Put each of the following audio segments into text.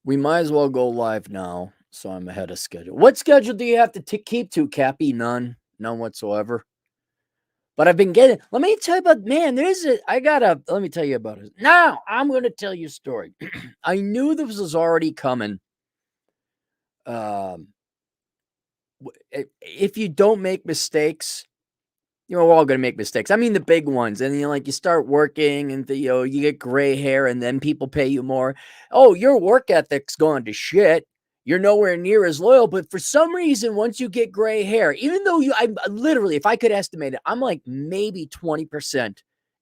We might as well go live now, so I'm ahead of schedule. What schedule do you have to keep to, Cappy? None. None whatsoever. But I've been getting, let me tell you about, man, let me tell you about it. Now, I'm going to tell you a story. I knew this was already coming. If you don't make mistakes, we're all going to make mistakes. I mean, the big ones. And, you start working and, you get gray hair and then people pay you more. Oh, your work ethic's gone to shit. You're nowhere near as loyal. But for some reason, once you get gray hair, even though I literally, if I could estimate it, I'm like maybe 20%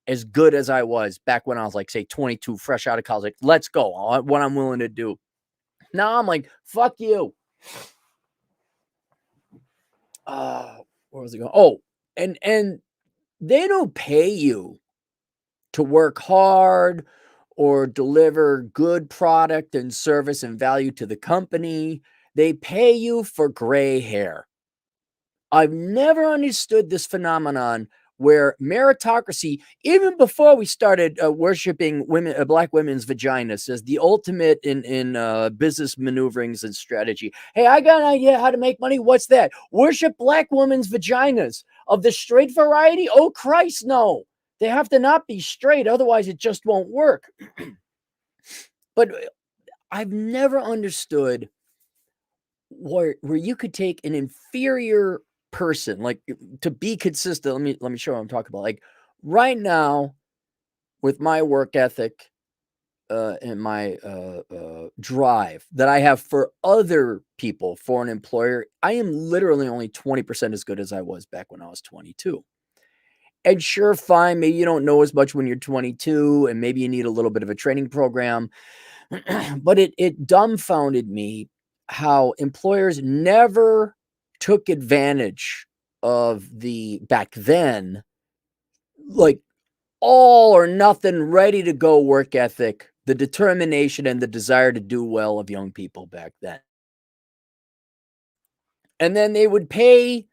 as good as I was back when I was like, say, 22, fresh out of college. Like, let's go. What I'm willing to do. Now I'm like, fuck you. Where was it going? Oh, and they don't pay you to work hard or deliver good product and service and value to the company. They pay you for gray hair. I've never understood this phenomenon where meritocracy, even before we started worshiping women, black women's vaginas as the ultimate in business maneuverings and strategy. Hey, I got an idea how to make money. What's that? Worship black women's vaginas of the straight variety? Oh, Christ, no. They have to not be straight. Otherwise, it just won't work. But I've never understood where you could take an inferior person, like, to be consistent. Let me show you what I'm talking about. Like, right now, with my work ethic and my drive that I have for other people, for an employer, I am literally only 20% as good as I was back when I was 22. And sure, fine, maybe you don't know as much when you're 22, and maybe you need a little bit of a training program. But it dumbfounded me how employers never took advantage of the, back then, like, all or nothing, ready to go work ethic, the determination and the desire to do well of young people back then. And then they would pay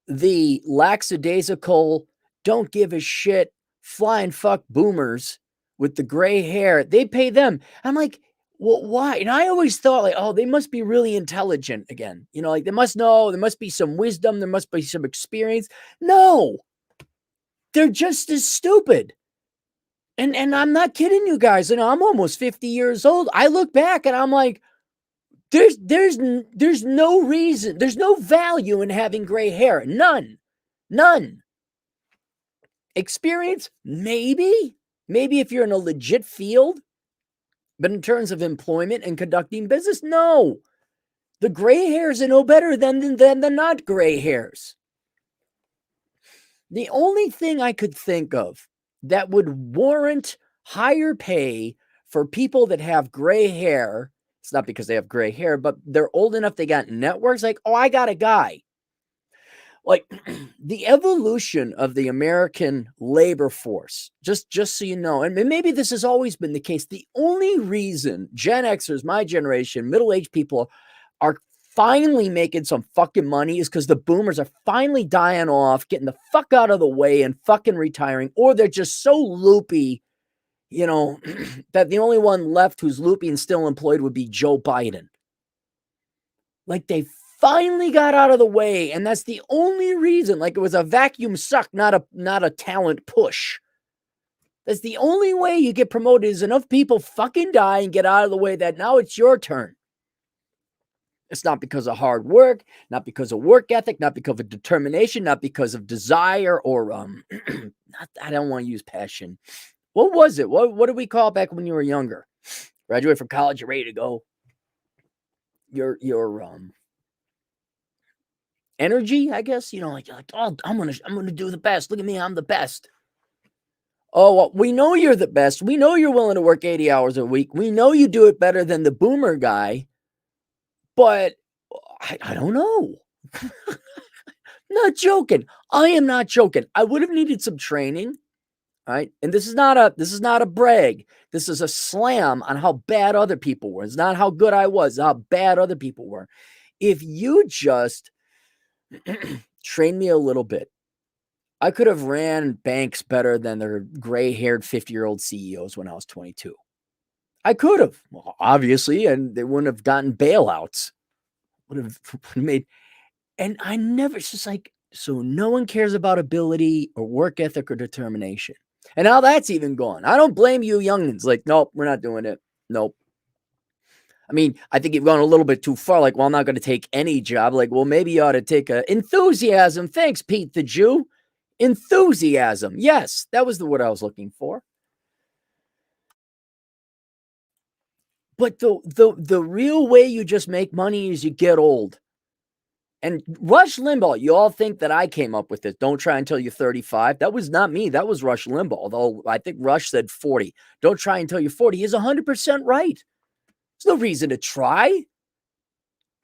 the lackadaisical, don't give a shit, flying fuck boomers with the gray hair. They pay them. I'm like, well, why? And I always thought, like, oh, they must be really intelligent again. Like, they must know, there must be some wisdom, there must be some experience. No, they're just as stupid. And I'm not kidding you guys. I'm almost 50 years old. I look back and I'm like, there's no reason, there's no value in having gray hair. None. Experience, maybe if you're in a legit field, but in terms of employment and conducting business, no. The gray hairs are no better than the not gray hairs. The only thing I could think of that would warrant higher pay for people that have gray hair, it's not because they have gray hair, but they're old enough, they got networks, like, oh, I got a guy. Like, the evolution of the American labor force, just so you know, and maybe this has always been the case, the only reason Gen Xers, my generation, middle-aged people, are finally making some fucking money is because the boomers are finally dying off, getting the fuck out of the way and fucking retiring, or they're just so loopy, that the only one left who's loopy and still employed would be Joe Biden. Like, they finally got out of the way, and that's the only reason. Like, it was a vacuum suck, not a talent push. That's the only way you get promoted, is enough people fucking die and get out of the way that now it's your turn. It's not because of hard work, not because of work ethic, not because of determination, not because of desire or I don't want to use passion. What was it? What did we call it back when you were younger? Graduate from college, you're ready to go. Your energy, I guess. Like, oh, I'm gonna do the best. Look at me, I'm the best. Oh, well, we know you're the best. We know you're willing to work 80 hours a week. We know you do it better than the boomer guy. But I don't know. Not joking. I am not joking. I would have needed some training. Right. And this is not a brag. This is a slam on how bad other people were. It's not how good I was, how bad other people were. If you just train me a little bit, I could have ran banks better than their gray-haired 50-year-old CEOs when I was 22. I could have, well, obviously, and they wouldn't have gotten bailouts. Would have made, and I never, it's just like, so no one cares about ability or work ethic or determination. And now that's even gone. I don't blame you youngins. Like, nope, we're not doing it. Nope. I mean, I think you've gone a little bit too far. Like, well, I'm not going to take any job. Like, well, maybe you ought to take a enthusiasm. Thanks, Pete the Jew. Enthusiasm. Yes, that was the word I was looking for. But the real way you just make money is you get old. And Rush Limbaugh, you all think that I came up with this. Don't try until you're 35. That was not me. That was Rush Limbaugh. Although I think Rush said 40. Don't try until you're 40. He's 100% right. There's no reason to try.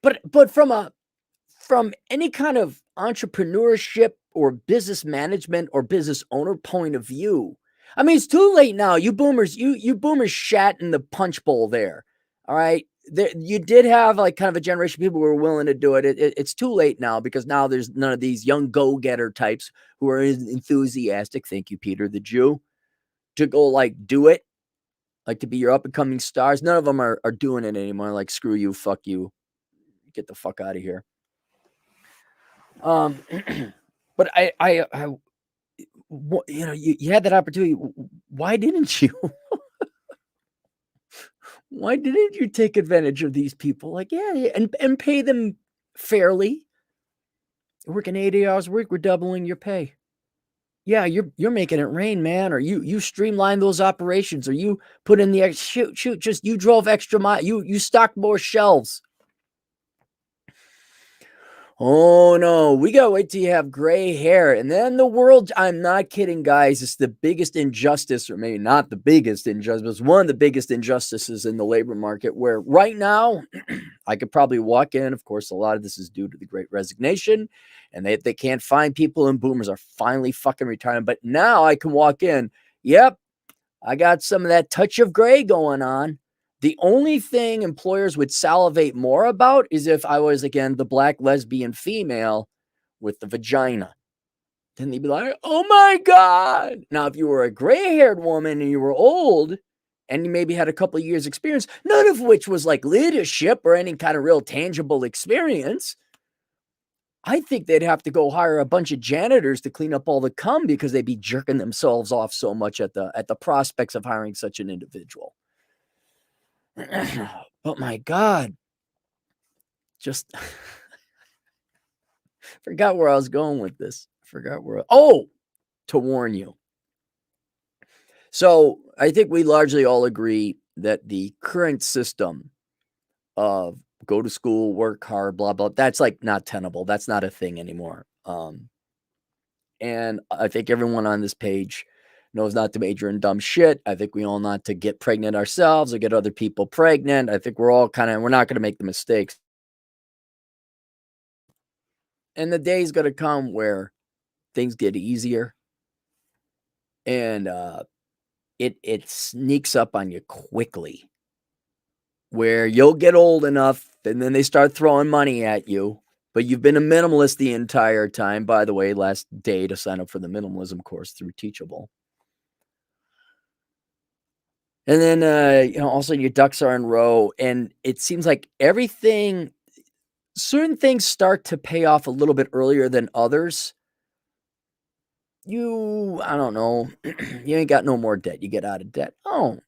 But from any kind of entrepreneurship or business management or business owner point of view, I mean, it's too late now. You boomers, you boomers shat in the punch bowl there. All right. There, you did have like kind of a generation of people who were willing to do it. It's too late now because now there's none of these young go-getter types who are enthusiastic. Thank you, Peter the Jew, to go like do it, like to be your up and coming stars. None of them are doing it anymore. Like, screw you, fuck you, get the fuck out of here. But you know, you had that opportunity. Why didn't you? Why didn't you take advantage of these people? Like, yeah, and pay them fairly. You're working 80 hours a week, we're doubling your pay. Yeah, you're making it rain, man. Or you streamline those operations, or you put in the shoot, just you drove extra mile, you stocked more shelves. Oh no, we gotta wait till you have gray hair. And then the world, I'm not kidding, guys. It's the biggest injustice, or maybe not the biggest injustice, but it's one of the biggest injustices in the labor market, where right now I could probably walk in. Of course, a lot of this is due to the Great Resignation, and they can't find people, and boomers are finally fucking retiring. But now I can walk in. Yep, I got some of that touch of gray going on. The only thing employers would salivate more about is if I was, again, the black lesbian female with the vagina. Then they'd be like, oh my God. Now, if you were a gray-haired woman and you were old and you maybe had a couple of years experience, none of which was like leadership or any kind of real tangible experience, I think they'd have to go hire a bunch of janitors to clean up all the cum because they'd be jerking themselves off so much at the prospects of hiring such an individual. But my God, just forgot where I was going with this. To warn you. So I think we largely all agree that the current system of go to school, work hard, blah, blah, that's like not tenable. That's not a thing anymore. And I think everyone on this page knows not to major in dumb shit. I think we all not to get pregnant ourselves or get other people pregnant. I think we're all we're not going to make the mistakes. And the day's going to come where things get easier, and it sneaks up on you quickly, where you'll get old enough and then they start throwing money at you. But you've been a minimalist the entire time. By the way, last day to sign up for the minimalism course through Teachable. And then, also your ducks are in row, and it seems like certain things start to pay off a little bit earlier than others. I don't know, you ain't got no more debt. You get out of debt. Oh,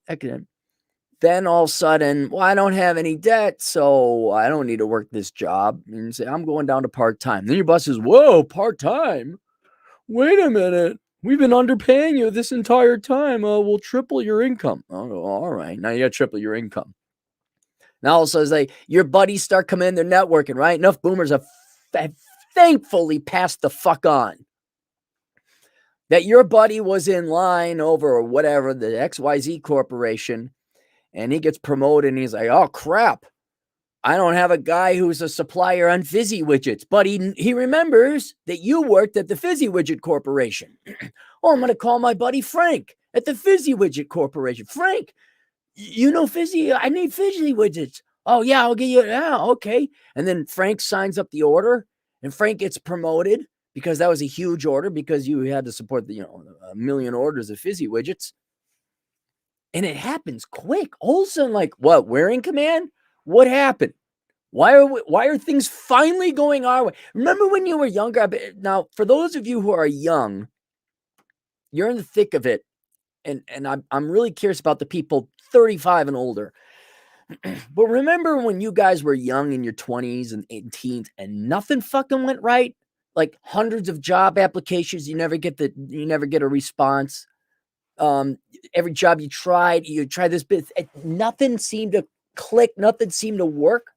then all of a sudden, well, I don't have any debt, so I don't need to work this job. And you say, I'm going down to part-time. Then your boss says, whoa, part-time? Wait a minute. We've been underpaying you this entire time. We'll triple your income. Oh, all right. Now you got to triple your income. Now also it's like your buddies start coming in, they're networking, right? Enough boomers have thankfully passed the fuck on. That your buddy was in line over or whatever, the XYZ corporation, and he gets promoted and he's like, oh crap, I don't have a guy who's a supplier on fizzy widgets, but he remembers that you worked at the Fizzy Widget Corporation. Oh, I'm going to call my buddy Frank at the Fizzy Widget Corporation. Frank, you know fizzy? I need fizzy widgets. Oh, yeah, I'll get you. Yeah, okay. And then Frank signs up the order, and Frank gets promoted because that was a huge order because you had to support a million orders of fizzy widgets. And it happens quick. All of a sudden, like, what? We're in command? What happened? Why are things finally going our way? Remember when you were younger? Now, for those of you who are young, you're in the thick of it, and I'm really curious about the people 35 and older. But remember when you guys were young in your 20s and teens and nothing fucking went right? Like hundreds of job applications, you never get a response. Every job you tried this bit, nothing seemed to click, nothing seemed to work.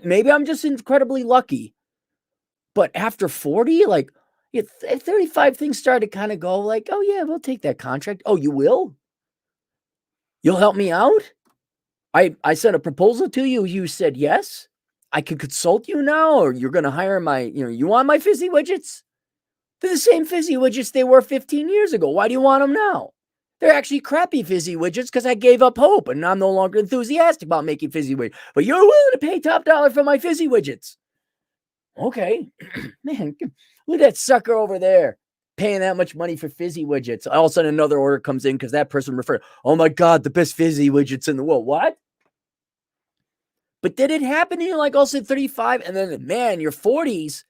Maybe I'm just incredibly lucky, but after 40, like at 35, things started to kind of go like, oh yeah, we'll take that contract. Oh, you will? You'll help me out? I sent a proposal to you. You said yes. I could consult you now, or you're going to hire you want my fizzy widgets? They're the same fizzy widgets they were 15 years ago. Why do you want them now? They're actually crappy fizzy widgets because I gave up hope and I'm no longer enthusiastic about making fizzy widgets. But you're willing to pay top dollar for my fizzy widgets. Okay. Man, look at that sucker over there paying that much money for fizzy widgets. All of a sudden another order comes in because that person referred, oh my God, the best fizzy widgets in the world. What? But did it happen to you like also 35? And then, man, your 40s,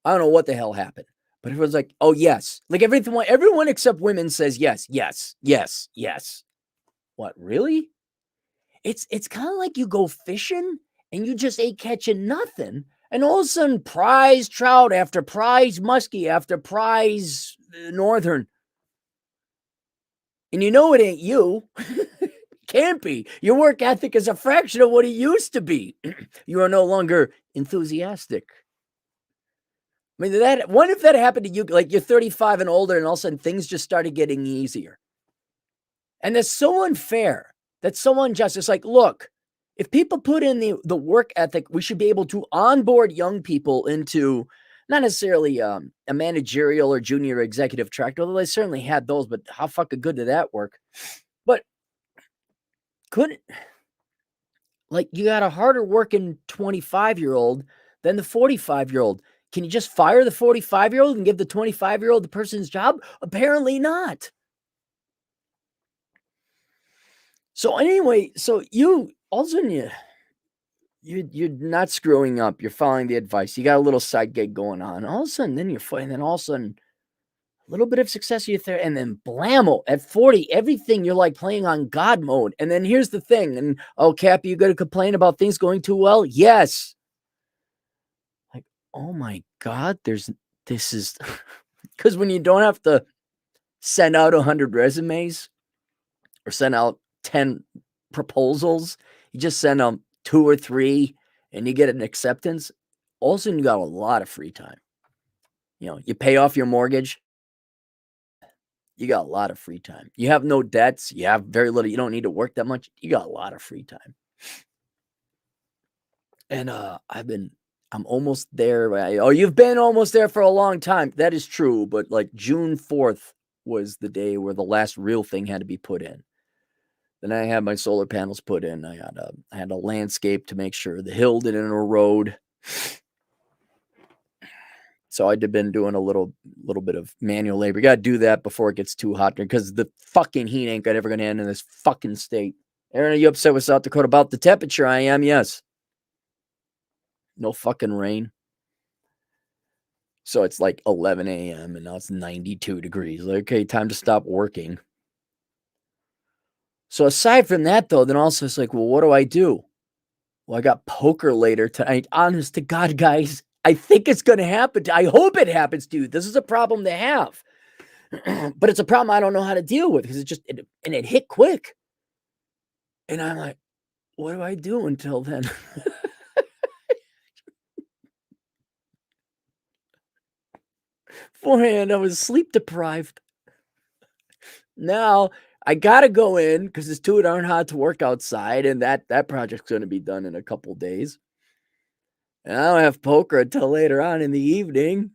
I don't know what the hell happened. But it was like, oh, yes. Like everyone except women says yes, yes, yes, yes. What, really? It's kind of like you go fishing and you just ain't catching nothing. And all of a sudden, prize trout after prize muskie after prize northern. And you know it ain't you. Can't be. Your work ethic is a fraction of what it used to be. You are no longer enthusiastic. I mean, what if that happened to you? Like you're 35 and older, and all of a sudden things just started getting easier. And that's so unfair. That's so unjust. It's like, look, if people put in the work ethic, we should be able to onboard young people into not necessarily a managerial or junior executive track, although they certainly had those, but how fucking good did that work? But couldn't, like, you got a harder working 25-year-old than the 45-year-old. Can you just fire the 45-year-old and give the 25-year-old the person's job? Apparently not. So anyway, so you all of a sudden you're not screwing up. You're following the advice. You got a little side gig going on. All of a sudden, then and then all of a sudden, a little bit of success you're there, and then blammo at 40, everything you're like playing on God mode. And then here's the thing. And Cappy, you got to complain about things going too well? Yes. Like, oh my God, this is because when you don't have to send out 100 resumes or send out 10 proposals, you just send them 2 or 3 and you get an acceptance. All of a sudden, you got a lot of free time. You pay off your mortgage. You got a lot of free time. You have no debts. You have very little. You don't need to work that much. You got a lot of free time. And I'm almost there. Oh, you've been almost there for a long time. That is true. But like June 4th was the day where the last real thing had to be put in. Then I had my solar panels put in. I had a landscape to make sure the hill didn't erode. So I'd been doing a little bit of manual labor. You got to do that before it gets too hot because the fucking heat ain't ever going to end in this fucking state. Erin, are you upset with South Dakota about the temperature? I am, yes. No fucking rain. So it's like 11 a.m. and now it's 92 degrees. Like, okay, time to stop working. So aside from that, though, then also it's like, well, what do I do? Well, I got poker later tonight. Honest to God, guys, I think it's going to happen. I hope it happens to you. This is a problem to have. But it's a problem I don't know how to deal with because it hit quick. And I'm like, what do I do until then? Beforehand, I was sleep deprived. Now I got to go in because it's too darn hot to work outside. And that project's going to be done in a couple days. And I don't have poker until later on in the evening.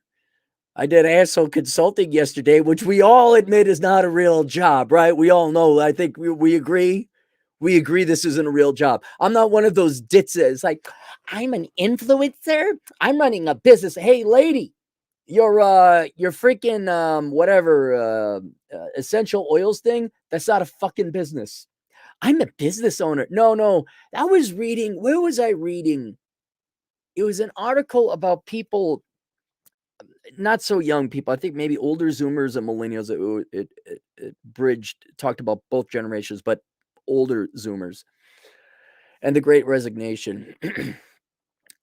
I did asshole consulting yesterday, which we all admit is not a real job, right? We all know. I think we agree. We agree this isn't a real job. I'm not one of those ditzes. Like, I'm an influencer. I'm running a business. Hey, lady, your freaking whatever essential oils thing, that's not a fucking business. I'm a business owner. No, no. I was reading, where was I reading? It was an article about people, not so young people. I think maybe older Zoomers and millennials. It bridged, talked about both generations, but older Zoomers and the Great Resignation.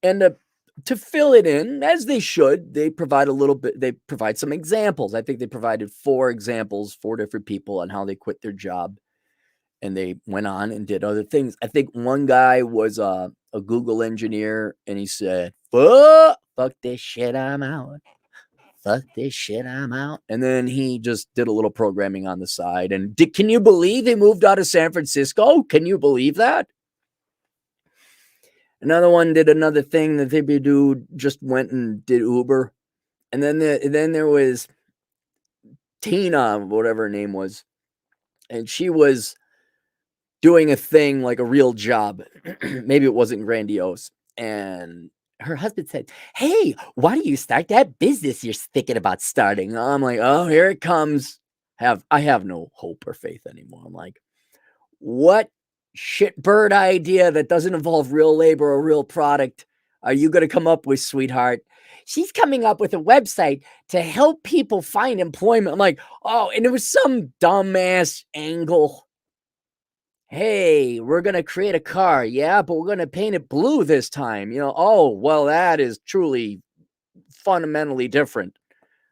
And to fill it in, as they should, they provide a little bit, they provide some examples. I think they provided 4 examples, 4 different people on how they quit their job and they went on and did other things. I think one guy was a Google engineer and he said, fuck this shit, I'm out. Fuck this shit, I'm out. And then he just did a little programming on the side. And can you believe he moved out of San Francisco? Can you believe that? Another one did another thing that they do, just went and did Uber. And then there was Tina, whatever her name was. And she was doing a thing like a real job. Maybe it wasn't grandiose. And her husband said, hey, why don't you start that business you're thinking about starting? I'm like, oh, here it comes. I have no hope or faith anymore. I'm like, what shitbird idea that doesn't involve real labor or real product are you going to come up with, sweetheart? She's coming up with a website to help people find employment. I'm like, oh, and it was some dumbass angle. Hey, we're going to create a car. Yeah, but we're going to paint it blue this time. Oh, well, that is truly fundamentally different.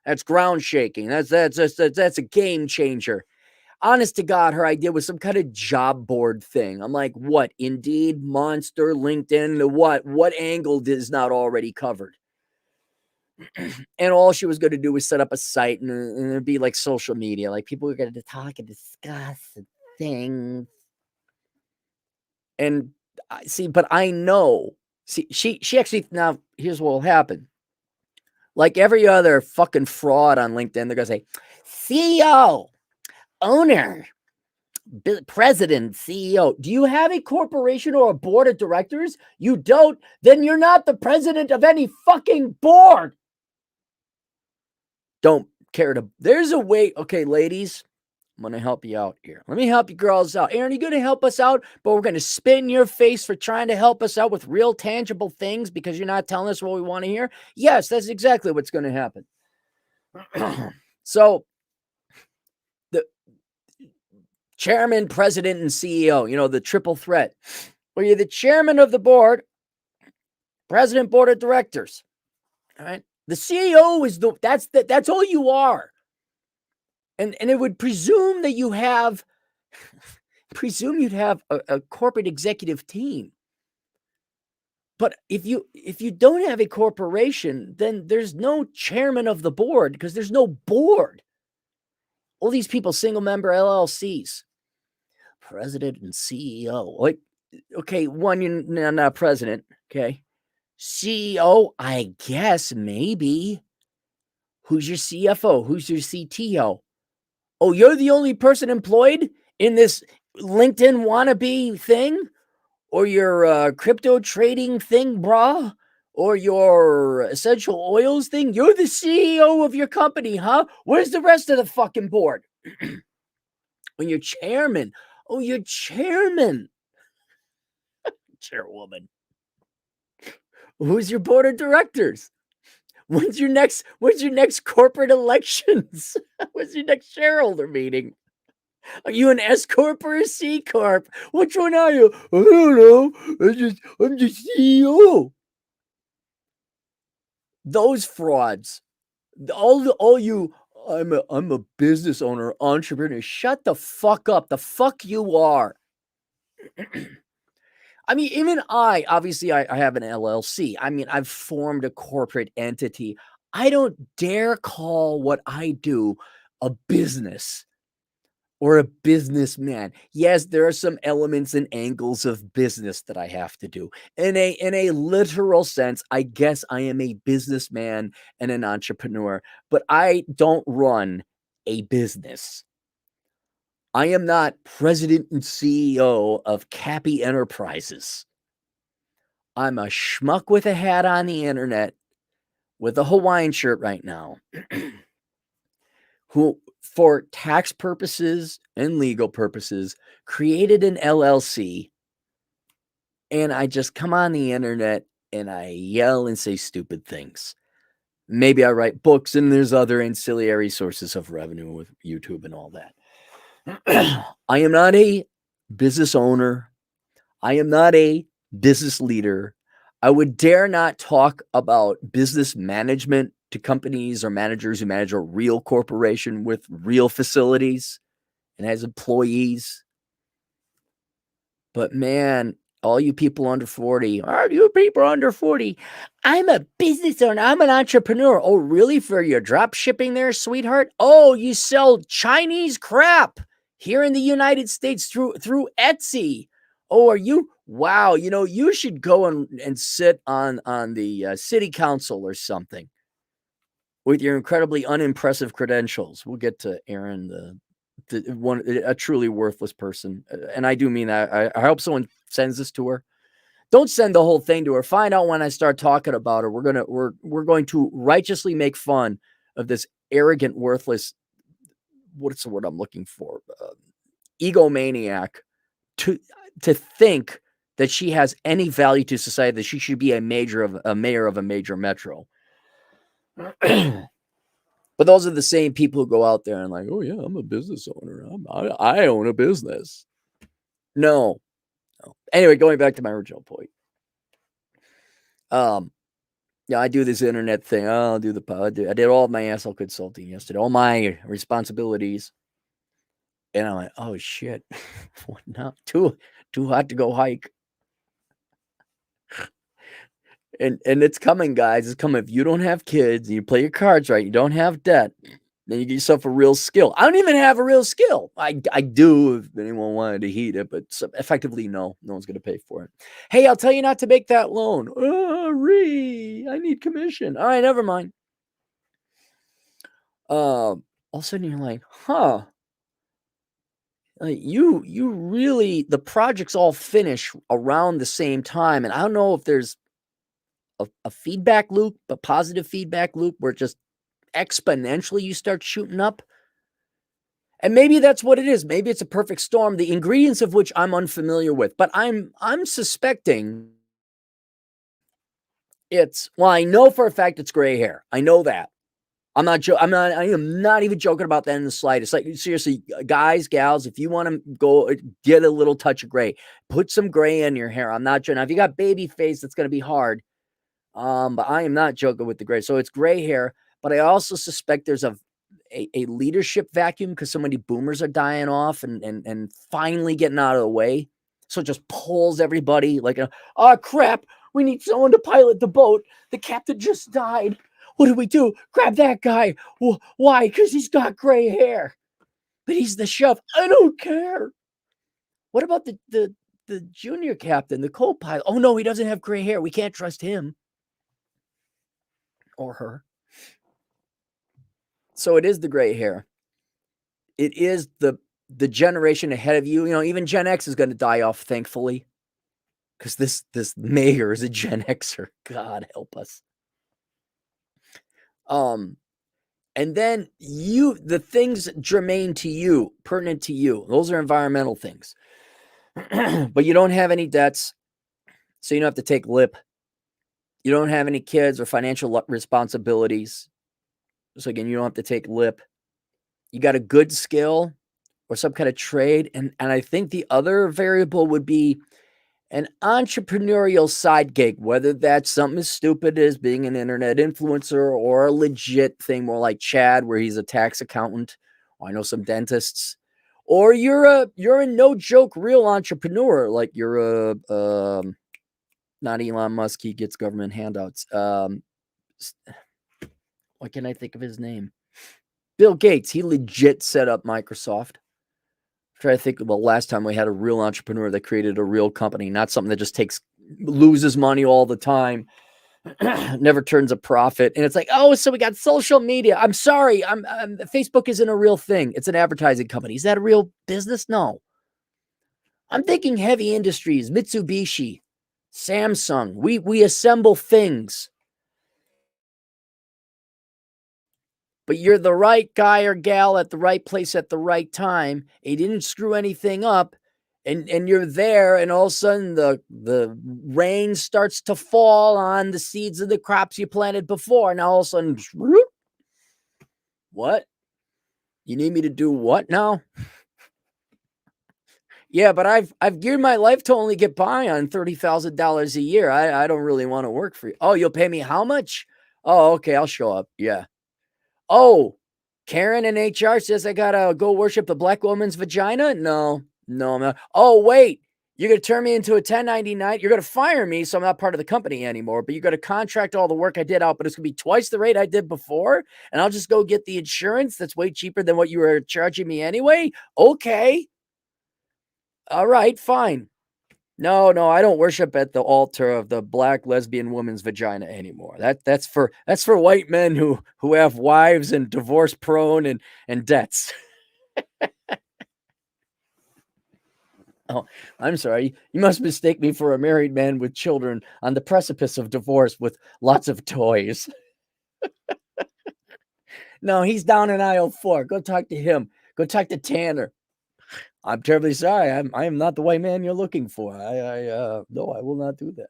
That's ground shaking. That's a game changer. Honest to God, her idea was some kind of job board thing. I'm like, what? Indeed, Monster, LinkedIn, the what? What angle is not already covered? And all she was going to do was set up a site and it'd be like social media. Like people were going to talk and discuss things. And see, but I know, see, she actually, now here's what will happen. Like every other fucking fraud on LinkedIn, they're going to say, CEO, owner, president, CEO. Do you have a corporation or a board of directors? You don't? Then you're not the president of any fucking board. Don't care to. There's a way. Okay, ladies, I'm going to help you out here. Let me help you girls out. Erin, you're going to help us out, but we're going to spit in your face for trying to help us out with real tangible things because you're not telling us what we want to hear. Yes, that's exactly what's going to happen. So the chairman, president, and CEO, the triple threat. Well, you're the chairman of the board, president, board of directors. All right. The CEO is that's all you are. And it would presume that you have you'd have a corporate executive team. But if you don't have a corporation, then there's no chairman of the board because there's no board. All these people, single member LLCs, president and CEO. Like, okay, one, you're not president. Okay. CEO, I guess, maybe. Who's your CFO? Who's your CTO? Oh, you're the only person employed in this LinkedIn wannabe thing? Or your crypto trading thing, brah? Or your essential oils thing? You're the CEO of your company, huh? Where's the rest of the fucking board? When you're chairman. Oh, you're chairman. Chairwoman. Who's your board of directors? When's your next corporate elections? When's your next shareholder meeting? Are you an S corp or a C corp? Which one are you? I don't know. I'm just CEO. Those frauds. All you. I'm a business owner, entrepreneur. Shut the fuck up. The fuck you are. I mean, even obviously I have an LLC. I mean, I've formed a corporate entity. I don't dare call what I do a business or a businessman. Yes, there are some elements and angles of business that I have to do. In a literal sense, I guess I am a businessman and an entrepreneur, but I don't run a business. I am not president and CEO of Cappy Enterprises. I'm a schmuck with a hat on the internet with a Hawaiian shirt right now who, for tax purposes and legal purposes, created an LLC, and I just come on the internet and I yell and say stupid things. Maybe I write books, and there's other ancillary sources of revenue with YouTube and all that. I am not a business owner. I am not a business leader. I would dare not talk about business management to companies or managers who manage a real corporation with real facilities and has employees. But man, all you people under 40, are you people under 40? I'm a business owner. I'm an entrepreneur. Oh, really? For your drop shipping there, sweetheart? Oh, you sell Chinese crap here in the United States through Etsy. Oh, are you? Wow. You know, you should go and sit on the city council or something with your incredibly unimpressive credentials. We'll get to Erin, a truly worthless person, and I do mean that. I hope someone sends this to her. Don't send the whole thing to her. Find out when I start talking about her. We're going to righteously make fun of this arrogant, worthless. What's the word I'm looking for? Egomaniac. To think that she has any value to society, that she should be a mayor of a major metro. But those are the same people who go out there and like, oh yeah, I'm a business owner. I own a business. No. Anyway, going back to my original point. Yeah, I do this internet thing. I did all of my asshole consulting yesterday, all my responsibilities. And I'm like, oh shit. What now? Too hot to go hike. And it's coming, guys. It's coming. If you don't have kids and you play your cards right, you don't have debt, then you get yourself a real skill. I don't even have a real skill. I do if anyone wanted to heat it, but effectively, no one's going to pay for it. Hey, I'll tell you not to make that loan. I need commission. All right, never mind. All of a sudden you're like, huh. You really, the projects all finish around the same time. And I don't know if there's a feedback loop, a positive feedback loop where just exponentially you start shooting up. And maybe that's what it is. Maybe it's a perfect storm, the ingredients of which I'm unfamiliar with. But I'm suspecting I know for a fact it's gray hair. I know that. I am not even joking about that in the slightest. Like, seriously, guys, gals, if you want to go get a little touch of gray, put some gray in your hair. I'm not joking. Now, if you got baby face, it's going to be hard. But I am not joking with the gray. So it's gray hair, but I also suspect there's a leadership vacuum because so many boomers are dying off and finally getting out of the way. So it just pulls everybody like, oh crap, we need someone to pilot the boat. The captain just died. What do we do? Grab that guy. Well, why? Because he's got gray hair. But he's the chef. I don't care. What about the junior captain, the co-pilot? Oh no, he doesn't have gray hair. We can't trust him. Or her. So it is the gray hair. It is the generation ahead of you. You know, even Gen X is going to die off, thankfully, because this mayor is a Gen Xer. God help us. And then the things germane to you, pertinent to you, those are environmental things. But you don't have any debts, so you don't have to take lip. You don't have any kids or financial responsibilities. So again, you don't have to take lip. You got a good skill or some kind of trade. And I think the other variable would be an entrepreneurial side gig, whether that's something as stupid as being an internet influencer or a legit thing more like Chad, where he's a tax accountant. I know some dentists. Or you're a no joke real entrepreneur, like you're a not Elon Musk, he gets government handouts. Why can't I think of his name? Bill Gates, he legit set up Microsoft. I'm trying to think of the last time we had a real entrepreneur that created a real company, not something that just loses money all the time, never turns a profit. And it's like, oh, so we got social media. I'm sorry, Facebook isn't a real thing. It's an advertising company. Is that a real business? No. I'm thinking heavy industries, Mitsubishi, Samsung. We assemble things. but you're the right guy or gal at the right place at the right time. You didn't screw anything up, and you're there, and all of a sudden the rain starts to fall on the seeds of the crops you planted before, and all of a sudden, what? You need me to do what now? Yeah, but I've geared my life to only get by on $30,000 a year. I don't really want to work for you. Oh, you'll pay me how much? Oh, okay, I'll show up. Yeah. Oh, Karen in HR says I gotta go worship the black woman's vagina? No, no, I'm not. Oh, wait, you're gonna turn me into a 1099. You're gonna fire me, so I'm not part of the company anymore, but you're gonna contract all the work I did out, but it's gonna be twice the rate I did before, and I'll just go get the insurance that's way cheaper than what you were charging me anyway. Okay. All right, fine. No, no, I don't worship at the altar of the black lesbian woman's vagina anymore. That's for white men who have wives and divorce prone and debts. Oh, I'm sorry. You must mistake me for a married man with children on the precipice of divorce with lots of toys. No, he's down in aisle 4. Go talk to him. Go talk to Tanner. I'm terribly sorry. I am not the white man you're looking for. No, I will not do that.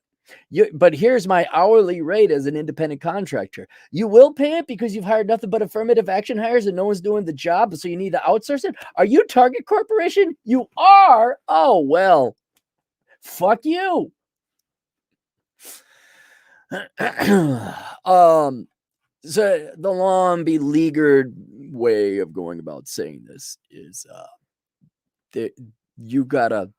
But here's my hourly rate as an independent contractor. You will pay it because you've hired nothing but affirmative action hires and no one's doing the job, so you need to outsource it. Are you Target Corporation? You are? Oh, well, fuck you. So the long beleaguered way of going about saying this is you gotta,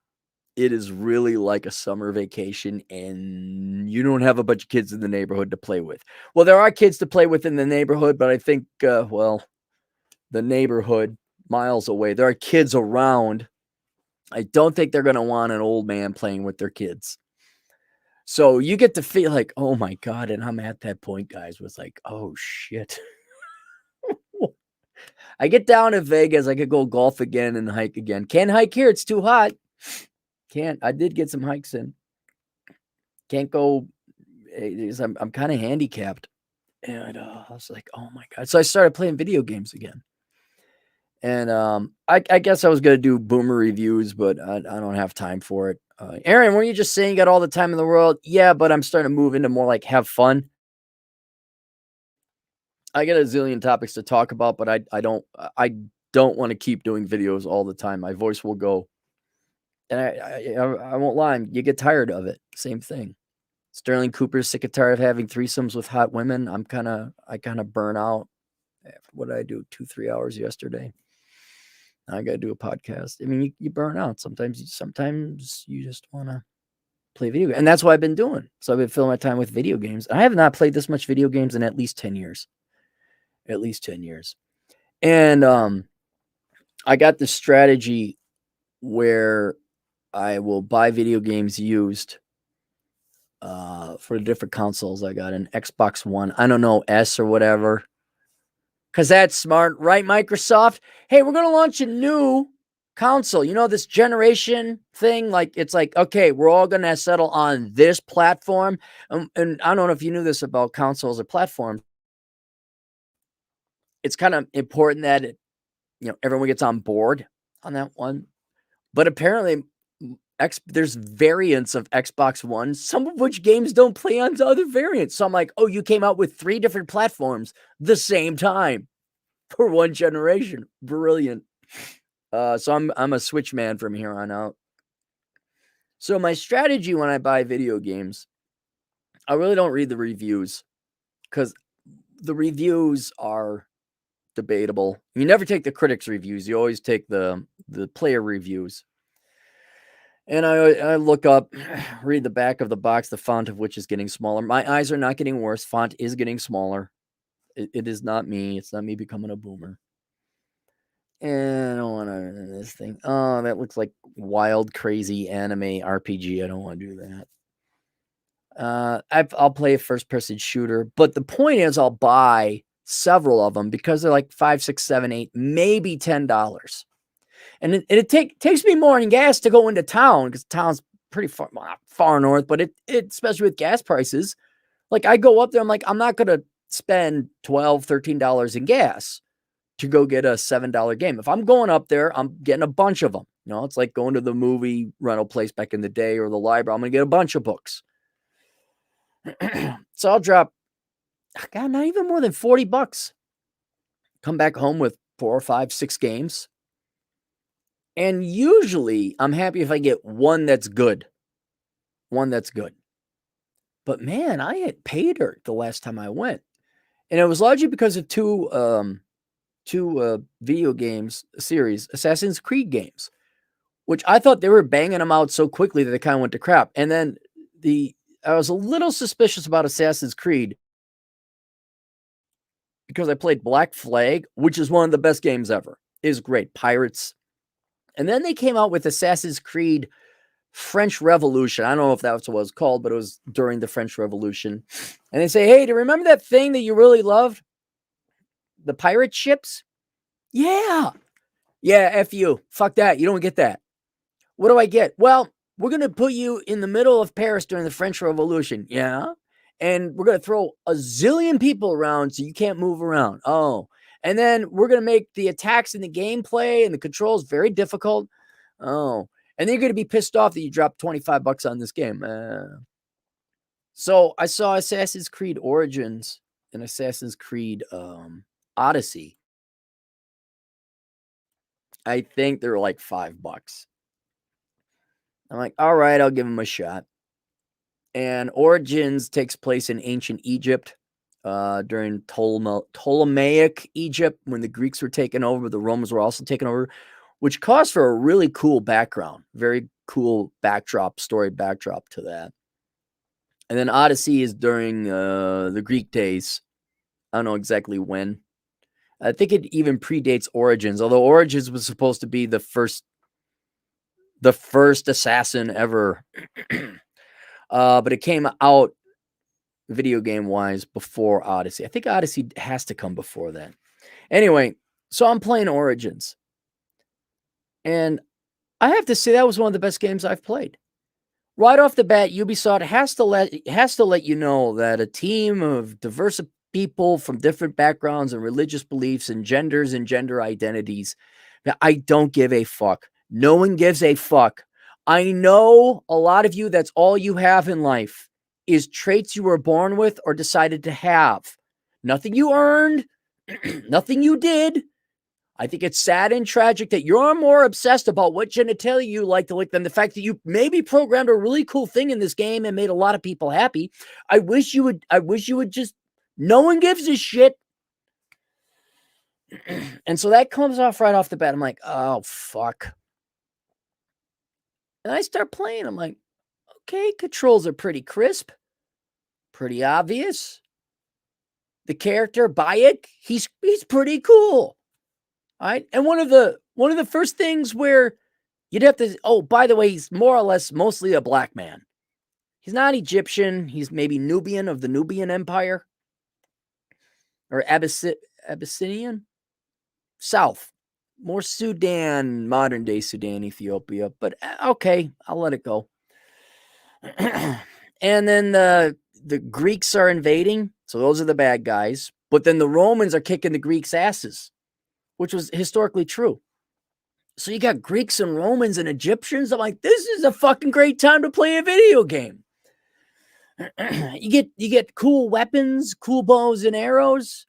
it is really like a summer vacation and you don't have a bunch of kids in the neighborhood to play with. Well, there are kids to play with in the neighborhood, but I think, the neighborhood miles away, there are kids around. I don't think they're going to want an old man playing with their kids. So you get to feel like, oh my God. And I'm at that point, guys, was like, oh shit. I get down to Vegas. I could go golf again and hike again. Can't hike here. It's too hot. Can't. I did get some hikes in. Can't go. I'm kind of handicapped. And I was like, oh my God. So I started playing video games again. And I guess I was going to do boomer reviews, but I don't have time for it. Erin, weren't you just saying you got all the time in the world? Yeah, but I'm starting to move into more like have fun. I got a zillion topics to talk about, but I don't want to keep doing videos all the time. My voice will go. And I won't lie, you get tired of it. Same thing. Sterling Cooper's sick and tired of having threesomes with hot women. I kind of burn out. What did I do? 2-3 hours yesterday. I got to do a podcast. I mean, you burn out. Sometimes you just want to play video games. And that's what I've been doing. So I've been filling my time with video games. I have not played this much video games in at least 10 years. At least 10 years. And I got this strategy where I will buy video games used for different consoles. I got an Xbox One. I don't know, S or whatever. Because that's smart, right, Microsoft? Hey, we're going to launch a new console. You know, this generation thing, like, it's like, okay, we're all going to settle on this platform. And I don't know if you knew this about consoles or platforms. It's kind of important that everyone gets on board on that one. But apparently, there's variants of Xbox One, some of which games don't play on other variants. So I'm like, oh, you came out with 3 different platforms the same time for one generation. Brilliant. So I'm a Switch man from here on out. So my strategy when I buy video games, I really don't read the reviews because the reviews are debatable. You never take the critics' reviews. You always take the player reviews. And I look up, read the back of the box, the font of which is getting smaller. My eyes are not getting worse. Font is getting smaller. It is not me. It's not me becoming a boomer. And I don't want to this thing. Oh, that looks like wild, crazy anime RPG. I don't want to do that. I'll play a first-person shooter. But the point is I'll buy several of them because they're like $5, $6, $7, $8, maybe $10. And it takes me more in gas to go into town because town's pretty far north, but it especially with gas prices, like I go up there, I'm like, I'm not going to spend $12, $13 in gas to go get a $7 game. If I'm going up there, I'm getting a bunch of them. You know, it's like going to the movie rental place back in the day or the library. I'm going to get a bunch of books. So I'll drop, God, not even more than $40. Come back home with 4 or 5, 6 games. And usually I'm happy if I get one that's good. One that's good. But man, I had pay dirt the last time I went. And it was largely because of two video games series, Assassin's Creed games, which I thought they were banging them out so quickly that they kind of went to crap. And then I was a little suspicious about Assassin's Creed because I played Black Flag, which is one of the best games ever. It is great. Pirates. And then they came out with Assassin's Creed French Revolution. I don't know if that's what it was called, but it was during the French Revolution. And they say, hey, do you remember that thing that you really loved? The pirate ships? Yeah. Yeah, F you. Fuck that. You don't get that. What do I get? Well, we're going to put you in the middle of Paris during the French Revolution. Yeah. And we're going to throw a zillion people around so you can't move around. Oh. And then we're going to make the attacks and the gameplay and the controls very difficult. Oh. And then you're going to be pissed off that you dropped $25 on this game. So I saw Assassin's Creed Origins and Assassin's Creed Odyssey. I think they're like $5. I'm like, all right, I'll give them a shot. And Origins takes place in ancient Egypt during Ptolemaic Egypt when the Greeks were taken over. The Romans were also taken over, which calls for a really cool background. Very cool backdrop, story backdrop to that. And then Odyssey is during the Greek days. I don't know exactly when. I think it even predates Origins, although Origins was supposed to be the first assassin ever. But it came out video game wise before Odyssey. I think Odyssey has to come before that. Anyway, so I'm playing Origins. And I have to say that was one of the best games I've played. Right off the bat, Ubisoft has to let you know that a team of diverse people from different backgrounds and religious beliefs and genders and gender identities, I don't give a fuck. No one gives a fuck. I know a lot of you, that's all you have in life is traits you were born with or decided to have. Nothing you earned, nothing you did. I think it's sad and tragic that you're more obsessed about what genitalia you like to lick than the fact that you maybe programmed a really cool thing in this game and made a lot of people happy. I wish you would just, no one gives a shit. And so that comes off right off the bat. I'm like, oh, fuck. And I start playing. I'm like, okay, controls are pretty crisp, pretty obvious. The character, Bayek, he's pretty cool. All right. And one of the first things where you'd have to, oh, by the way, he's more or less mostly a black man. He's not Egyptian. He's maybe Nubian, of the Nubian Empire. Or Abyssinian? South. More Sudan, modern day Sudan, Ethiopia. But okay, I'll let it go. And then the Greeks are invading. So those are the bad guys. But then the Romans are kicking the Greeks' asses, which was historically true. So you got Greeks and Romans and Egyptians. I'm like, this is a fucking great time to play a video game. You get cool weapons, cool bows and arrows.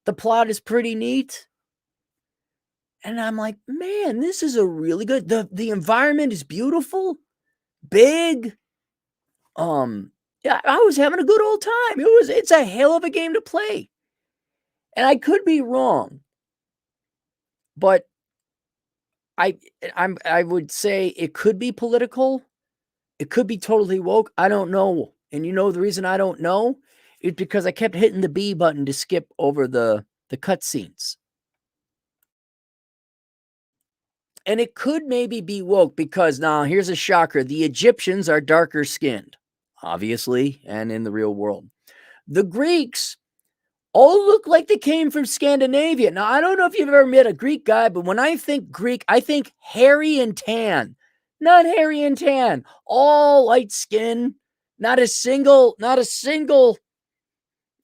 The plot is pretty neat. And I'm like, man, this is a really good, the environment is beautiful, big. Yeah, I was having a good old time. It's a hell of a game to play. And I could be wrong. But I would say it could be political. It could be totally woke. I don't know. And you know the reason I don't know is because I kept hitting the B button to skip over the cutscenes. And it could maybe be woke because now here's a shocker. The Egyptians are darker skinned, obviously, and in the real world. The Greeks all look like they came from Scandinavia. Now, I don't know if you've ever met a Greek guy, but when I think Greek, I think hairy and tan. Not hairy and tan. All light skin. Not a single,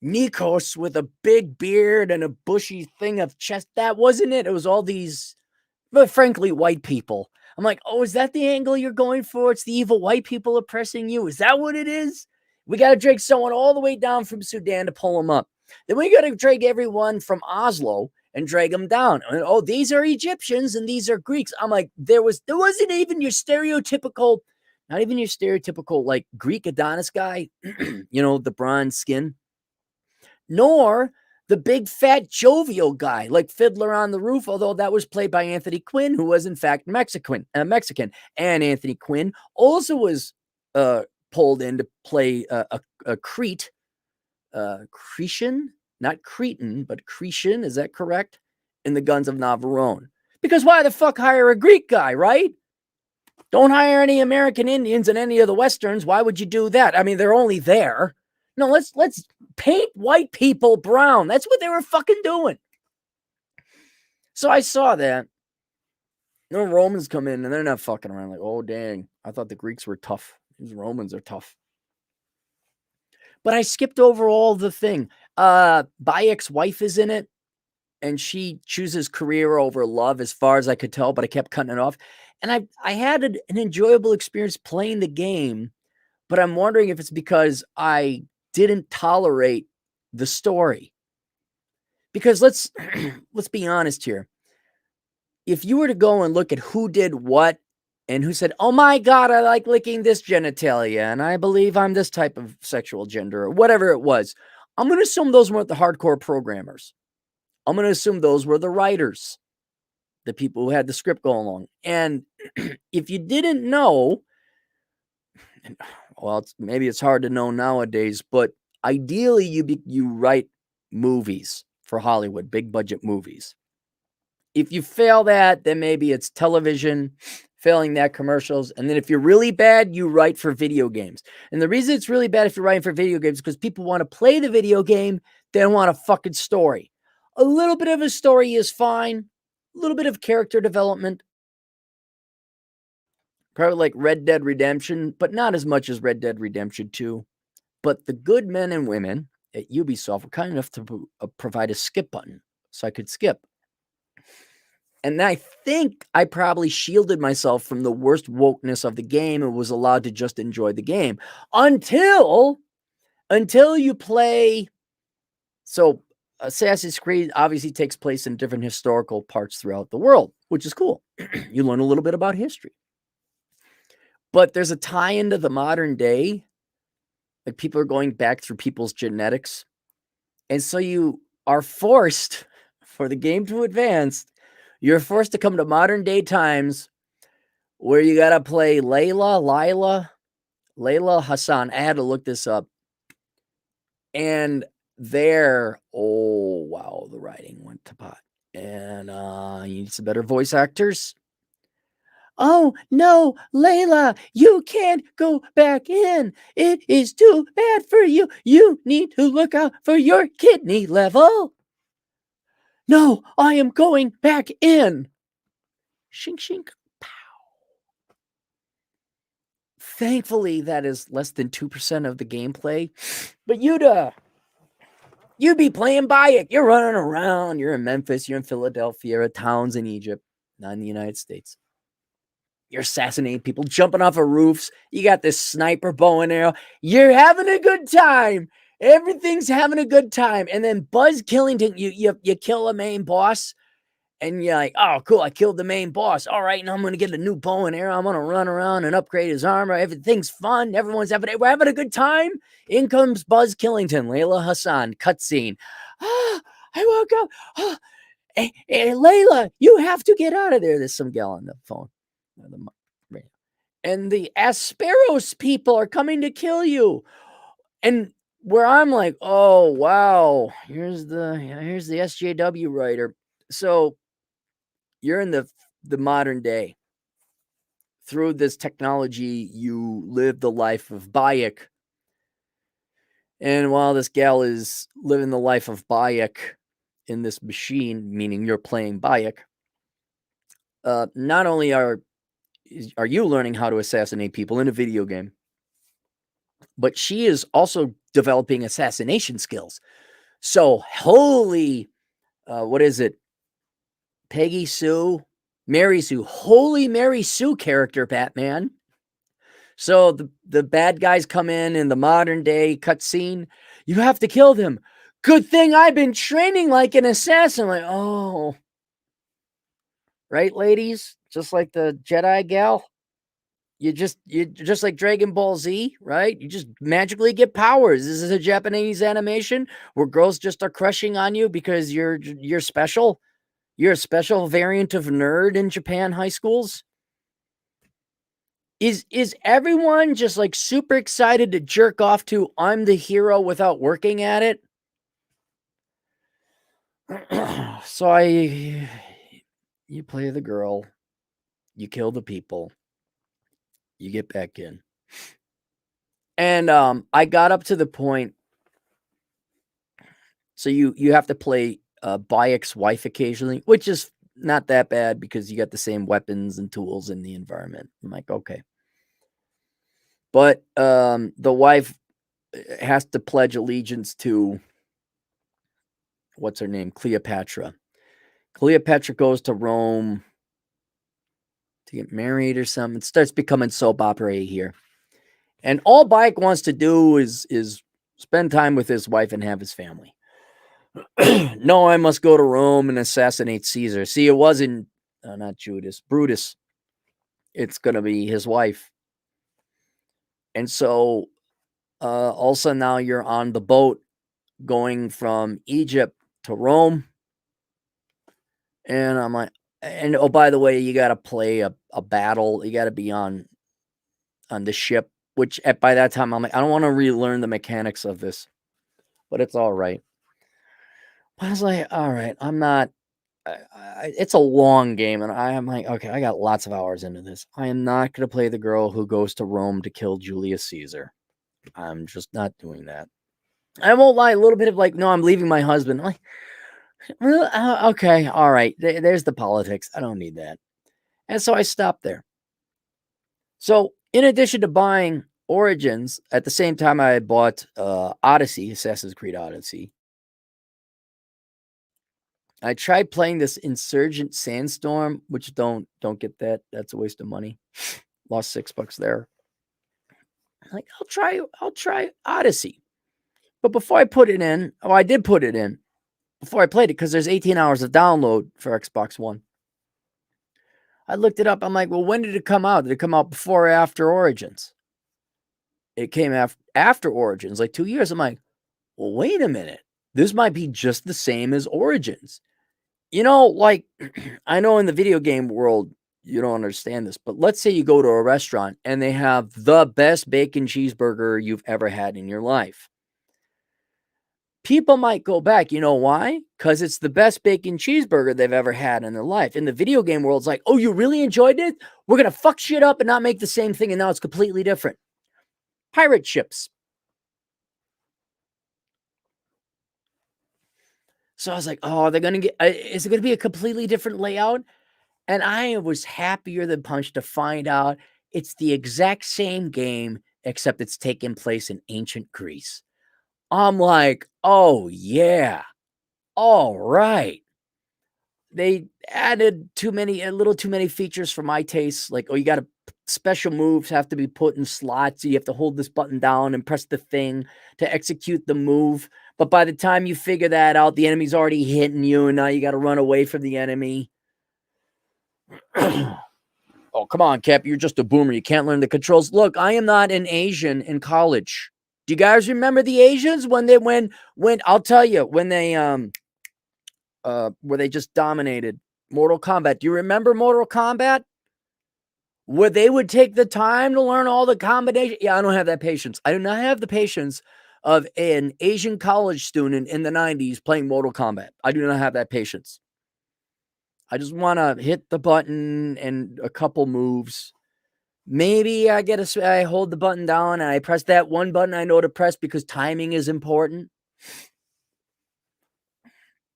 Nikos with a big beard and a bushy thing of chest. That wasn't it. It was all these, but frankly, white people. I'm like, oh, is that the angle you're going for? It's the evil white people oppressing you. Is that what it is? We got to drag someone all the way down from Sudan to pull them up. Then we got to drag everyone from Oslo and drag them down. And, oh, these are Egyptians and these are Greeks. I'm like, there wasn't even your stereotypical, not even your stereotypical like Greek Adonis guy, the bronze skin, nor the big fat jovial guy like Fiddler on the Roof, although that was played by Anthony Quinn, who was in fact Mexican. And Anthony Quinn also was pulled in to play a Crete, Cretan, not Cretan, but Cretan. Is that correct? In the Guns of Navarone. Because why the fuck hire a Greek guy, right? Don't hire any American Indians in any of the Westerns. Why would you do that? I mean, they're only there. No, let's paint white people brown. That's what they were fucking doing. So I saw that. Romans come in and they're not fucking around. Like, oh, dang. I thought the Greeks were tough. These Romans are tough. But I skipped over all the thing. Bayek's wife is in it, and she chooses career over love as far as I could tell, but I kept cutting it off. And I had an enjoyable experience playing the game, but I'm wondering if it's because I didn't tolerate the story. Because let's be honest here. If you were to go and look at who did what and who said, oh my God, I like licking this genitalia and I believe I'm this type of sexual gender or whatever it was, I'm going to assume those weren't the hardcore programmers. I'm going to assume those were the writers, the people who had the script go along. And if you didn't know, well, maybe it's hard to know nowadays, but ideally you write movies for Hollywood, big budget movies. If you fail that, then maybe it's television, failing that commercials. And then if you're really bad, you write for video games. And the reason it's really bad if you're writing for video games is because people want to play the video game. They don't want a fucking story. A little bit of a story is fine. A little bit of character development. Probably like Red Dead Redemption, but not as much as Red Dead Redemption 2. But the good men and women at Ubisoft were kind enough to provide a skip button so I could skip. And I think I probably shielded myself from the worst wokeness of the game and was allowed to just enjoy the game until you play. So Assassin's Creed obviously takes place in different historical parts throughout the world, which is cool. You learn a little bit about history. But there's a tie into the modern day. Like people are going back through people's genetics. And so you are forced, for the game to advance, you're forced to come to modern day times where you got to play Layla Hassan. I had to look this up. And there, oh, wow, the writing went to pot. And you need some better voice actors. Oh, no, Layla, you can't go back in. It is too bad for you. You need to look out for your kidney level. No, I am going back in. Shink, shink, pow. Thankfully, that is less than 2% of the gameplay. But you'd be playing Bayek. You're running around. You're in Memphis. You're in Philadelphia. Towns in Egypt, not in the United States. You're assassinating people, jumping off of roofs. You got this sniper bow and arrow. You're having a good time. Everything's having a good time. And then Buzz Killington, you kill a main boss. And you're like, oh, cool, I killed the main boss. All right, now I'm going to get a new bow and arrow. I'm going to run around and upgrade his armor. Everything's fun. We're having a good time. In comes Buzz Killington, Layla Hassan, cutscene. Ah, I woke up. Ah, hey, Layla, you have to get out of there. There's some gal on the phone. And the Asperos people are coming to kill you. And where I'm like, oh, wow, here's the SJW writer. So you're in the modern day. Through this technology, you live the life of Bayek. And while this gal is living the life of Bayek in this machine, meaning you're playing Bayek, not only are you learning how to assassinate people in a video game, but she is also developing assassination skills. So holy, what is it? Peggy Sue, Mary Sue, holy Mary Sue character, Batman. So the bad guys come in the modern day cutscene. You have to kill them. Good thing I've been training like an assassin. Like, oh, right, ladies? Just like the Jedi gal. You just like Dragon Ball Z, right? You just magically get powers. This is a Japanese animation where girls just are crushing on you because you're special. You're a special variant of nerd in Japan high schools. Is everyone just like super excited to jerk off to I'm the hero without working at it? So you play the girl, you kill the people, you get back in. And I got up to the point. So you have to play Bayek's wife occasionally, which is not that bad because you got the same weapons and tools in the environment. I'm like, okay. But the wife has to pledge allegiance to, what's her name? Cleopatra. Cleopatra goes to Rome to get married or something. It starts becoming soap opera here. And all Bayek wants to do is spend time with his wife and have his family. No, I must go to Rome and assassinate Caesar. See, it wasn't, not Judas, Brutus. It's going to be his wife. And so also now you're on the boat going from Egypt to Rome. And I'm like, and oh, by the way, you got to play a battle. You got to be on the ship, which by that time I'm like, I don't want to relearn the mechanics of this, but it's all right. I was like, all right, I'm not, it's a long game. And I'm like, okay, I got lots of hours into this. I am not going to play the girl who goes to Rome to kill Julius Caesar. I'm just not doing that. I won't lie, a little bit of like, no, I'm leaving my husband. I'm like, well, okay, all right. There's the politics. I don't need that. And so I stopped there. So in addition to buying Origins, at the same time I bought Odyssey, Assassin's Creed Odyssey. I tried playing this Insurgent Sandstorm, which don't get that. That's a waste of money. Lost $6 there. Like, I'll try Odyssey. But before I put it in, I did put it in before I played it because there's 18 hours of download for Xbox One. I looked it up. I'm like, well, when did it come out? Did it come out before or after Origins? It came after Origins, like 2 years. I'm like, well, wait a minute. This might be just the same as Origins. You know, like, I know in the video game world, you don't understand this, but let's say you go to a restaurant and they have the best bacon cheeseburger you've ever had in your life. People might go back. You know why? Because it's the best bacon cheeseburger they've ever had in their life. In the video game world, it's like, oh, you really enjoyed it? We're going to fuck shit up and not make the same thing, and now it's completely different. Pirate ships. So I was like, oh, they're going to get, is it going to be a completely different layout? And I was happier than punch to find out it's the exact same game, except it's taking place in ancient Greece. I'm like, oh, yeah. All right. They added a little too many features for my taste. Like, oh, you got to, special moves have to be put in slots. So you have to hold this button down and press the thing to execute the move. But by the time you figure that out, the enemy's already hitting you, and now you got to run away from the enemy. Oh, come on, Cap. You're just a boomer. You can't learn the controls. Look, I am not an Asian in college. Do you guys remember the Asians when I'll tell you, when they where they just dominated Mortal Kombat? Do you remember Mortal Kombat? Where they would take the time to learn all the combinations? Yeah, I don't have that patience. I do not have the patience of an Asian college student in the 90s playing Mortal Kombat. I do not have that patience. I just want to hit the button and a couple moves. Maybe I hold the button down and I press that one button I know to press because timing is important.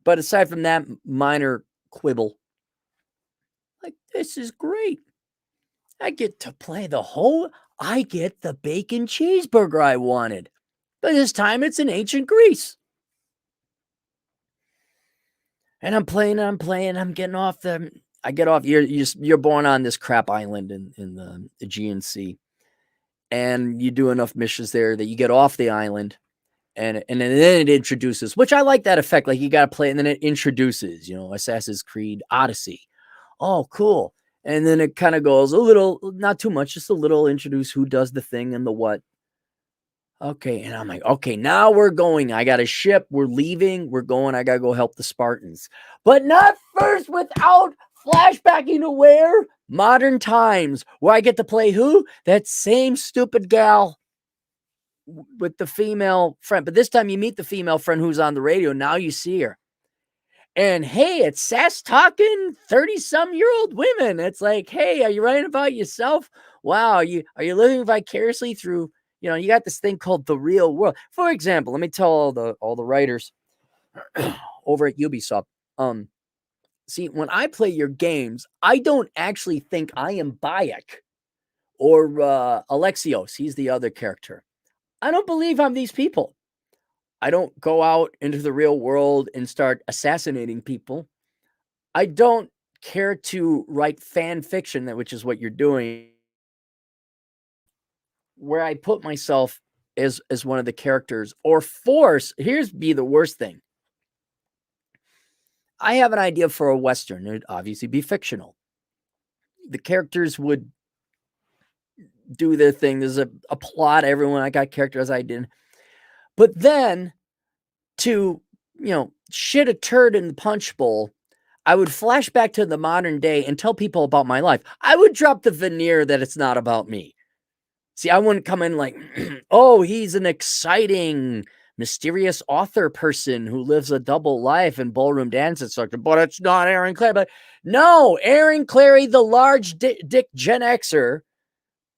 But aside from that minor quibble, like, this is great. I get to play I get the bacon cheeseburger I wanted. But this time it's in ancient Greece. And I'm playing, I'm getting off the I get off, you're born on this crap island in the Aegean Sea, and you do enough missions there that you get off the island, and then it introduces, which I like that effect, like, you gotta play, and then it introduces, Assassin's Creed Odyssey. Oh, cool. And then it kinda goes a little, not too much, just a little introduce who does the thing and the what. Okay, and I'm like, "Okay, now we're going. I got a ship. We're leaving. We're going. I gotta go help the Spartans." But not first without flashbacking to where? Modern times, where I get to play who? That same stupid gal with the female friend. But this time you meet the female friend who's on the radio. Now you see her. And hey, it's sass talking 30-some-year-old women. It's like, hey, are you writing about yourself? Wow, are you living vicariously through, you got this thing called the real world. For example, let me tell all the writers over at Ubisoft. See, when I play your games, I don't actually think I am Bayek or Alexios. He's the other character. I don't believe I'm these people. I don't go out into the real world and start assassinating people. I don't care to write fan fiction, which is what you're doing, where I put myself as one of the characters or force. Here's be the worst thing. I have an idea for a Western. It'd obviously be fictional. The characters would do their thing. There's a plot. Everyone, I got characters I did. But then to, shit a turd in the punch bowl, I would flash back to the modern day and tell people about my life. I would drop the veneer that it's not about me. See, I wouldn't come in like, oh, he's an exciting, mysterious author person who lives a double life and ballroom dance instructor, but it's not Erin Clarey. But no, Erin Clarey, the large dick Gen Xer,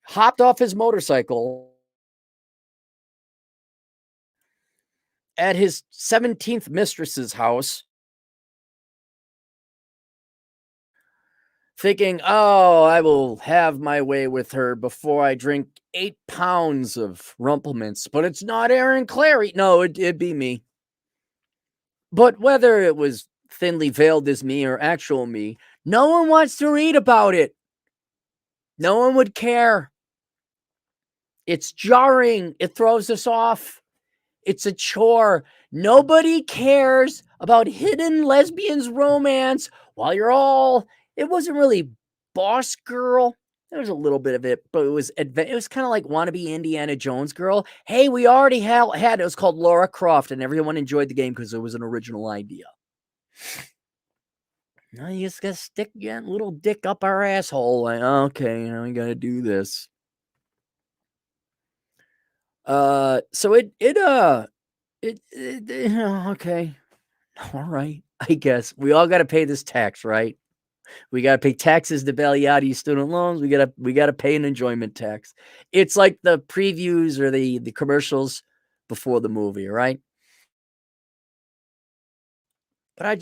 hopped off his motorcycle at his 17th mistress's house, thinking, oh, I will have my way with her before I drink 8 pounds of Rumplemints. But it's not Erin Clarey. No, it'd be me. But whether it was thinly veiled as me or actual me, no one wants to read about it. No one would care. It's jarring. It throws us off. It's a chore. Nobody cares about hidden lesbians romance while you're all, it wasn't really Boss Girl. There was a little bit of it, but it was kind of like wannabe Indiana Jones girl. Hey, we already had it was called Laura Croft, and everyone enjoyed the game because it was an original idea. Now you just gotta stick your little dick up our asshole. Like, okay, we gotta do this. So okay. All right. I guess we all got to pay this tax, right? We got to pay taxes to bail you out of your student loans. We got to pay an enjoyment tax. It's like the previews or the commercials before the movie, right? But I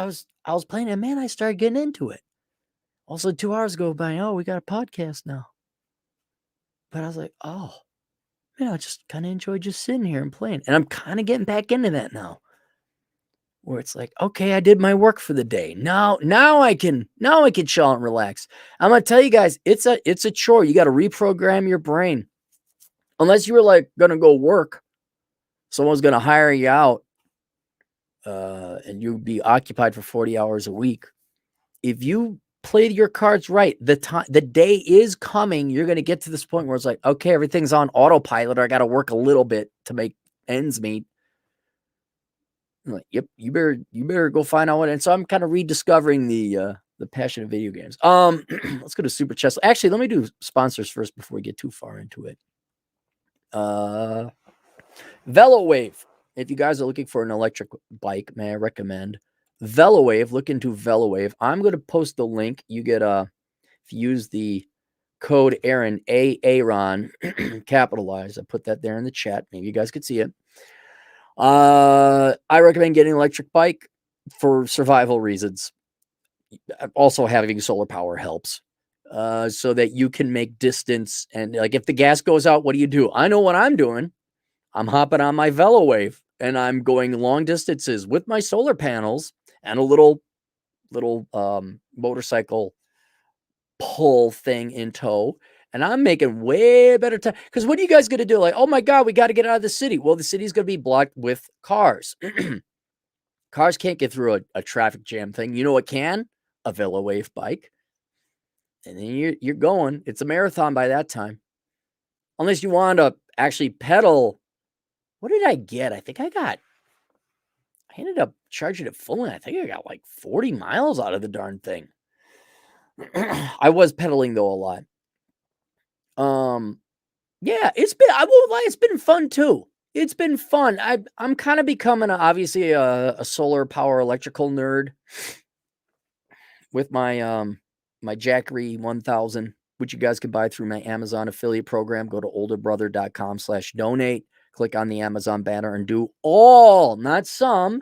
was playing it, man, I started getting into it. Also 2 hours go by, oh, we got a podcast now. But I was like, oh, man, I just kind of enjoy just sitting here and playing. And I'm kind of getting back into that now. Where it's like, okay, I did my work for the day. Now I can chill out and relax. I'm gonna tell you guys, it's a chore. You got to reprogram your brain. Unless you were like gonna go work, someone's gonna hire you out, and you'd be occupied for 40 hours a week. If you played your cards right, the day is coming. You're gonna get to this point where it's like, okay, everything's on autopilot, or I got to work a little bit to make ends meet. I'm like, yep, you better go find out what. And so I'm kind of rediscovering the passion of video games. Let's go to Super Chess. Actually, let me do sponsors first before we get too far into it. VeloWave. If you guys are looking for an electric bike, may I recommend VeloWave. Look into VeloWave. I'm going to post the link. You get if you use the code Erin, Aaron, capitalized. I put that there in the chat. Maybe you guys could see it. I recommend getting an electric bike for survival reasons. Also, having solar power helps, so that you can make distance. And like, if the gas goes out, what do? I know what I'm doing. I'm hopping on my VeloWave and I'm going long distances with my solar panels and a little motorcycle pull thing in tow. And I'm making way better time. Because what are you guys going to do? Like, oh my God, we got to get out of the city. Well, the city's going to be blocked with cars. Cars can't get through a traffic jam thing. You know what can? A VeloWave bike. And then you're going. It's a marathon by that time. Unless you want to actually pedal. What did I get? I ended up charging it full, and I think I got like 40 miles out of the darn thing. I was pedaling though a lot. Yeah, I won't lie, it's been fun too. It's been fun. I'm kind of becoming obviously a solar power electrical nerd with my my Jackery 1000, which you guys can buy through my Amazon affiliate program. Go to olderbrother.com/donate, click on the Amazon banner and do all, not some,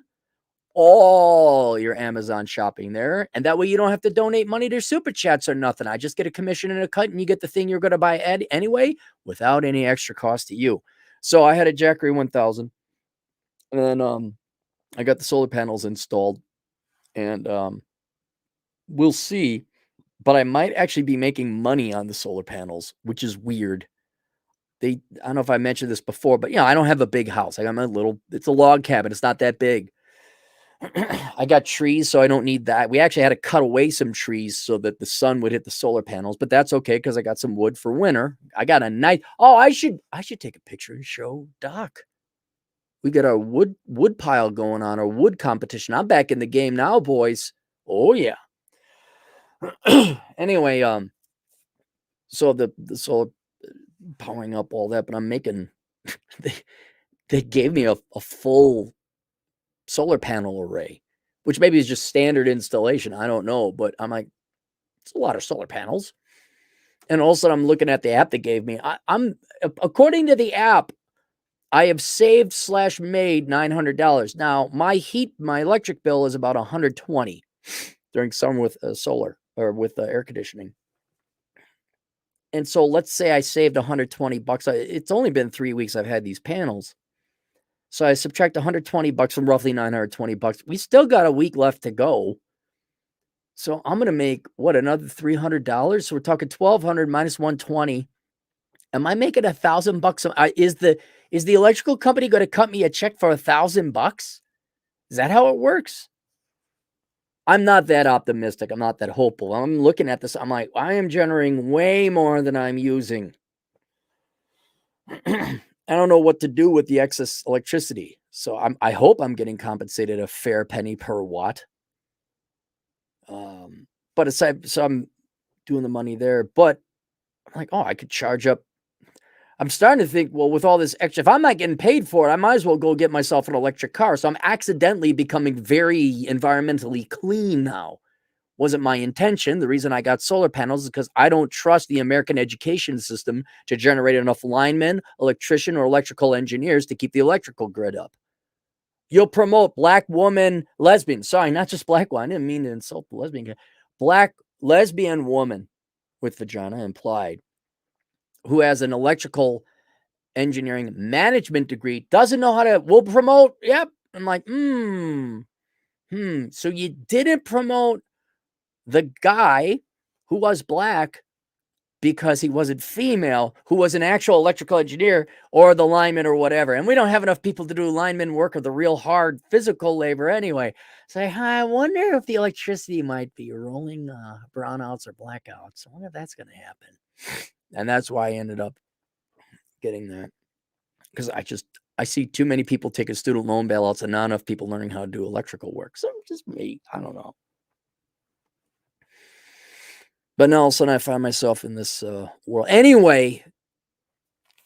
all your Amazon shopping there. And that way you don't have to donate money to super chats or nothing. I just get a commission and a cut and you get the thing you're going to buy anyway without any extra cost to you. So I had a Jackery 1000 and then I got the solar panels installed and we'll see, but I might actually be making money on the solar panels, which is weird. I don't know if I mentioned this before, but I don't have a big house. I got my it's a log cabin. It's not that big. I got trees, so I don't need that. We actually had to cut away some trees so that the sun would hit the solar panels, but that's okay because I got some wood for winter. I got a nice. Oh, I should take a picture and show Doc. We got a wood pile going on, a wood competition. I'm back in the game now, boys. Oh yeah. Anyway, so the solar powering up all that, but I'm making. They gave me a full solar panel array, which maybe is just standard installation. I don't know, but I'm like, it's a lot of solar panels. And all of a sudden I'm looking at the app they gave me. I'm according to the app, I have saved / made $900. Now my electric bill is about $120 during summer with solar or with air conditioning. And so let's say I saved $120. It's only been 3 weeks I've had these panels. So I subtract $120 from roughly $920. We still got a week left to go. So I'm going to make another $300. So we're talking $1,200 minus $120. Am I making $1,000? Is the electrical company going to cut me a check for $1,000? Is that how it works? I'm not that optimistic. I'm not that hopeful. I'm looking at this. I'm like, I am generating way more than I'm using. I don't know what to do with the excess electricity. So I hope I'm getting compensated a fair penny per watt. But aside, so I'm doing the money there. But I'm like, I could charge up. I'm starting to think, well, with all this extra, if I'm not getting paid for it, I might as well go get myself an electric car. So I'm accidentally becoming very environmentally clean now. Wasn't my intention. The reason I got solar panels is because I don't trust the American education system to generate enough linemen, electrician, or electrical engineers to keep the electrical grid up. You'll promote black woman, lesbian. Sorry, not just black one. I didn't mean to insult the lesbian. Black lesbian woman with vagina implied who has an electrical engineering management degree doesn't know how to. We'll promote. Yep. I'm like, So you didn't promote the guy who was black because he wasn't female, who was an actual electrical engineer or the lineman or whatever. And we don't have enough people to do lineman work or the real hard physical labor anyway. So I wonder if the electricity might be rolling brownouts or blackouts. I wonder if that's going to happen. And that's why I ended up getting that. Because I see too many people taking student loan bailouts and not enough people learning how to do electrical work. So just me. I don't know. But now all of a sudden I find myself in this world. Anyway,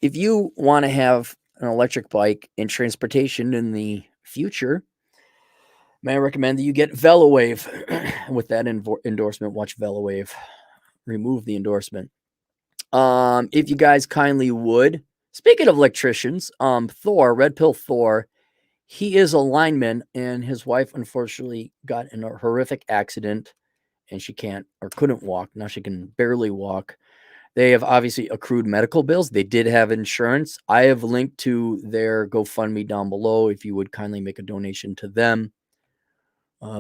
if you want to have an electric bike in transportation in the future, may I recommend that you get VeloWave. With that endorsement, watch VeloWave. Remove the endorsement. If you guys kindly would. Speaking of electricians, Thor, Red Pill Thor, he is a lineman, and his wife unfortunately got in a horrific accident, and she couldn't walk. Now she can barely walk. They have obviously accrued medical bills. They did have insurance. I have linked to their GoFundMe down below if you would kindly make a donation to them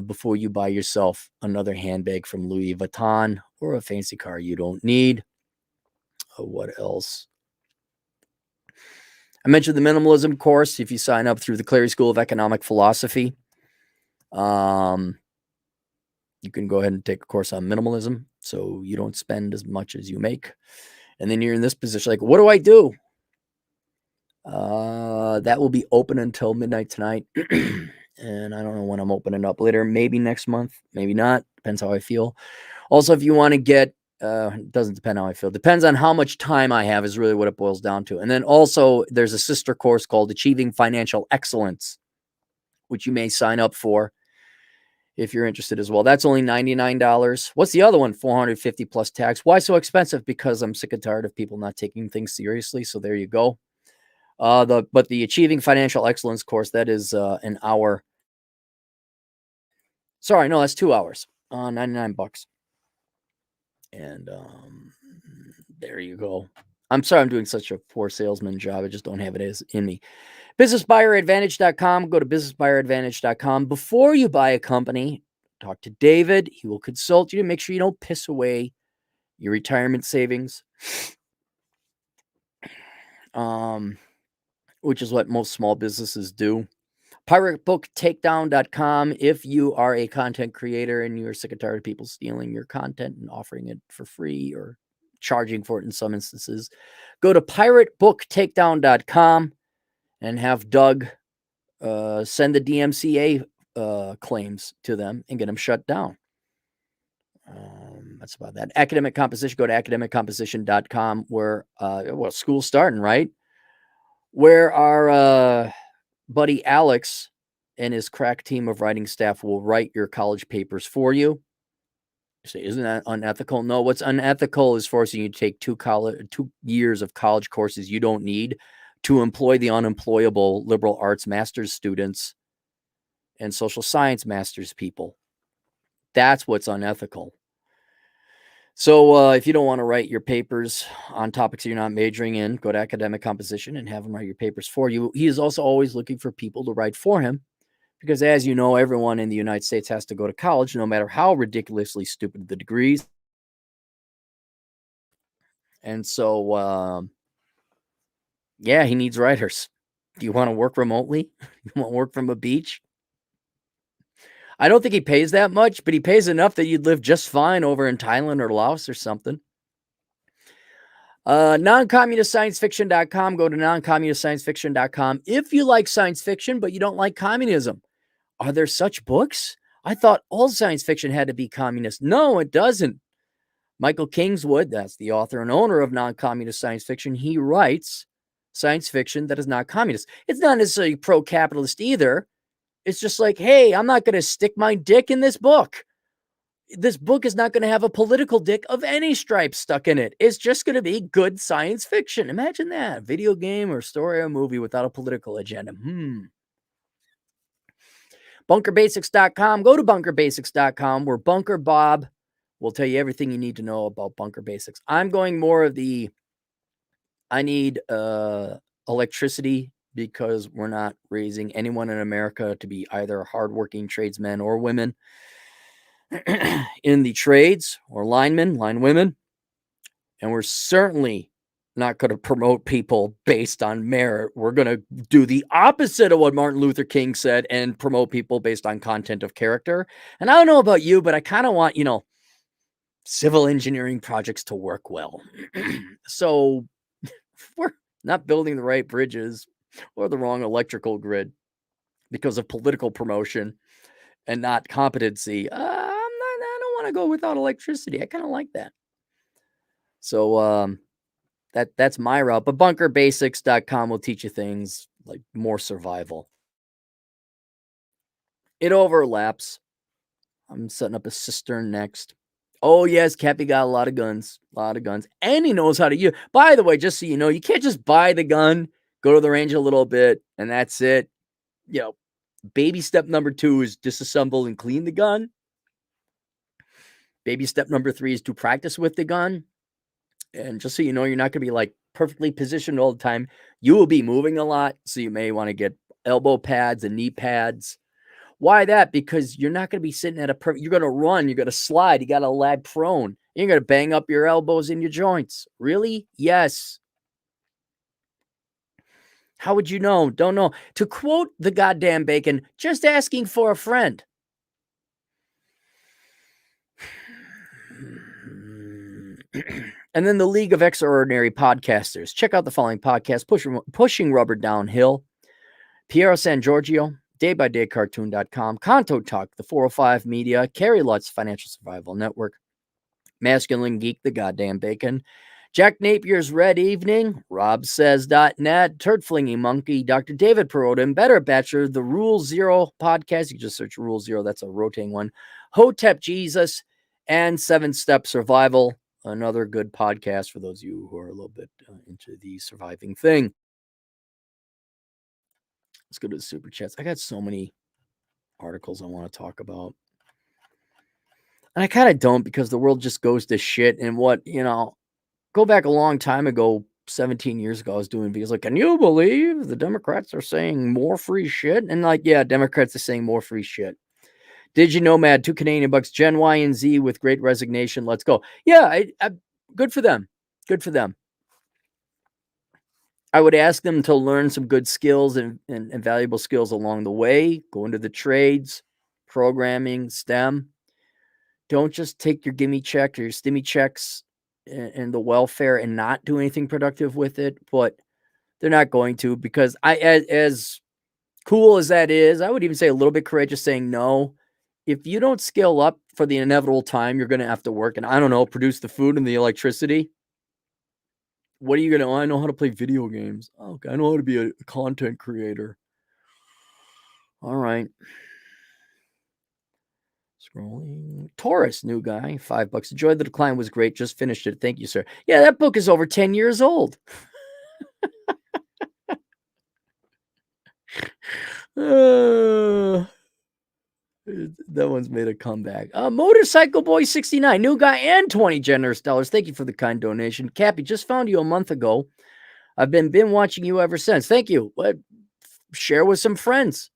before you buy yourself another handbag from Louis Vuitton or a fancy car you don't need. What else? I mentioned the minimalism course. If you sign up through the Clarey School of Economic Philosophy, you can go ahead and take a course on minimalism so you don't spend as much as you make. And then you're in this position like, what do I do? That will be open until midnight tonight. And I don't know when I'm opening up later. Maybe next month, maybe not. Depends how I feel. Also, if you want to get, it doesn't depend how I feel. Depends on how much time I have is really what it boils down to. And then also there's a sister course called Achieving Financial Excellence, which you may sign up for if you're interested as well. That's only $99. What's the other one? $450 plus tax. Why so expensive? Because I'm sick and tired of people not taking things seriously. So there you go. But the Achieving Financial Excellence course, that is an hour. Sorry, no, that's 2 hours. $99. And there you go. I'm sorry I'm doing such a poor salesman job. I just don't have it as in me. BusinessBuyerAdvantage.com. Go to BusinessBuyerAdvantage.com. Before you buy a company, talk to David. He will consult you to make sure you don't piss away your retirement savings. Which is what most small businesses do. PirateBookTakedown.com. If you are a content creator and you're sick and tired of people stealing your content and offering it for free or charging for it in some instances, go to PirateBookTakedown.com and have Doug send the DMCA claims to them and get them shut down. That's about that. Academic Composition, go to academiccomposition.com where, school's starting, right? Where our buddy Alex and his crack team of writing staff will write your college papers for you. You say, isn't that unethical? No, what's unethical is forcing you to take 2 years of college courses you don't need to employ the unemployable liberal arts master's students and social science master's people. That's what's unethical. So if you don't want to write your papers on topics you're not majoring in, go to Academic Composition and have him write your papers for you. He is also always looking for people to write for him because, as you know, everyone in the United States has to go to college, no matter how ridiculously stupid the degrees. And so, yeah, he needs writers. Do you want to work remotely? You want to work from a beach? I don't think he pays that much, but he pays enough that you'd live just fine over in Thailand or Laos or something. Non-communistsciencefiction.com. Go to non-communistsciencefiction.com. If you like science fiction, but you don't like communism, are there such books? I thought all science fiction had to be communist. No, it doesn't. Michael Kingswood, that's the author and owner of Non-Communist Science Fiction, he writes science fiction that is not communist. It's not necessarily pro-capitalist either. It's just like, hey, I'm not going to stick my dick in this book. This book is not going to have a political dick of any stripe stuck in it. It's just going to be good science fiction. Imagine that. Video game or story or movie without a political agenda. BunkerBasics.com. Go to BunkerBasics.com where Bunker Bob will tell you everything you need to know about Bunker Basics. I'm going more of the, I need electricity because we're not raising anyone in America to be either hardworking tradesmen or women in the trades or line women. And we're certainly not going to promote people based on merit. We're going to do the opposite of what Martin Luther King said and promote people based on content of character. And I don't know about you, but I kind of want, civil engineering projects to work well. So we're not building the right bridges or the wrong electrical grid because of political promotion and not competency. I don't want to go without electricity. I kind of like that. So that's my route. But bunkerbasics.com will teach you things like more survival. It overlaps. I'm setting up a cistern next. Oh, yes, Cappy got a lot of guns. And he knows how to use. By the way, just so you know, you can't just buy the gun, go to the range a little bit, and that's it. Baby step number 2 is disassemble and clean the gun. Baby step number 3 is to practice with the gun. And just so you know, you're not gonna be, like, perfectly positioned all the time. You will be moving a lot, so you may wanna get elbow pads and knee pads. Why that? Because you're not gonna be sitting at a you're gonna run, you're gonna slide, you gotta lie prone. You're gonna bang up your elbows and your joints. Really? Yes. How would you know? Don't know. To quote the goddamn bacon, just asking for a friend. And then the League of Extraordinary Podcasters. Check out the following podcast: Pushing Rubber Downhill, Piero San Giorgio, DayByDayCartoon.com, Conto Talk, The 405 Media, Carrie Lutz, Financial Survival Network, Masculine Geek, The Goddamn Bacon, Jack Napier's Red Evening, RobSays.net, Turd Flinging Monkey, Dr. David Perota, and Better Bachelor, The Rule Zero podcast. You can just search Rule Zero. That's a rotating one. Hotep Jesus, and 7-Step Survival, another good podcast for those of you who are a little bit into the surviving thing. Let's go to the super chats. I got so many articles I want to talk about. And I kind of don't, because the world just goes to shit. And go back a long time ago, 17 years ago, I was doing videos like, can you believe the Democrats are saying more free shit? And like, yeah, Democrats are saying more free shit. Did you know, Mad? $2 Canadian, Gen Y and Z with great resignation. Let's go. Yeah, good for them. Good for them. I would ask them to learn some good skills and valuable skills along the way. Go into the trades, programming, STEM. Don't just take your gimme check or your stimmy checks and the welfare and not do anything productive with it. But they're not going to, because as cool as that is, I would even say a little bit courageous saying no. If you don't scale up for the inevitable time you're going to have to work and, I don't know, produce the food and the electricity, what are you going to, I know how to play video games. Okay, I know how to be a content creator. All right. Scrolling. Taurus, new guy, $5. Enjoyed the decline, was great. Just finished it. Thank you, sir. Yeah, that book is over 10 years old. That one's made a comeback. Motorcycle Boy 69, new guy and 20 generous dollars. Thank you for the kind donation. Cappy, just found you a month ago. I've been watching you ever since. Thank you. Share with some friends.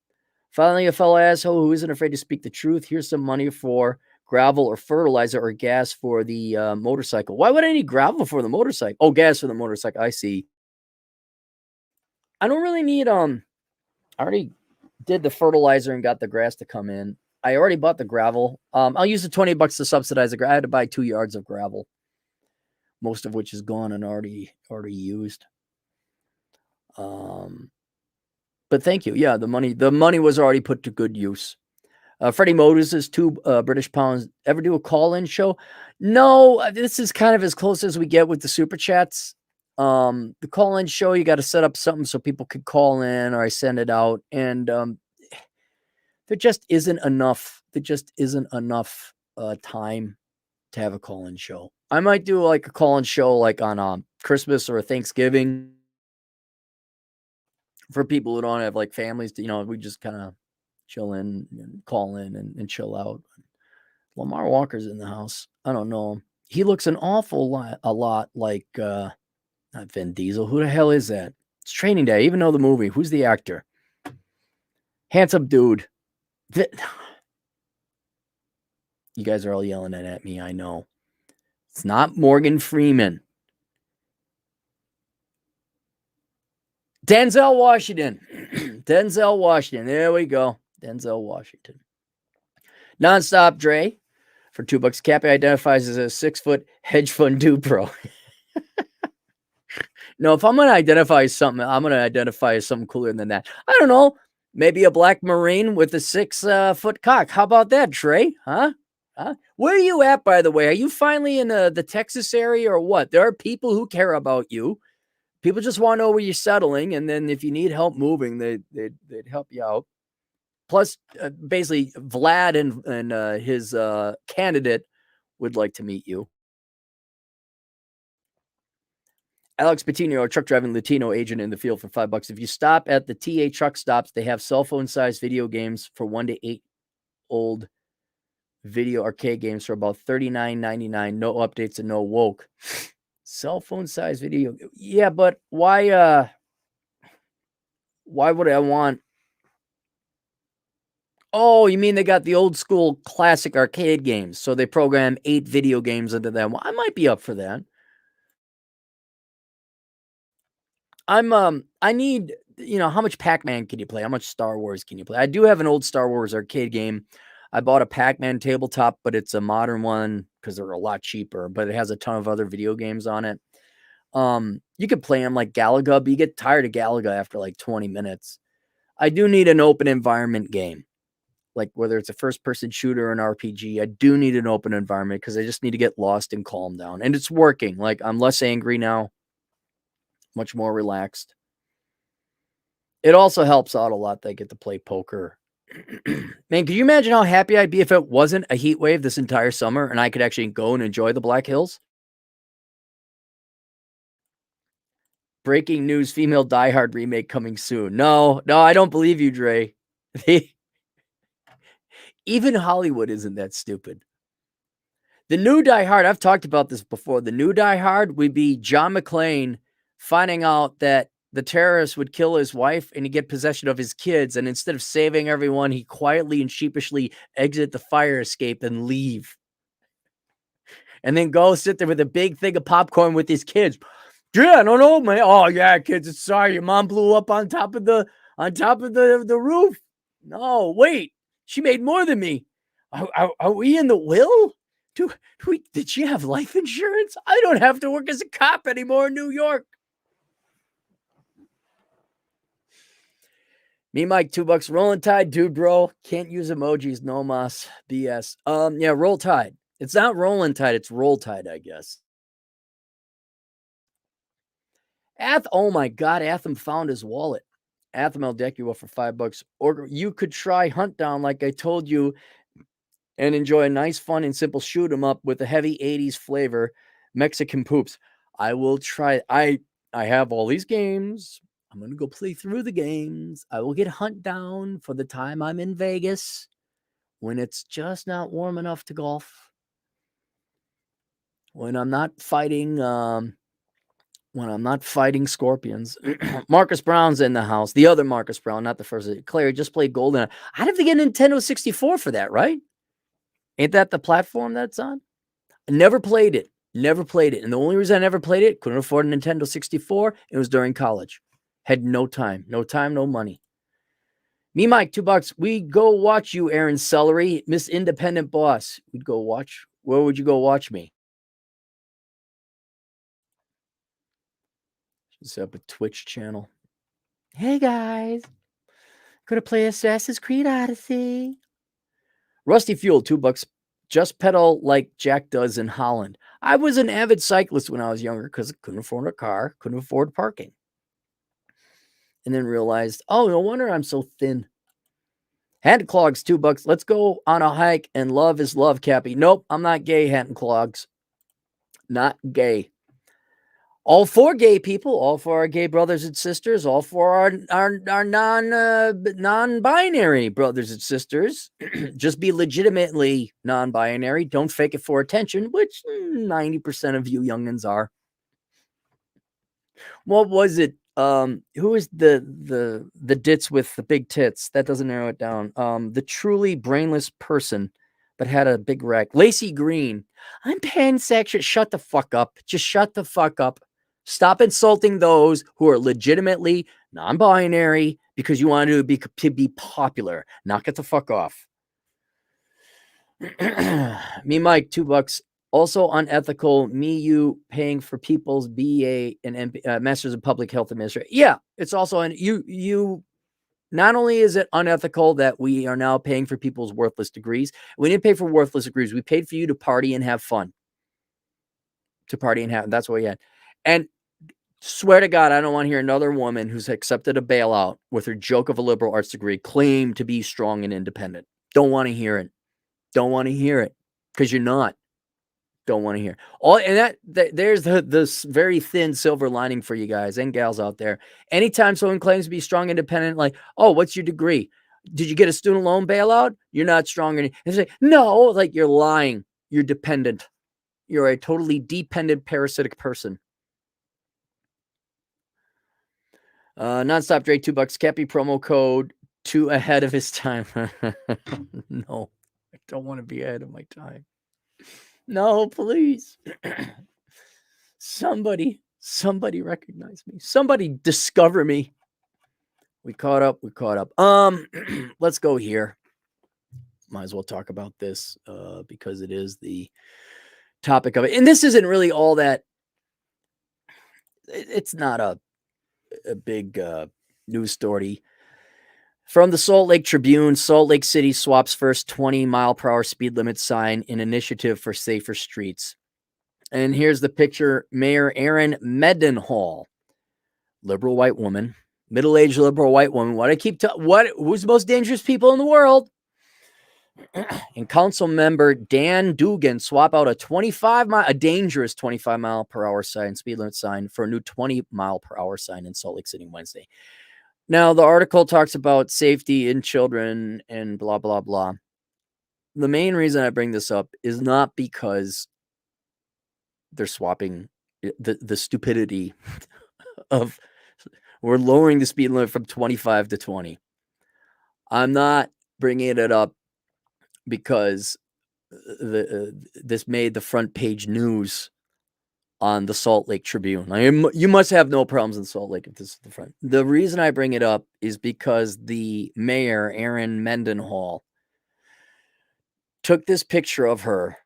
Finally, a fellow asshole who isn't afraid to speak the truth. Here's some money for gravel or fertilizer or gas for the motorcycle. Why would I need gravel for the motorcycle? Oh, gas for the motorcycle. I see. I don't really need I already did the fertilizer and got the grass to come in. I already bought the gravel. I'll use the $20 to subsidize the gravel. I had to buy 2 yards of gravel, most of which is gone and already used. But thank you. Yeah, the money was already put to good use. Freddie Moses, 2 British pounds. Ever do a call-in show? No, this is kind of as close as we get with the super chats. The call-in show, you got to set up something so people could call in, or I send it out, and there just isn't enough. There just isn't enough time to have a call-in show. I might do like a call-in show like on Christmas or Thanksgiving for people who don't have like families. We just kind of chill in and call in and chill out. Lamar Walker's in the house. I don't know him. He looks an awful lot like not Vin Diesel. Who the hell is that? It's Training Day. Even know the movie. Who's the actor? Handsome dude. You guys are all yelling at me. I know. It's not Morgan Freeman. Denzel Washington. Denzel Washington. There we go. Denzel Washington. Nonstop Dre for $2. Cappy identifies as a 6-foot hedge fund dude pro. No, if I'm going to identify as something, I'm going to identify as something cooler than that. I don't know. Maybe a black Marine with a 6-foot cock. How about that, Trey? Huh? Where are you at, by the way? Are you finally in the Texas area or what? There are people who care about you. People just want to know where you're settling, and then if you need help moving, they'd help you out. Plus, basically, Vlad and his candidate would like to meet you. Alex Patino, a truck driving Latino agent in the field for $5. If you stop at the TA truck stops, they have cell phone sized video games for 1 to 8 old video arcade games for about $39.99. No updates and no woke. Cell phone size video. Yeah, but why would I want? Oh, you mean they got the old school classic arcade games, so they program 8 video games into them. Well, I might be up for that. I need, how much Pac-Man can you play? How much Star Wars can you play? I do have an old Star Wars arcade game. I bought a Pac-Man tabletop, but it's a modern one because they're a lot cheaper, but it has a ton of other video games on it. You could play them like Galaga, but you get tired of Galaga after like 20 minutes. I do need an open environment game. Like whether it's a first person shooter or an RPG, I do need an open environment because I just need to get lost and calm down. And it's working. Like I'm less angry now, much more relaxed. It also helps out a lot that I get to play poker. Man, could you imagine how happy I'd be if it wasn't a heat wave this entire summer and I could actually go and enjoy the Black Hills? Breaking news, female Die Hard remake coming soon. No, I don't believe you, Dre. Even Hollywood isn't that stupid. The new Die Hard, I've talked about this before. The new Die Hard would be John McClane finding out that the terrorist would kill his wife and he'd get possession of his kids. And instead of saving everyone, he quietly and sheepishly exit the fire escape and leave. And then go sit there with a big thing of popcorn with his kids. Yeah, I don't know, man. Oh yeah, kids. Sorry, your mom blew up on top of the roof. No, wait. She made more than me. Are we in the will? Did she have life insurance? I don't have to work as a cop anymore in New York. Me, Mike, $2. Rolling Tide, dude, bro. Can't use emojis. No mas. BS. Yeah, Roll Tide. It's not Rolling Tide. It's Roll Tide, I guess. Oh my God, Atham found his wallet. Atham, I'll deck you up for $5. Or you could try Hunt Down like I told you and enjoy a nice, fun, and simple shoot 'em up with a heavy 80s flavor, Mexican poops. I will try. I have all these games. I'm going to go play through the games. I will get Hunt Down for the time I'm in Vegas when it's just not warm enough to golf. When I'm not fighting scorpions. Marcus Brown's in the house. The other Marcus Brown, not the first. Clarey just played Golden. I'd have to get a Nintendo 64 for that, right? Ain't that the platform that's on? I never played it. And the only reason I never played it, couldn't afford a Nintendo 64. It was during college. Had no time, no money. Me, Mike, $2. We go watch you, Erin Celery, Miss Independent Boss. We'd go watch. Where would you go watch me? Set up a Twitch channel. Hey guys, gonna play Assassin's Creed Odyssey. Rusty Fuel, $2. Just pedal like Jack does in Holland. I was an avid cyclist when I was younger because I couldn't afford a car, couldn't afford parking. And then realized, oh, no wonder I'm so thin. Hat and Clogs, $2. Let's go on a hike and love is love, Cappy. Nope, I'm not gay, Hat and Clogs. Not gay. All for gay people, all for our gay brothers and sisters, all for our non-binary brothers and sisters. Just be legitimately non-binary. Don't fake it for attention, which 90% of you youngins are. What was it? Who is the ditz with the big tits? That doesn't narrow it down. The truly brainless person, but had a big rack. Lacey Green. I'm pansexual. Shut the fuck up. Just shut the fuck up. Stop insulting those who are legitimately non-binary because you want to be popular. Knock it the fuck off. Me, Mike, $2. Also unethical. Me, you paying for people's BA and Masters of Public Health Administration. Yeah, it's also you. Not only is it unethical that we are now paying for people's worthless degrees, we didn't pay for worthless degrees. We paid for you to party and have fun. That's what we had. And swear to God, I don't want to hear another woman who's accepted a bailout with her joke of a liberal arts degree claim to be strong and independent. Don't want to hear it. Don't want to hear it because you're not. Don't want to hear. There's this very thin silver lining for you guys and gals out there. Anytime someone claims to be strong, independent, like, oh, what's your degree? Did you get a student loan bailout? You're not strong. And say, no, like you're lying. You're dependent. You're a totally dependent parasitic person. Nonstop Drake, $2. Cappy promo code 2 ahead of his time. No, I don't want to be ahead of my time. No, please. Somebody recognize me. Somebody discover me. We caught up. Let's go here. Might as well talk about this because it is the topic of it. And this isn't really all that. It's not a big news story. From the Salt Lake Tribune, Salt Lake City swaps first 20-mile-per-hour speed limit sign in initiative for safer streets. And here's the picture. Mayor Erin Mendenhall, liberal white woman, middle-aged liberal white woman. Who's the most dangerous people in the world? And council member Dan Dugan swap out a dangerous 25-mile-per-hour speed limit sign for a new 20-mile-per-hour sign in Salt Lake City Wednesday. Now, the article talks about safety in children and blah, blah, blah. The main reason I bring this up is not because they're swapping the stupidity of we're lowering the speed limit from 25 to 20. I'm not bringing it up because this made the front page news on the Salt Lake Tribune. You must have no problems in Salt Lake if this is the front. The reason I bring it up is because the mayor, Erin Mendenhall, took this picture of her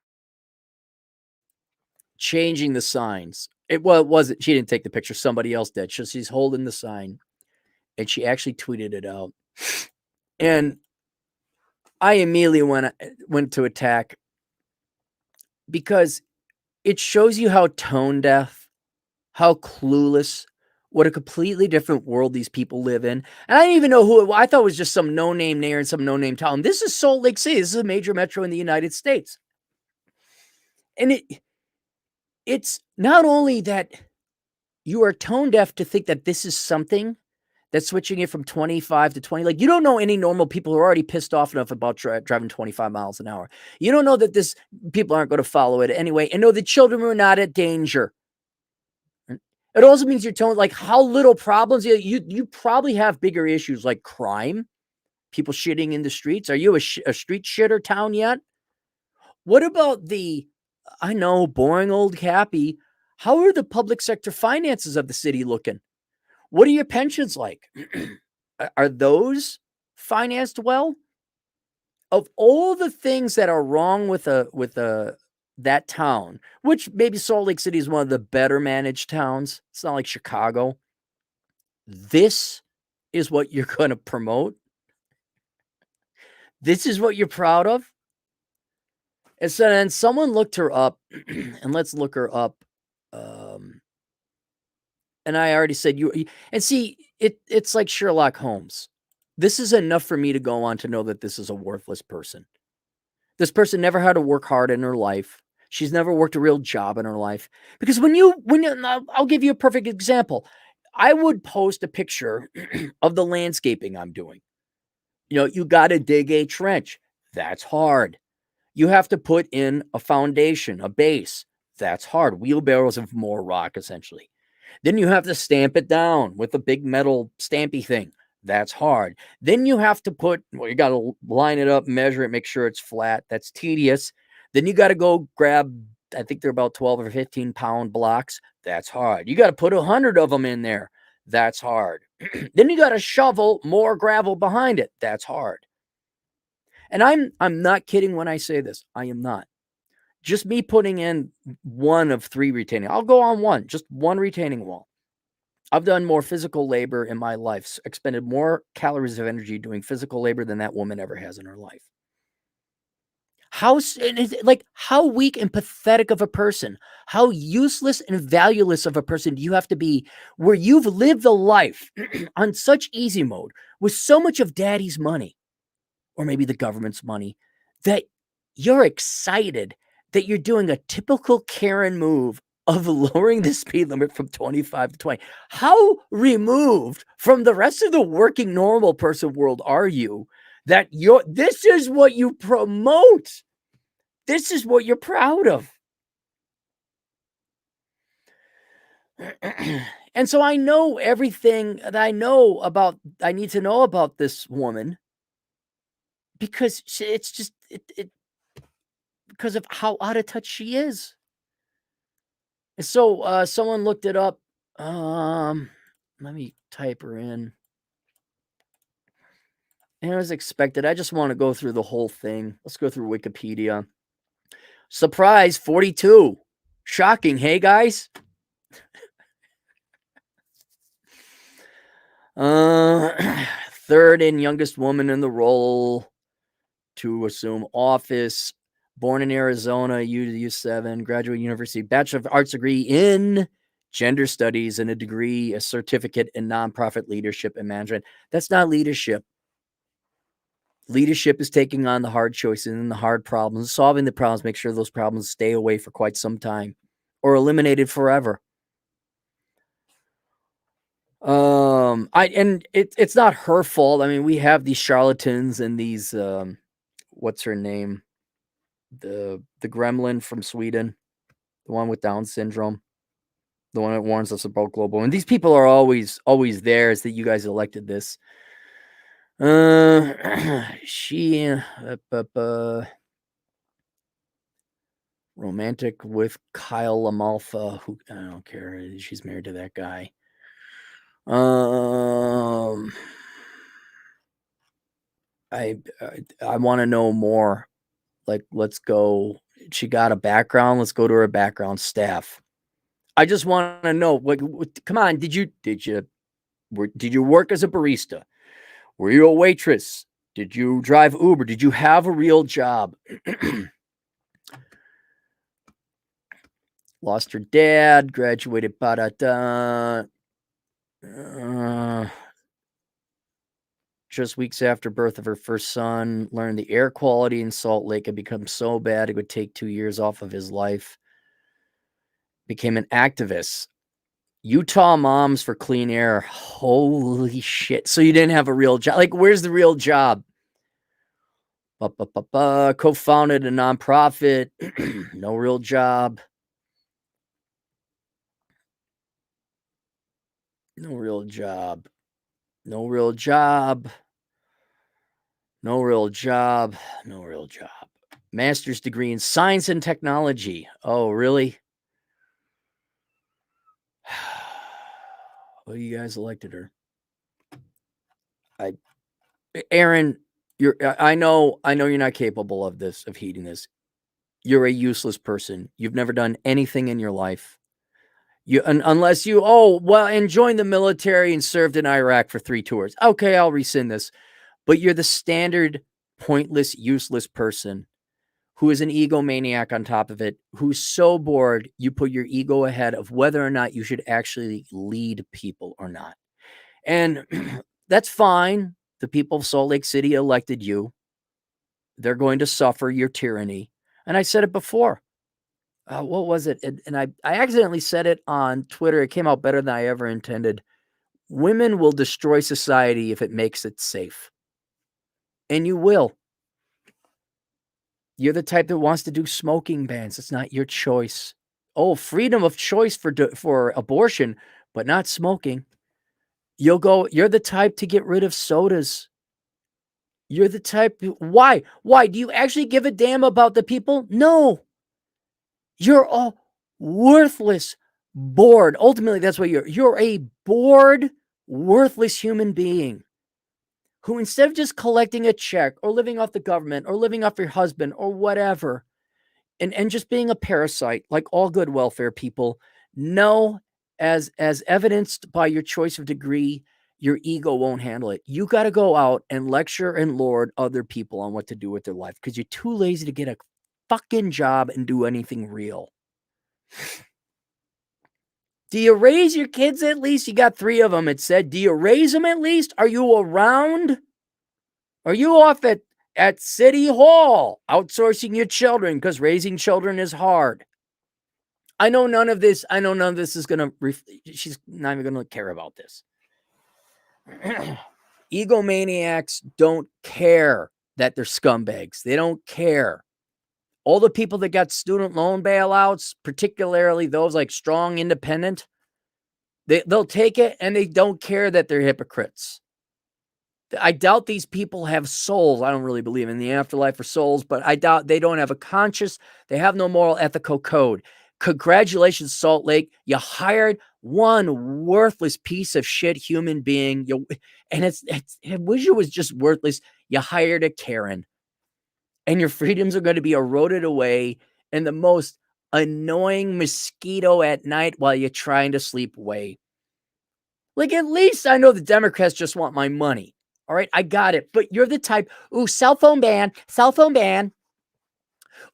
changing the signs. It wasn't. She didn't take the picture. Somebody else did. So she's holding the sign, and she actually tweeted it out. And I immediately went to attack because it shows you how tone deaf, how clueless, what a completely different world these people live in. And I didn't even know who it was. I thought it was just some no-name mayor in some no-name town. This is Salt Lake City. This is a major metro in the United States. And it's not only that you are tone deaf to think that this is something that's switching it from 25 to 20. Like, you don't know any normal people who are already pissed off enough about driving 25 miles an hour. You don't know that people aren't going to follow it anyway, and know that children are not at danger. It also means you're telling like how little problems you probably have bigger issues like crime, people shitting in the streets. Are you a street shitter town yet? What about I know, boring old Cappy. How are the public sector finances of the city looking? What are your pensions like? Are those financed well? Of all the things that are wrong with that town, which maybe Salt Lake City is one of the better managed towns. It's not like Chicago. This is what you're going to promote. This is what you're proud of. And so then someone looked her up, and let's look her up. And I already said and see, it's like Sherlock Holmes. This is enough for me to go on to know that this is a worthless person. This person never had to work hard in her life. She's never worked a real job in her life. Because I'll give you a perfect example. I would post a picture of the landscaping I'm doing. You got to dig a trench. That's hard. You have to put in a foundation, a base. That's hard. Wheelbarrows of more rock, essentially. Then you have to stamp it down with a big metal stampy thing. That's hard. Then you have to you got to line it up, measure it, make sure it's flat. That's tedious. Then you got to go grab, I think they're about 12 or 15 pound blocks. That's hard. You got to put 100 of them in there. That's hard. Then you got to shovel more gravel behind it. That's hard. And I'm not kidding when I say this. I am not. Just me putting in one of 3 retaining. I'll go on just one retaining wall. I've done more physical labor in my life, expended more calories of energy doing physical labor than that woman ever has in her life. How weak and pathetic of a person, how useless and valueless of a person do you have to be where you've lived a life on such easy mode with so much of daddy's money, or maybe the government's money, that you're excited that you're doing a typical Karen move of lowering the speed limit from 25 to 20. How removed from the rest of the working normal person world are you that this is what you promote? This is what you're proud of. And so I know everything that I need to know about this woman because it's just because of how out of touch she is. And so someone looked it up. Um, Let me type her in. And as expected, I just want to go through the whole thing. Let's go through Wikipedia. Surprise, 42. Shocking, hey guys? Third and youngest woman in the role to assume office. Born in Arizona, U7, graduate university, Bachelor of Arts degree in gender studies and a certificate in nonprofit leadership and management. That's not leadership. Leadership is taking on the hard choices and the hard problems, solving the problems, make sure those problems stay away for quite some time or eliminated forever. It's not her fault. I mean, we have these charlatans and these what's her name? The gremlin from Sweden, the one with Down syndrome, the one that warns us about global. And these people are always there. Is that you guys elected this? She romantic with Kyle LaMalfa, who I don't care. She's married to that guy. I want to know more. Like, let's go. She got a background. Let's go to her background staff. I just want to know. What? Come on. Did you work as a barista? Were you a waitress? Did you drive Uber? Did you have a real job? Lost her dad. Graduated. Just weeks after birth of her first son, learned the air quality in Salt Lake had become so bad it would take 2 years off of his life. Became an activist. Utah Moms for Clean Air. Holy shit. So you didn't have a real job. Like, where's the real job? Co-founded a nonprofit. No real job. No real job. No real job. No real job. No real job. Master's degree in science and technology. Oh, really? Well, you guys elected her. Erin, I know you're not capable of this, of heeding this. You're a useless person. You've never done anything in your life. Unless you and joined the military and served in Iraq for 3 tours. Okay, I'll rescind this. But you're the standard pointless, useless person who is an egomaniac on top of it, who's so bored you put your ego ahead of whether or not you should actually lead people or not. And that's fine. The people of Salt Lake City elected you. They're going to suffer your tyranny. And I said it before. What was it? And I accidentally said it on Twitter. It came out better than I ever intended. Women will destroy society if it makes it safe. And you will. You're the type that wants to do smoking bans. It's not your choice. Oh, freedom of choice for abortion, but not smoking. You're the type to get rid of sodas. You're the type. Why? Do you actually give a damn about the people? No. You're a worthless, bored. Ultimately, that's what you're. You're a bored, worthless human being who, instead of just collecting a check or living off the government or living off your husband or whatever, and just being a parasite like all good welfare people, no, as evidenced by your choice of degree, your ego won't handle it. You got to go out and lecture and lord other people on what to do with their life because you're too lazy to get a fucking job and do anything real. Do you raise your kids at least? You got 3 of them. It said, do you raise them at least? Are you around? Are you off at City Hall outsourcing your children because raising children is hard? I know none of this is going to, she's not even going to care about this. Egomaniacs don't care that they're scumbags. They don't care. All the people that got student loan bailouts, particularly those like strong, independent, They'll take it and they don't care that they're hypocrites. I doubt these people have souls. I don't really believe in the afterlife or souls, but I doubt they don't have a conscious, they have no moral ethical code. Congratulations, Salt Lake. You hired one worthless piece of shit human being. And I wish it was just worthless. You hired a Karen. And your freedoms are going to be eroded away in the most annoying mosquito at night while you're trying to sleep away. Like, at least I know the Democrats just want my money. All right, I got it. But you're the type, ooh, cell phone ban, cell phone ban.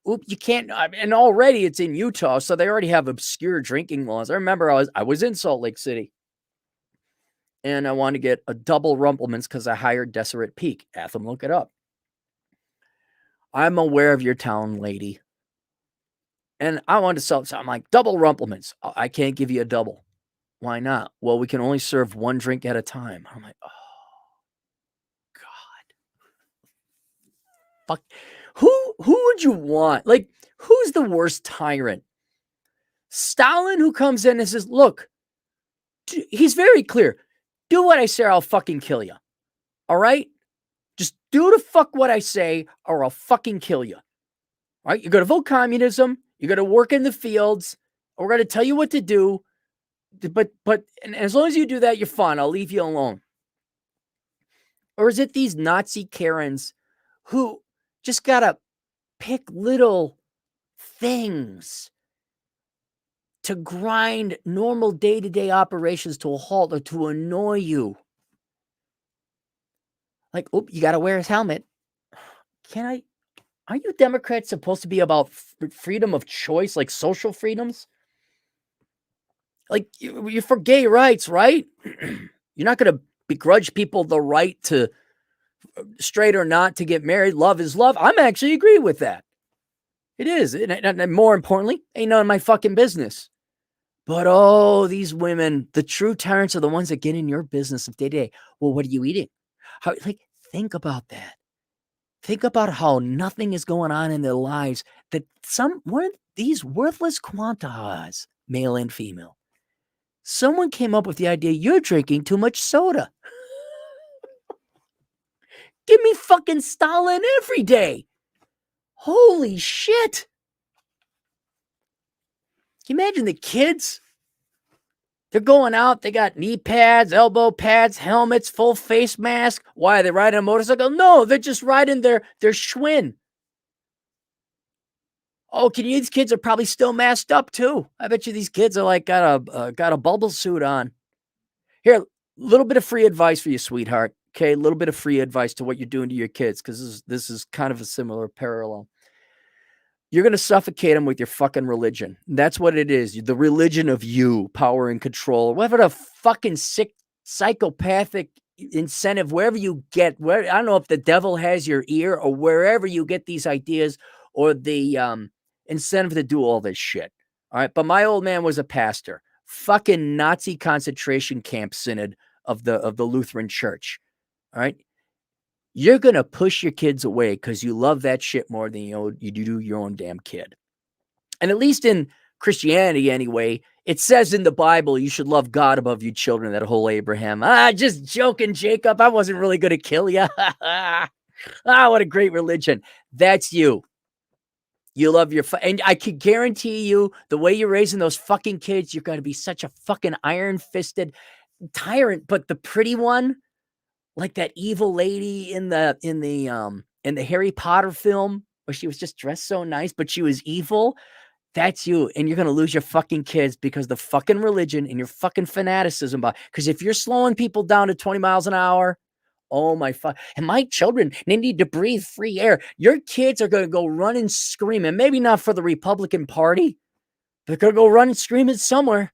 Oop, you can't. And already it's in Utah, so they already have obscure drinking laws. I remember I was in Salt Lake City, and I wanted to get a double Rumplemans because I hired Deseret Peak. Have them look it up. I'm aware of your town, lady. And I wanted to sell it. So I'm like, double Rumplemans. I can't give you a double. Why not? Well, we can only serve one drink at a time. I'm like, oh, God. Fuck. Who would you want? Like, who's the worst tyrant? Stalin, who comes in and says, look, he's very clear. Do what I say or I'll fucking kill you. All right? Just do the fuck what I say or I'll fucking kill you. All right? You're going to vote communism. You're going to work in the fields. We're going to tell you what to do. But and as long as you do that, you're fine. I'll leave you alone. Or is it these Nazi Karens who just got to pick little things to grind normal day-to-day operations to a halt or to annoy you? Like, oh, you got to wear his helmet. Aren't you Democrats supposed to be about freedom of choice, like social freedoms? Like, you're for gay rights, right? You're not going to begrudge people the right to, straight or not, to get married. Love is love. I'm actually agree with that. It is. And more importantly, ain't none of my fucking business. But, oh, these women, the true tyrants are the ones that get in your business of day to day. Well, what are you eating? Think about that. Think about how nothing is going on in their lives, that one of these worthless quantas, male and female, someone came up with the idea you're drinking too much soda. Give me fucking Stalin every day. Holy shit. Can you imagine the kids? They're going out. They got knee pads, elbow pads, helmets, full face mask. Why are they riding a motorcycle? No, they're just riding their Schwinn. Oh, these kids are probably still masked up too. I bet you these kids are like got a bubble suit on. Here, a little bit of free advice for you, sweetheart. Okay, a little bit of free advice to what you're doing to your kids, because this is kind of a similar parallel. You're going to suffocate them with your fucking religion. That's what it is. The religion of you, power and control. Whatever the fucking sick, psychopathic incentive, wherever you get, I don't know if the devil has your ear or wherever you get these ideas or the incentive to do all this shit. All right. But my old man was a pastor. Fucking Nazi concentration camp synod of the Lutheran Church. All right. You're going to push your kids away because you love that shit more than you do your own damn kid. And at least in Christianity anyway, it says in the Bible you should love God above you children, that whole Abraham. Just joking, Jacob. I wasn't really going to kill you. What a great religion. That's you. You love your and I can guarantee you the way you're raising those fucking kids, you're going to be such a fucking iron-fisted tyrant, but the pretty one, like that evil lady in the Harry Potter film where she was just dressed so nice, but she was evil. That's you. And you're going to lose your fucking kids because the fucking religion and your fucking fanaticism. Because if you're slowing people down to 20 miles an hour, oh my fuck. And my children, they need to breathe free air. Your kids are going to go run and scream, and maybe not for the Republican Party. They're going to go run and scream it somewhere.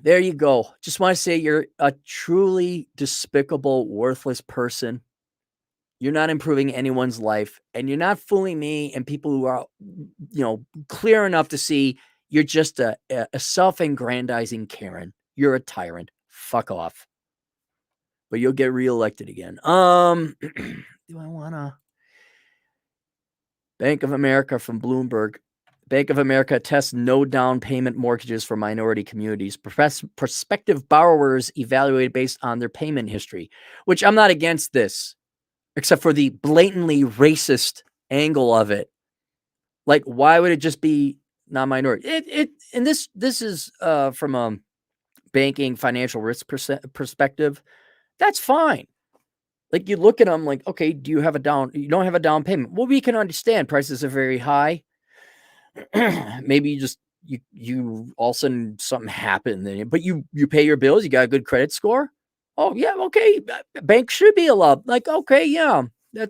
There you go. Just want to say you're a truly despicable, worthless person. You're not improving anyone's life, and you're not fooling me and people who are, clear enough to see you're just a self-aggrandizing Karen. You're a tyrant. Fuck off. But you'll get reelected again. Do I want to? Bank of America from Bloomberg. Bank of America tests no down payment mortgages for minority communities. Prospective borrowers evaluated based on their payment history, which I'm not against this, except for the blatantly racist angle of it. Like, why would it just be non-minority? And this is from a banking financial risk perspective. That's fine. Like, you look at them like, okay, do you have a down? You don't have a down payment. Well, we can understand prices are very high. Maybe you all of a sudden something happened, but you pay your bills. You got a good credit score. Oh yeah, okay. Bank should be allowed. Like, okay, yeah,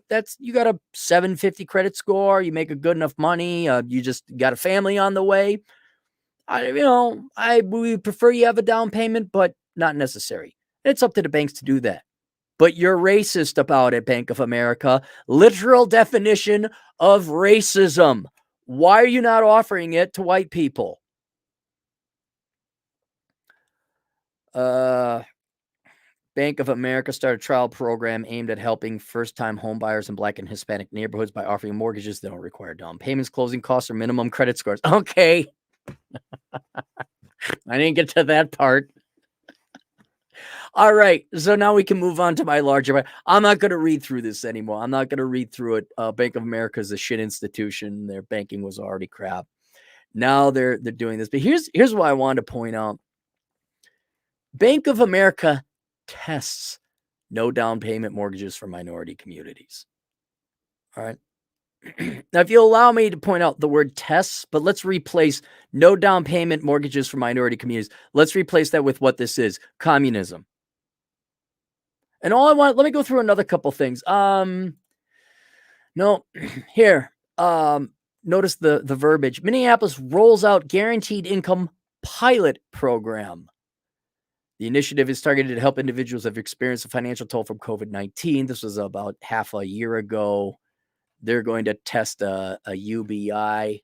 that's you got a 750 credit score. You make a good enough money. You just got a family on the way. We prefer you have a down payment, but not necessary. It's up to the banks to do that. But you're racist about it, Bank of America. Literal definition of racism. Why are you not offering it to white people? Bank of America started a trial program aimed at helping first-time homebuyers in Black and Hispanic neighborhoods by offering mortgages that don't require down payments, closing costs, or minimum credit scores. Okay. I didn't get to that part. All right, so now we can move on to my larger. I'm not going to read through this anymore. I'm not going to read through it. Bank of America is a shit institution. Their banking was already crap. Now they're doing this. But here's what I wanted to point out. Bank of America tests no down payment mortgages for minority communities. All right. Now, if you'll allow me to point out the word tests, but let's replace no down payment mortgages for minority communities. Let's replace that with what this is: communism. And let me go through another couple things. No, here. Notice the verbiage. Minneapolis rolls out guaranteed income pilot program. The initiative is targeted to help individuals who have experienced a financial toll from COVID-19. This was about half a year ago. They're going to test a UBI.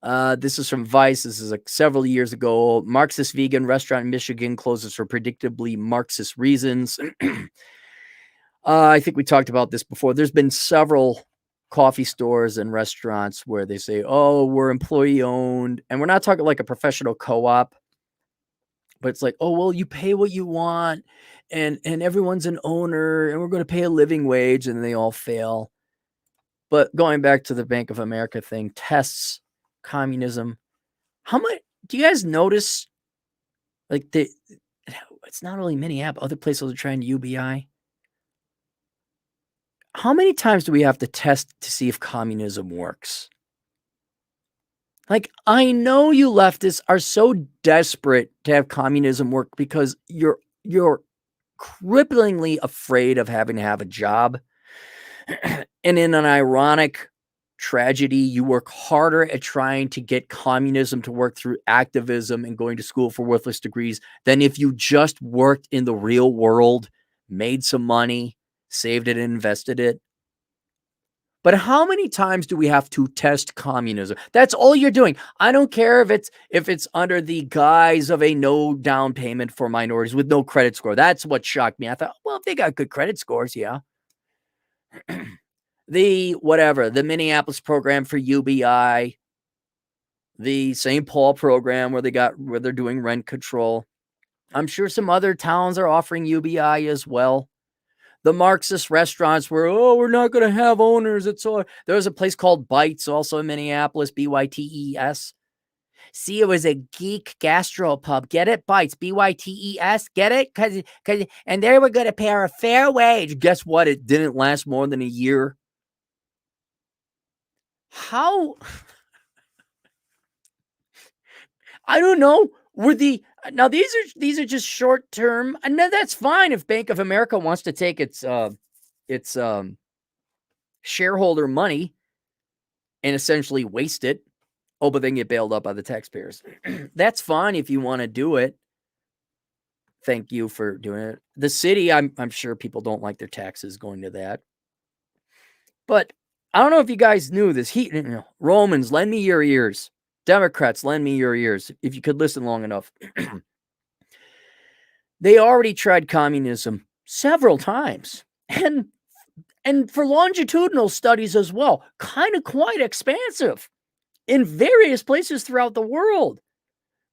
This is from Vice. This is several years ago. Marxist vegan restaurant in Michigan closes for predictably Marxist reasons. I think we talked about this before. There's been several coffee stores and restaurants where they say, oh, we're employee owned. And we're not talking like a professional co-op, but it's like, oh, well, you pay what you want and everyone's an owner and we're going to pay a living wage, and they all fail. But going back to the Bank of America thing, tests communism. How much do you guys notice? Like, it's not only Minneapolis, other places are trying UBI. How many times do we have to test to see if communism works? Like, I know you leftists are so desperate to have communism work because you're cripplingly afraid of having to have a job. And in an ironic tragedy, you work harder at trying to get communism to work through activism and going to school for worthless degrees than if you just worked in the real world, made some money, saved it and invested it. But how many times do we have to test communism? That's all you're doing. I don't care if it's under the guise of a no down payment for minorities with no credit score. That's what shocked me. I thought, well, if they got good credit scores, yeah. The Minneapolis program for UBI, the St. Paul program where they're doing rent control. I'm sure some other towns are offering UBI as well. The Marxist restaurants where, oh, we're not going to have owners. There's a place called Bites also in Minneapolis, BYTES. See, it was a geek gastropub. Get it? Bites, BYTES. Get it? And they were going to pay a fair wage. Guess what? It didn't last more than a year. How? I don't know. Now these are just short term, and that's fine if Bank of America wants to take its shareholder money and essentially waste it. Oh, but then get bailed up by the taxpayers. That's fine if you want to do it. Thank you for doing it. The city, I'm sure people don't like their taxes going to that. But I don't know if you guys knew this. Romans, lend me your ears. Democrats, lend me your ears. If you could listen long enough. They already tried communism several times. And for longitudinal studies as well. Kind of quite expansive. in various places throughout the world,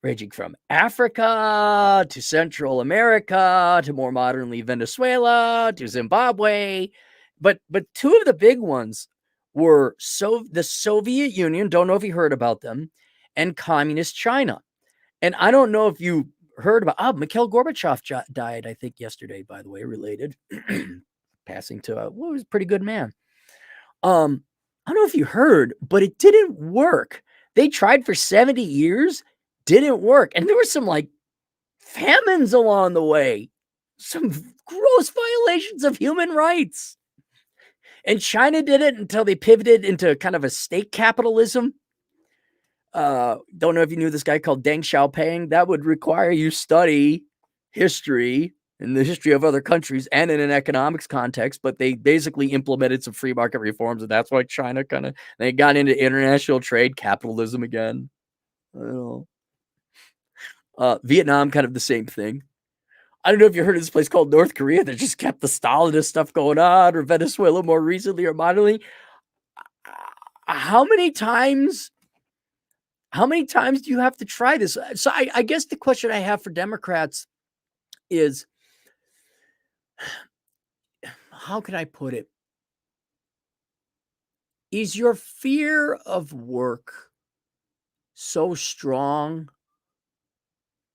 ranging from Africa to Central America to more modernly Venezuela to Zimbabwe. But two of the big ones were the Soviet Union, don't know if you heard about them, and Communist China. And I don't know if you heard about, Mikhail Gorbachev died, I think, yesterday, by the way, related, passing to well, he was a pretty good man. I don't know if you heard, but it didn't work. They tried for 70 years, didn't work. And there were some like famines along the way, some gross violations of human rights. And China did it until they pivoted into kind of a state capitalism. Don't know if you knew this guy called Deng Xiaoping. That would require you study history and the history of other countries and in an economics context, but they basically implemented some free market reforms, and that's why China they got into international trade, capitalism again. I don't know. Vietnam, kind of the same thing. I don't know if you heard of this place called North Korea that just kept the Stalinist stuff going on, or Venezuela more recently or modernly. How many times do you have to try this? So I guess the question I have for Democrats is, how can I put it? Is your fear of work so strong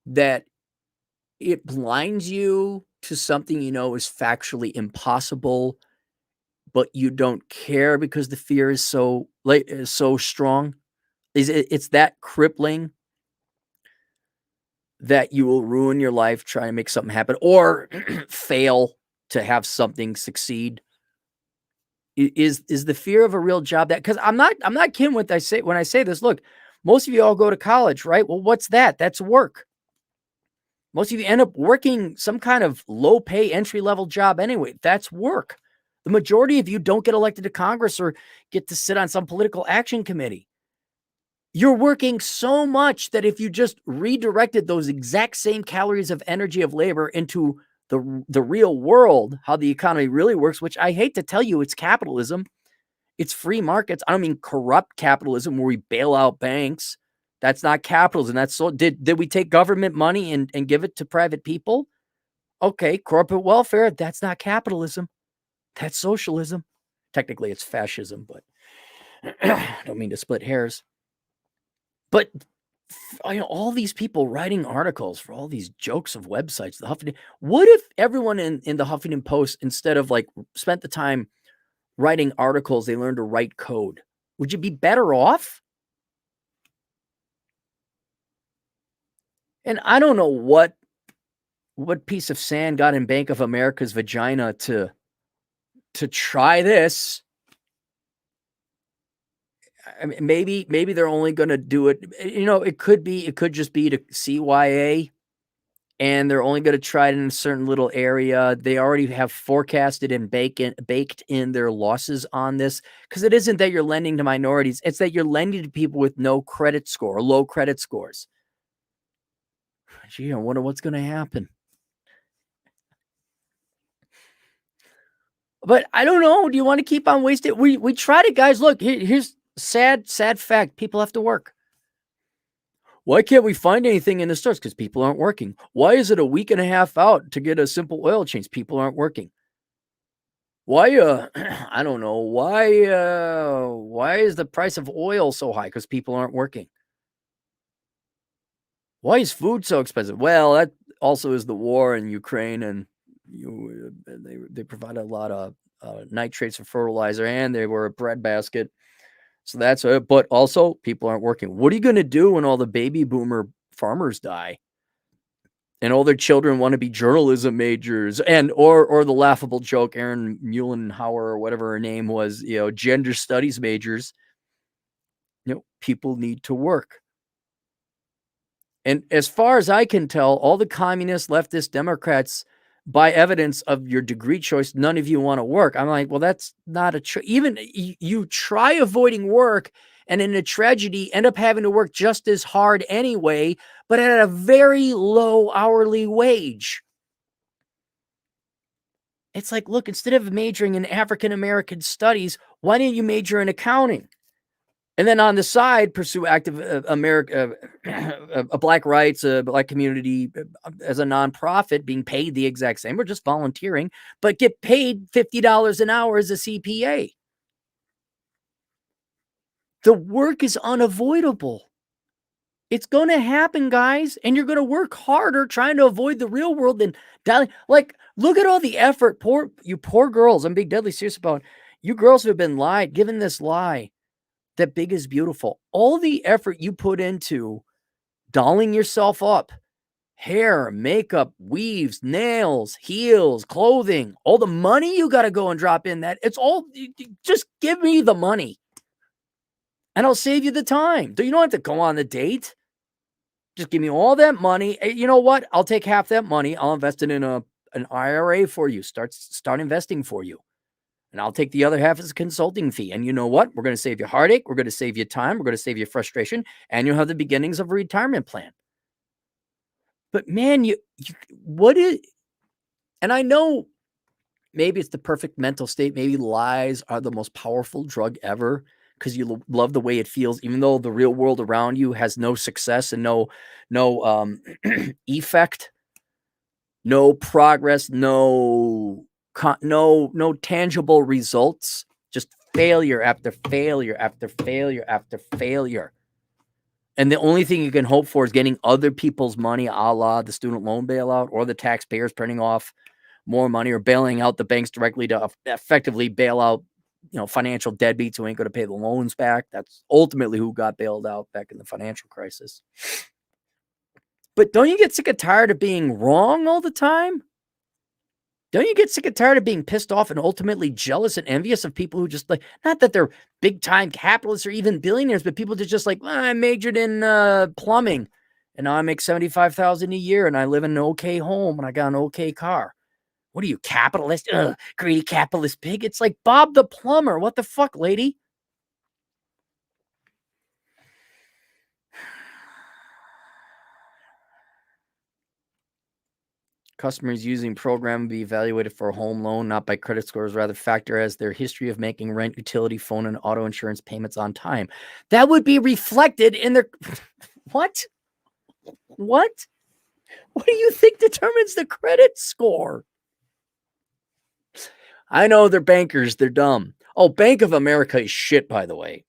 that it blinds you to something you know is factually impossible, but you don't care because the fear is so strong? It's that crippling that you will ruin your life trying to make something happen or fail to have something succeed? Is the fear of a real job that, because I'm not kidding when I say this. Look, most of you all go to college, right? Well, what's that? That's work. Most of you end up working some kind of low pay entry level job anyway. That's work. The majority of you don't get elected to Congress or get to sit on some political action committee. You're working so much that if you just redirected those exact same calories of energy of labor into the real world, how the economy really works, which I hate to tell you, it's capitalism. It's free markets. I don't mean corrupt capitalism where we bail out banks. That's not capitalism. That's so. Did we take government money and give it to private people? Okay, corporate welfare. That's not capitalism. That's socialism. Technically, it's fascism, but I don't mean to split hairs. But all these people writing articles for all these jokes of websites, the Huffington. What if everyone in the Huffington Post, instead of like spent the time writing articles, they learned to write code? Would you be better off? And I don't know what piece of sand got in Bank of America's vagina to try this. I mean, maybe they're only going to do it. It could just be to CYA, and they're only going to try it in a certain little area. They already have forecasted and baked in their losses on this, because it isn't that you're lending to minorities. It's that you're lending to people with no credit score or low credit scores. Gee, I wonder what's going to happen. But I don't know. Do you want to keep on wasting? We tried it, guys. Look, here's sad fact. People have to work. Why can't we find anything in the stores? Because people aren't working. Why is it a week and a half out to get a simple oil change? People aren't working. Why, I don't know. Why is the price of oil so high? Because people aren't working. Why is food so expensive? Well, that also is the war in Ukraine, and they provide a lot of nitrates for fertilizer, and they were a breadbasket. So that's it. But also, people aren't working. What are you going to do when all the baby boomer farmers die and all their children want to be journalism majors, and or the laughable joke, Erin Muhlenhauer or whatever her name was, gender studies majors? People need to work. And as far as I can tell, all the communists, leftist, Democrats, by evidence of your degree choice, none of you want to work. I'm like, well, that's not a even you try avoiding work, and in a tragedy end up having to work just as hard anyway, but at a very low hourly wage. It's like, look, instead of majoring in African American studies, why didn't you major in accounting? And then on the side, pursue active America, black rights, black community as a nonprofit, being paid the exact same, or just volunteering, but get paid $50 an hour as a CPA. The work is unavoidable. It's going to happen, guys, and you're going to work harder trying to avoid the real world than like, look at all the effort. Poor girls. I'm being deadly serious about you girls who have been given this lie that big is beautiful. All the effort you put into dolling yourself up, hair, makeup, weaves, nails, heels, clothing, all the money you got to go and drop in that. It's all, just give me the money and I'll save you the time. You don't have to go on the date. Just give me all that money. You know what? I'll take half that money. I'll invest it in an IRA for you. Start investing for you. And I'll take the other half as a consulting fee. And you know what? We're going to save you heartache. We're going to save you time. We're going to save you frustration. And you'll have the beginnings of a retirement plan. But man, and I know maybe it's the perfect mental state. Maybe lies are the most powerful drug ever because you love the way it feels, even though the real world around you has no success and no effect, no progress, no tangible results, just failure after failure after failure after failure. And the only thing you can hope for is getting other people's money, a la the student loan bailout or the taxpayers printing off more money or bailing out the banks directly to effectively bail out, financial deadbeats who ain't going to pay the loans back. That's ultimately who got bailed out back in the financial crisis. But don't you get sick and tired of being wrong all the time? Don't you get sick and tired of being pissed off and ultimately jealous and envious of people who just not that they're big time capitalists or even billionaires, but people just I majored in plumbing and now I make $75,000 a year and I live in an okay home and I got an okay car. What are you, capitalist? Greedy capitalist pig. It's like Bob the plumber. What the fuck, lady? Customers using program be evaluated for a home loan, not by credit scores, rather factor as their history of making rent, utility, phone, and auto insurance payments on time. That would be reflected in their... What? What do you think determines the credit score? I know they're bankers. They're dumb. Oh, Bank of America is shit, by the way.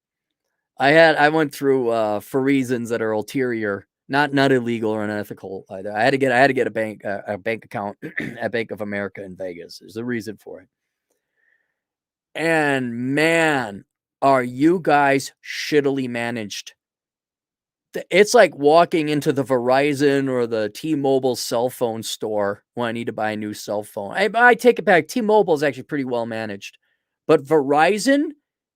I went through for reasons that are ulterior, not illegal or unethical either. I had to get a bank account at Bank of America in Vegas. There's a reason for it. And man, are you guys shittily managed? It's like walking into the Verizon or the T-Mobile cell phone store when I need to buy a new cell phone. I take it back. T-Mobile is actually pretty well managed, but Verizon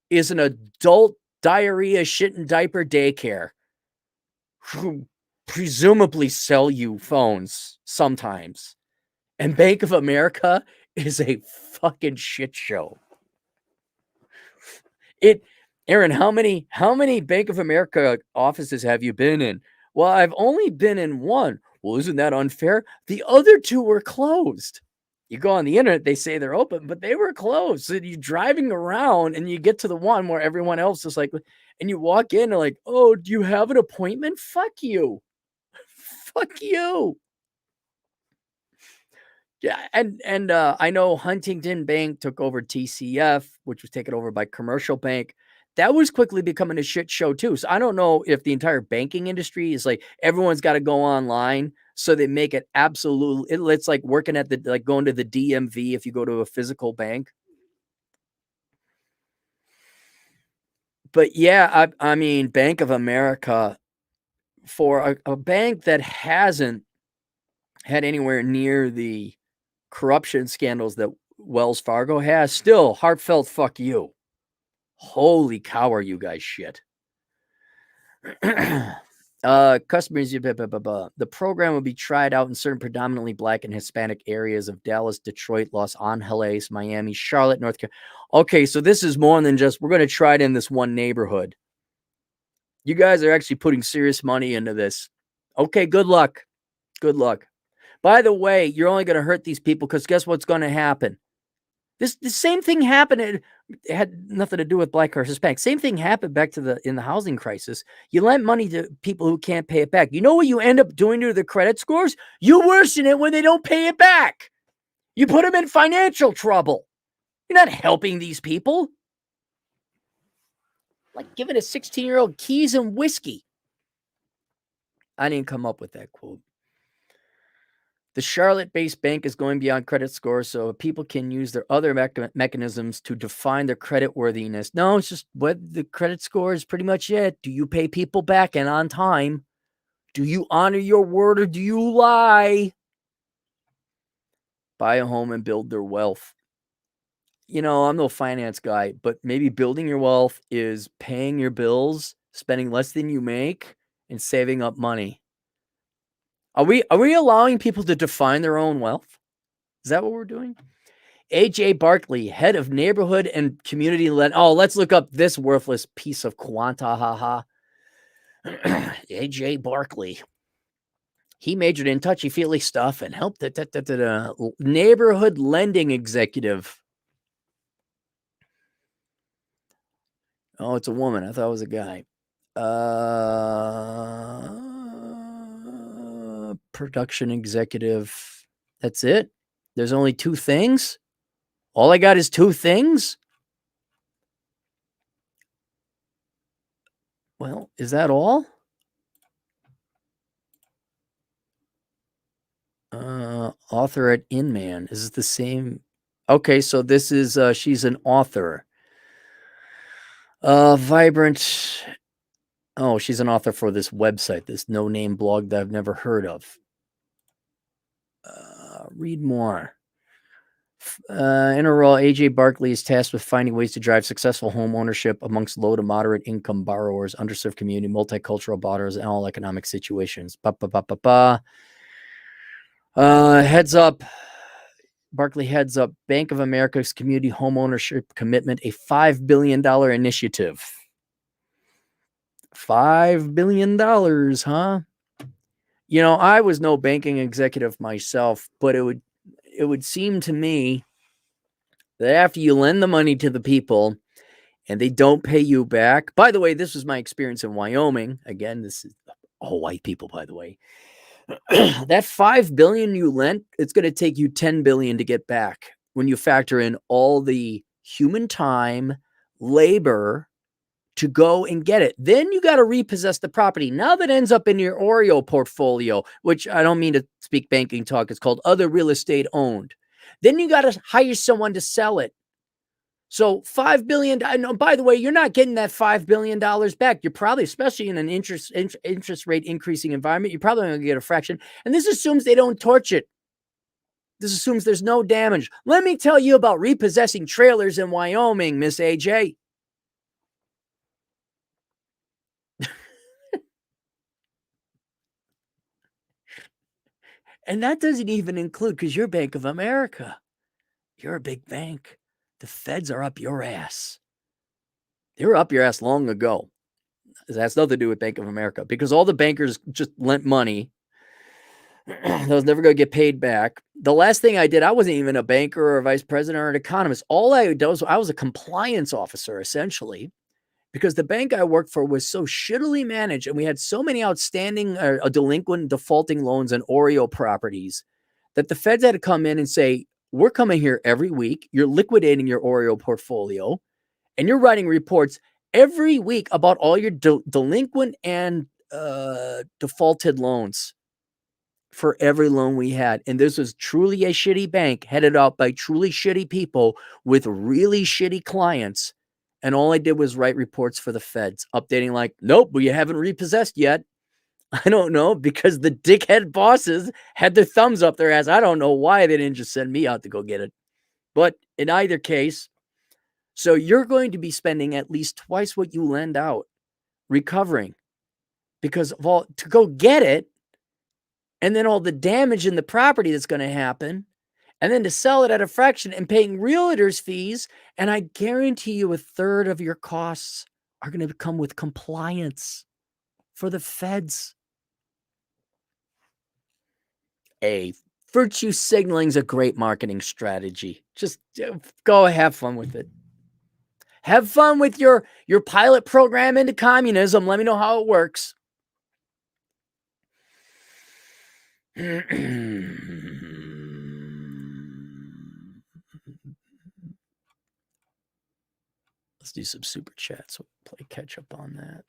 is an adult diarrhea, shit and diaper daycare who presumably sell you phones sometimes. And Bank of America is a fucking shit show. Erin, how many Bank of America offices have you been in? Well, I've only been in one. Well, isn't that unfair? The other two were closed. You go on the internet, they say they're open, but they were closed. So you're driving around and you get to the one where everyone else is and you walk in and oh, do you have an appointment? Fuck you. Fuck you. Yeah, and I know Huntington Bank took over TCF, which was taken over by Commercial Bank. That was quickly becoming a shit show too. So I don't know if the entire banking industry is everyone's got to go online. So they make it absolutely, it's like working at going to the DMV if you go to a physical bank. But yeah, I mean, Bank of America, for a bank that hasn't had anywhere near the corruption scandals that Wells Fargo has, still heartfelt fuck you. Holy cow, are you guys shit. Customers, the program will be tried out in certain predominantly Black and Hispanic areas of Dallas, Detroit, Los Angeles, Miami, Charlotte, North Carolina. Okay, so this is more than just we're going to try it in this one neighborhood. You guys are actually putting serious money into this. Okay, good luck. Good luck. By the way, you're only going to hurt these people because guess what's going to happen? The same thing happened. It had nothing to do with black or Hispanic. Same thing happened back to in the housing crisis. You lend money to people who can't pay it back. You know what you end up doing to the credit scores? You worsen it when they don't pay it back. You put them in financial trouble. You're not helping these people. Like giving a 16-year-old keys and whiskey. I didn't come up with that quote. The Charlotte-based bank is going beyond credit scores so people can use their other mechanisms to define their credit worthiness. No, it's just what the credit score is pretty much it. Do you pay people back and on time? Do you honor your word or do you lie? Buy a home and build their wealth. You know, I'm no finance guy, but maybe building your wealth is paying your bills, spending less than you make, and saving up money. Are we allowing people to define their own wealth? Is that what we're doing? A.J. Barkley, head of neighborhood and community Oh, let's look up this worthless piece of quanta, haha. A.J. Barkley. He majored in touchy-feely stuff and helped the neighborhood lending executive. Oh, it's a woman. I thought it was a guy. Production executive. That's it? There's only 2 things? All I got is 2 things? Well, is that all? Author at Inman. Is it the same? Okay, so this is, she's an author. Vibrant. Oh, she's an author for this website, this no-name blog that I've never heard of. Read more. In a role, A.J. Barkley is tasked with finding ways to drive successful home ownership amongst low to moderate income borrowers, underserved community, multicultural borrowers, and all economic situations. Heads up. Barkley heads up Bank of America's community home ownership commitment, a $5 billion initiative. $5 billion, huh? You know, I was no banking executive myself, but it would seem to me that after you lend the money to the people and they don't pay you back. By the way, this was my experience in Wyoming. Again, this is all white people, by the way. That $5 billion you lent, it's going to take you $10 billion to get back when you factor in all the human time, labor to go and get it. Then you got to repossess the property. Now that ends up in your OREO portfolio, which I don't mean to speak banking talk. It's called other real estate owned. Then you got to hire someone to sell it. So $5 billion. By the way, you're not getting that $5 billion back. You're probably, especially in an interest rate increasing environment, you're probably going to get a fraction. And this assumes they don't torch it. This assumes there's no damage. Let me tell you about repossessing trailers in Wyoming, Miss AJ. And that doesn't even include, because you're Bank of America. You're a big bank. The feds are up your ass. They were up your ass long ago. It has nothing to do with Bank of America because all the bankers just lent money. That was never going to get paid back. The last thing I did, I wasn't even a banker or a vice president or an economist. All I did was I was a compliance officer, essentially, because the bank I worked for was so shittily managed and we had so many outstanding delinquent defaulting loans and OREO properties that the feds had to come in and say, we're coming here every week. You're liquidating your OREO portfolio and you're writing reports every week about all your delinquent and defaulted loans for every loan we had. And this was truly a shitty bank headed up by truly shitty people with really shitty clients. And all I did was write reports for the feds, updating like, nope, but you haven't repossessed yet. I don't know, because the dickhead bosses had their thumbs up their ass. I don't know why they didn't just send me out to go get it. But in either case, so you're going to be spending at least twice what you lend out recovering because of all to go get it. And then all the damage in the property that's going to happen. And then to sell it at a fraction and paying realtors fees. And I guarantee you a third of your costs are going to come with compliance for the feds. A virtue signaling is a great marketing strategy. Just go have fun with it. Have fun with your pilot program into communism. Let me know how it works. Let's do some super chats. We'll play catch up on that.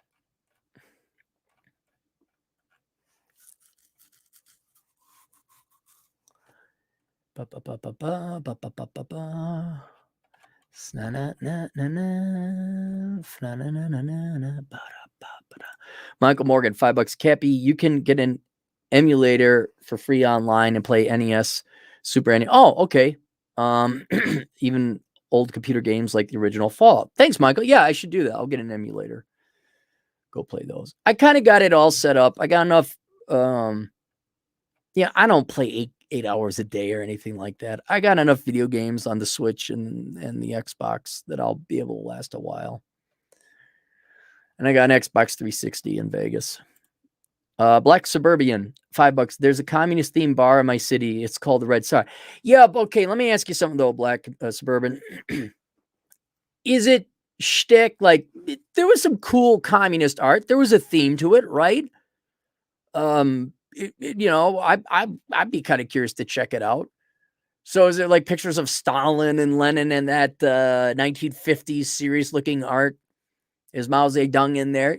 Michael Morgan, $5. Cappy, you can get an emulator for free online and play NES, Super NES. Oh, okay. Even old computer games like the original Fallout. Thanks, Michael. Yeah, I should do that. I'll get an emulator. Go play those. I kind of got it all set up. I got enough. Yeah, I don't play eight hours a day or anything like that. I got enough video games on the Switch and the Xbox that I'll be able to last a while. And I got an Xbox 360 in Vegas. Black Suburban, $5. There's a communist themed bar in my city. It's called the Red Star. Yeah, okay. Let me ask you something though, Black Suburban. Is it shtick? Like there was some cool communist art. There was a theme to it, right? I'd be kind of curious to check it out. So is it like pictures of Stalin and Lenin and that 1950s serious looking art? Is Mao Zedong in there?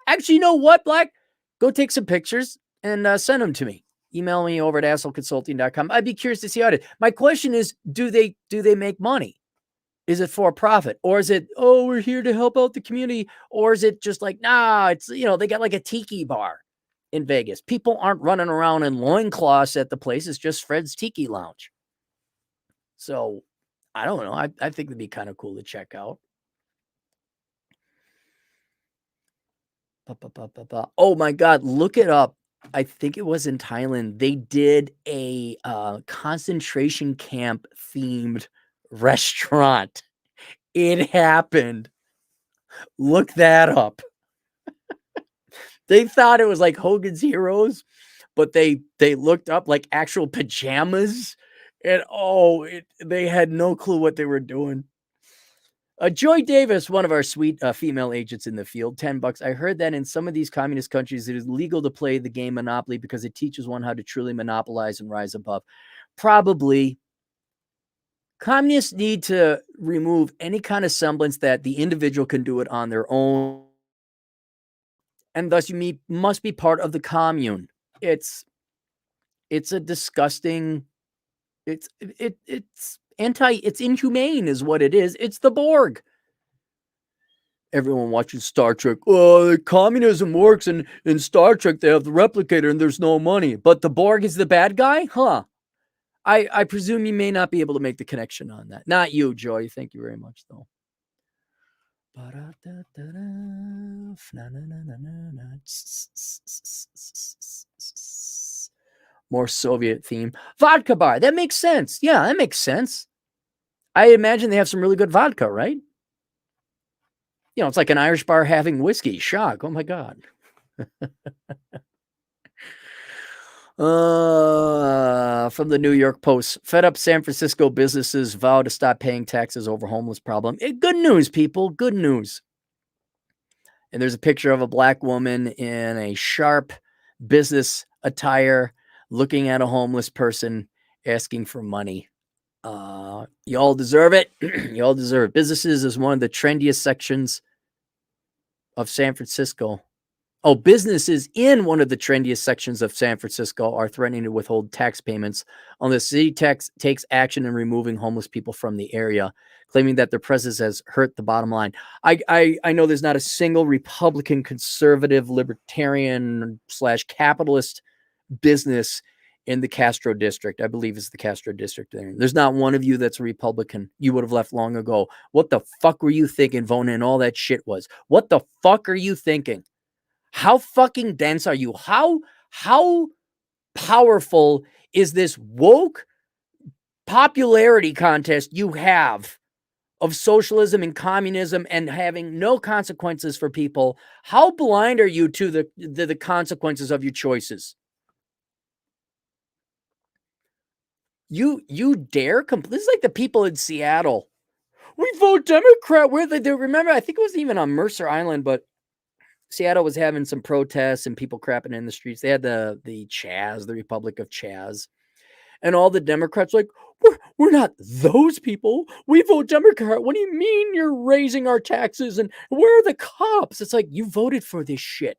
Actually, you know what, Black? Go take some pictures and send them to me. Email me over at assholeconsulting.com. I'd be curious to see how it is. My question is, do they make money? Is it for profit? Or is it, oh, we're here to help out the community? Or is it just like, nah, it's, they got like a tiki bar in Vegas. People aren't running around in loincloths at the place. It's just Fred's Tiki Lounge. So I don't know. I think it'd be kind of cool to check out. Oh my God, look it up. I think it was in Thailand. They did a concentration camp themed restaurant. It happened. Look that up. They thought it was like Hogan's Heroes, but they looked up like actual pajamas, and they had no clue what they were doing. Joy Davis, one of our sweet female agents in the field, $10. I heard that in some of these communist countries, it is legal to play the game Monopoly because it teaches one how to truly monopolize and rise above. Probably. Communists need to remove any kind of semblance that the individual can do it on their own, and thus you must be part of the commune. It's a disgusting. It's inhumane is what it is. It's the Borg. Everyone watching Star Trek. Oh, communism works in Star Trek. They have the replicator and there's no money. But the Borg is the bad guy? Huh. I presume you may not be able to make the connection on that. Not you, Joy. Thank you very much, though. More Soviet theme. Vodka bar. That makes sense. Yeah, that makes sense. I imagine they have some really good vodka, right? It's like an Irish bar having whiskey. Shock. Oh, my God. From the New York Post. Fed up San Francisco businesses vow to stop paying taxes over homeless problem. Good news, people. Good news. And there's a picture of a black woman in a sharp business attire looking at a homeless person asking for money. You all deserve it. You all deserve it. Businesses is one of the trendiest sections of San Francisco. Oh, businesses in one of the trendiest sections of San Francisco are threatening to withhold tax payments unless city takes action in removing homeless people from the area, claiming that their presence has hurt the bottom line. I know there's not a single Republican, conservative, libertarian / capitalist business in the Castro district. I believe it's the Castro district there. There's not one of you that's a Republican. You would have left long ago. What the fuck were you thinking voting in all that shit was? What the fuck are you thinking? How fucking dense are you? How powerful is this woke popularity contest you have of socialism and communism and having no consequences for people? How blind are you to the consequences of your choices? You dare this is like the people in Seattle. We vote Democrat. Where they remember, I think it wasn't even on Mercer Island, but Seattle was having some protests and people crapping in the streets. They had the Chaz, the Republic of Chaz. And all the Democrats like, we're not those people. We vote Democrat. What do you mean you're raising our taxes? And where are the cops? It's like, you voted for this shit.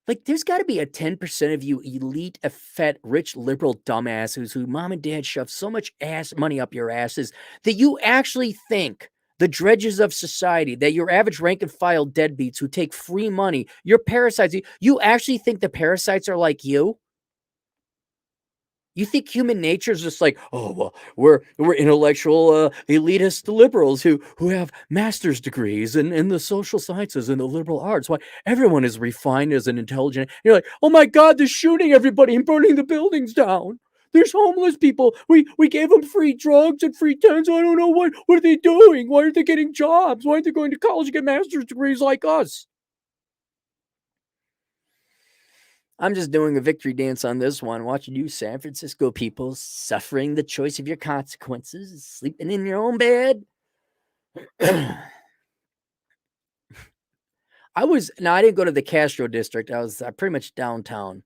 Like, there's got to be a 10% of you elite, fat, rich, liberal dumbasses who mom and dad shove so much money up your asses that you actually think the dredges of society, that your average rank and file deadbeats who take free money, your parasites, you actually think the parasites are like you? You think human nature is just like, oh, well, we're intellectual elitist liberals who have master's degrees in the social sciences and the liberal arts. Why everyone is refined as an intelligent. You're like, oh my God, they're shooting everybody and burning the buildings down. There's homeless people. We gave them free drugs and free tents. I don't know what are they doing? Why aren't they getting jobs? Why aren't they going to college to get master's degrees like us? I'm just doing a victory dance on this one, watching you San Francisco people suffering the choice of your consequences, sleeping in your own bed. I didn't go to the Castro district. I was pretty much downtown.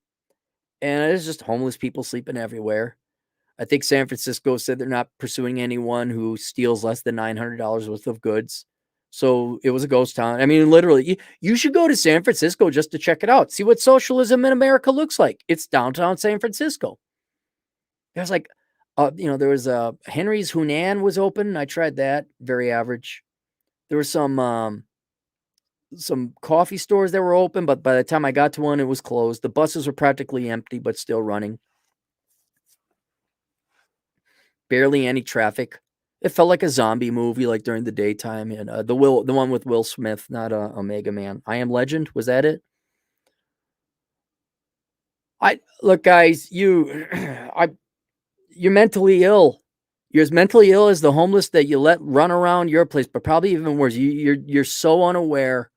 And there's just homeless people sleeping everywhere. I think San Francisco said they're not pursuing anyone who steals less than $900 worth of goods. So it was a ghost town. I mean, literally, you should go to San Francisco just to check it out. See what socialism in America looks like. It's downtown San Francisco. There's like, there was Henry's Hunan was open. I tried that. Very average. There were some coffee stores that were open, but by the time I got to one, it was closed. The buses were practically empty, but still running. Barely any traffic. It felt like a zombie movie, like during the daytime. And the one with Will Smith, not Omega Man. I Am Legend, was that it? Look, guys, you're mentally ill. You're as mentally ill as the homeless that you let run around your place, but probably even worse. You're so unaware,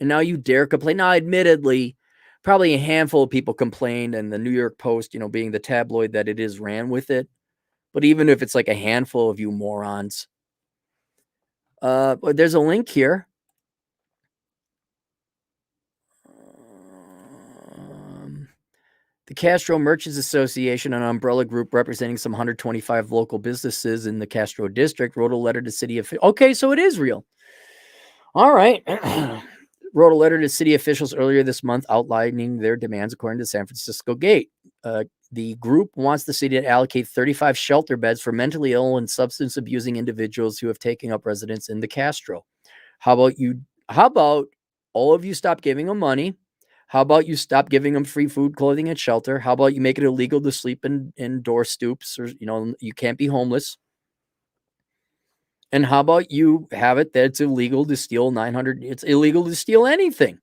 and now you dare complain. Now, admittedly, probably a handful of people complained, and the New York Post, being the tabloid that it is, ran with it. But even if it's like a handful of you morons, but there's a link here. The Castro Merchants Association, an umbrella group representing some 125 local businesses in the Castro district, wrote a letter to city officials. Okay, so it is real. All right. Wrote a letter to city officials earlier this month outlining their demands according to San Francisco Gate. The group wants the city to allocate 35 shelter beds for mentally ill and substance abusing individuals who have taken up residence in the Castro. How about all of you stop giving them money? How about you stop giving them free food, clothing, and shelter? How about you make it illegal to sleep in door stoops, or you can't be homeless? And how about you have it that it's illegal to steal 900? It's illegal to steal anything.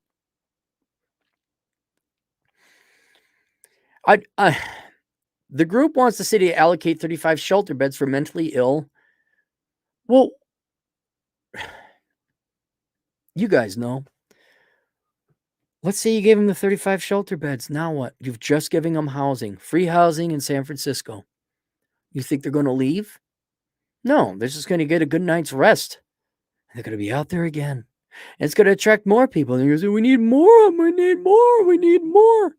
The group wants the city to allocate 35 shelter beds for mentally ill. Well, you guys know. Let's say you gave them the 35 shelter beds. Now what? You've just given them housing, free housing in San Francisco. You think they're going to leave? No, they're just going to get a good night's rest. They're going to be out there again. And it's going to attract more people. And you're going to say, we need more, we need more, we need more.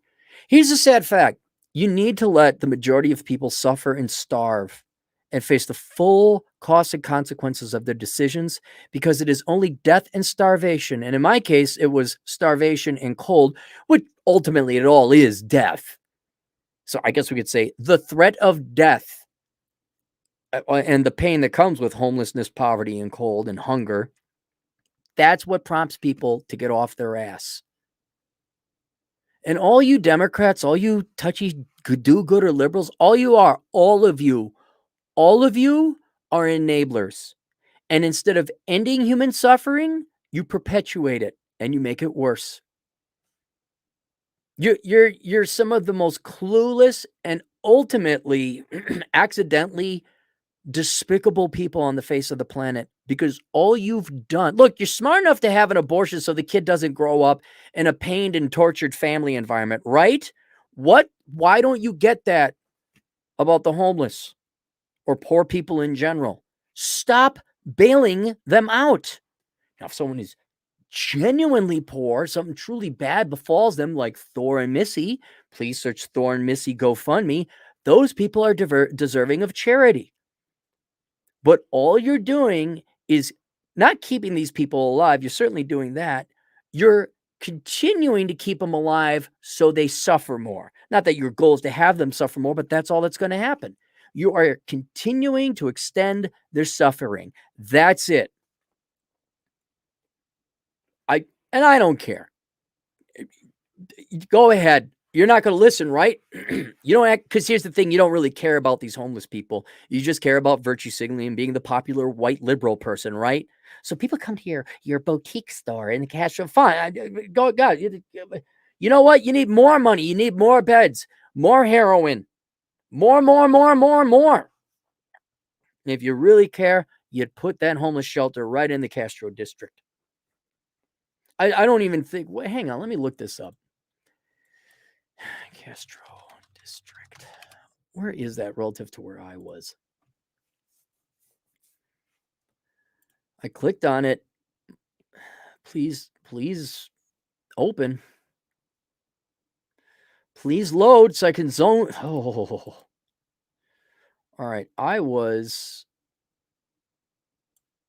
Here's a sad fact. You need to let the majority of people suffer and starve and face the full cost and consequences of their decisions, because it is only death and starvation. And in my case, it was starvation and cold, which ultimately it all is death. So I guess we could say the threat of death and the pain that comes with homelessness, poverty, and cold and hunger. That's what prompts people to get off their ass. And all you Democrats, all you touchy do-gooder liberals, all of you are enablers. And instead of ending human suffering, you perpetuate it and you make it worse. You're some of the most clueless and ultimately accidentally despicable people on the face of the planet, because all you've done, look, you're smart enough to have an abortion so the kid doesn't grow up in a pained and tortured family environment, right? Why don't you get that? about the homeless or poor people in general. Stop bailing them out. Now, if someone is genuinely poor, something truly bad befalls them, like Thor and Missy, please search Thor and Missy GoFundMe. Those people are deserving of charity. But all you're doing is not keeping these people alive. You're certainly doing that. You're continuing to keep them alive so they suffer more. Not that your goal is to have them suffer more, but that's all that's going to happen. You are continuing to extend their suffering. That's it. I don't care. Go ahead. You're not going to listen, right? You don't act, because here's the thing. You don't really care about these homeless people. You just care about virtue signaling and being the popular white liberal person, right? So people come to your boutique store in the Castro. Fine. Go, God. You know what? You need more money. You need more beds, more heroin, more. If you really care, you'd put that homeless shelter right in the Castro district. I don't even think. Wait, hang on. Let me look this up. Castro district. Where is that relative to where I was? I clicked on it. Please open. Please load so I can zone. Oh. All right. I was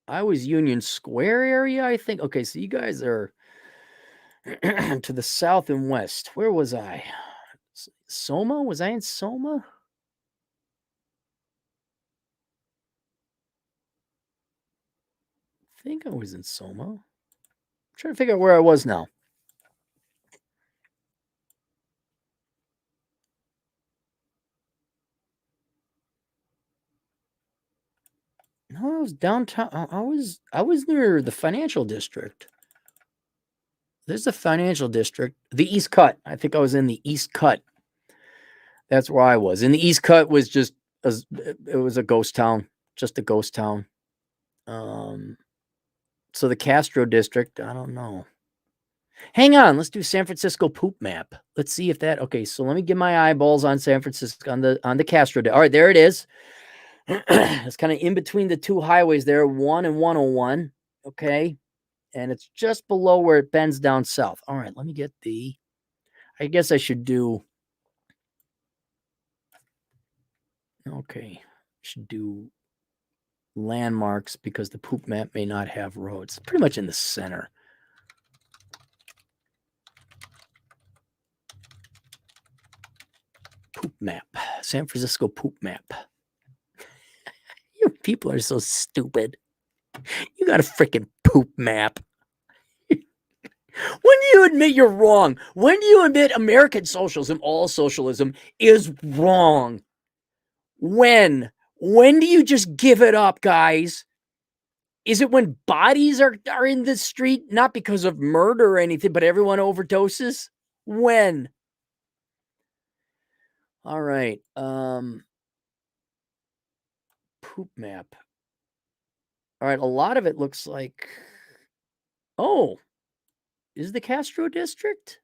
Union Square area, I think. Okay, so you guys are to the south and west. Where was I? Soma? Was I in Soma? I think I was in Soma. I'm trying to figure out where I was now. No, I was downtown. I was near the financial district. There's the financial district, the East Cut. I think I was in the East Cut. That's where I was. And the East Cut was just it was a ghost town, just a ghost town. So the Castro district, I don't know. Hang on, let's do San Francisco poop map. Let's see if that. Okay, so let me get my eyeballs on San Francisco on the Castro. All right, there it is. It's kind of in between the two highways there, 1 and 101. Okay, and it's just below where it bends down south. All right, let me get the. I guess I should do. Okay, should do landmarks because the poop map may not have roads. Pretty much in the center. Poop map. San Francisco poop map. You people are so stupid. You got a freaking poop map. When do you admit you're wrong? When do you admit American socialism, all socialism, is wrong? When? When do you just give it up, guys? Is it when bodies are in the street? Not because of murder or anything, but everyone overdoses? When? All right. Poop map. All right. A lot of it looks like. Oh, is the Castro district?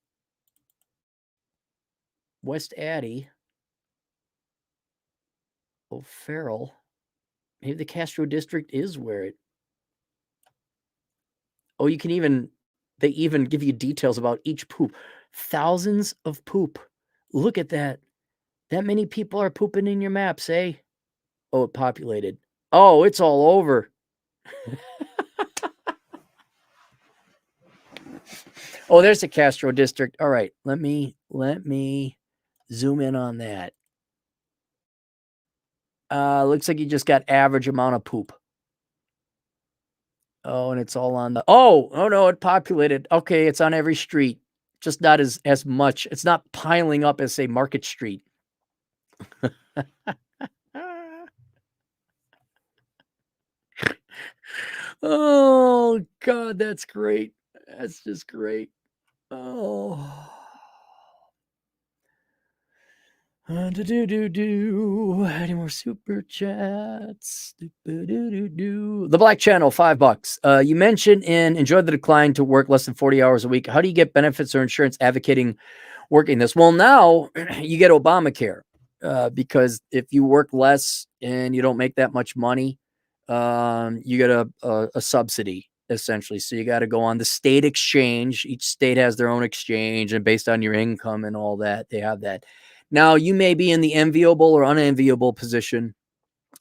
West Addy. O'Farrell. Maybe the Castro district is where it. Oh, you can even. They even give you details about each poop. Thousands of poop. Look at that. That many people are pooping in your maps, eh? Oh, it populated. Oh, it's all over. Oh, there's the Castro district. All right, let me zoom in on that. Looks like you just got average amount of poop. Oh, and it's all on the. Oh no, it populated. Okay, it's on every street, just not as much. It's not piling up as say Market Street. Oh God, that's great. That's just great. Oh. Any more super chats? The Black Channel, $5. You mentioned enjoyed the decline to work less than 40 hours a week. How do you get benefits or insurance advocating working this? Well, now you get Obamacare. because if you work less and you don't make that much money, you get a subsidy essentially. So you got to go on the state exchange. Each state has their own exchange, and based on your income and all that, they have that. Now, you may be in the enviable or unenviable position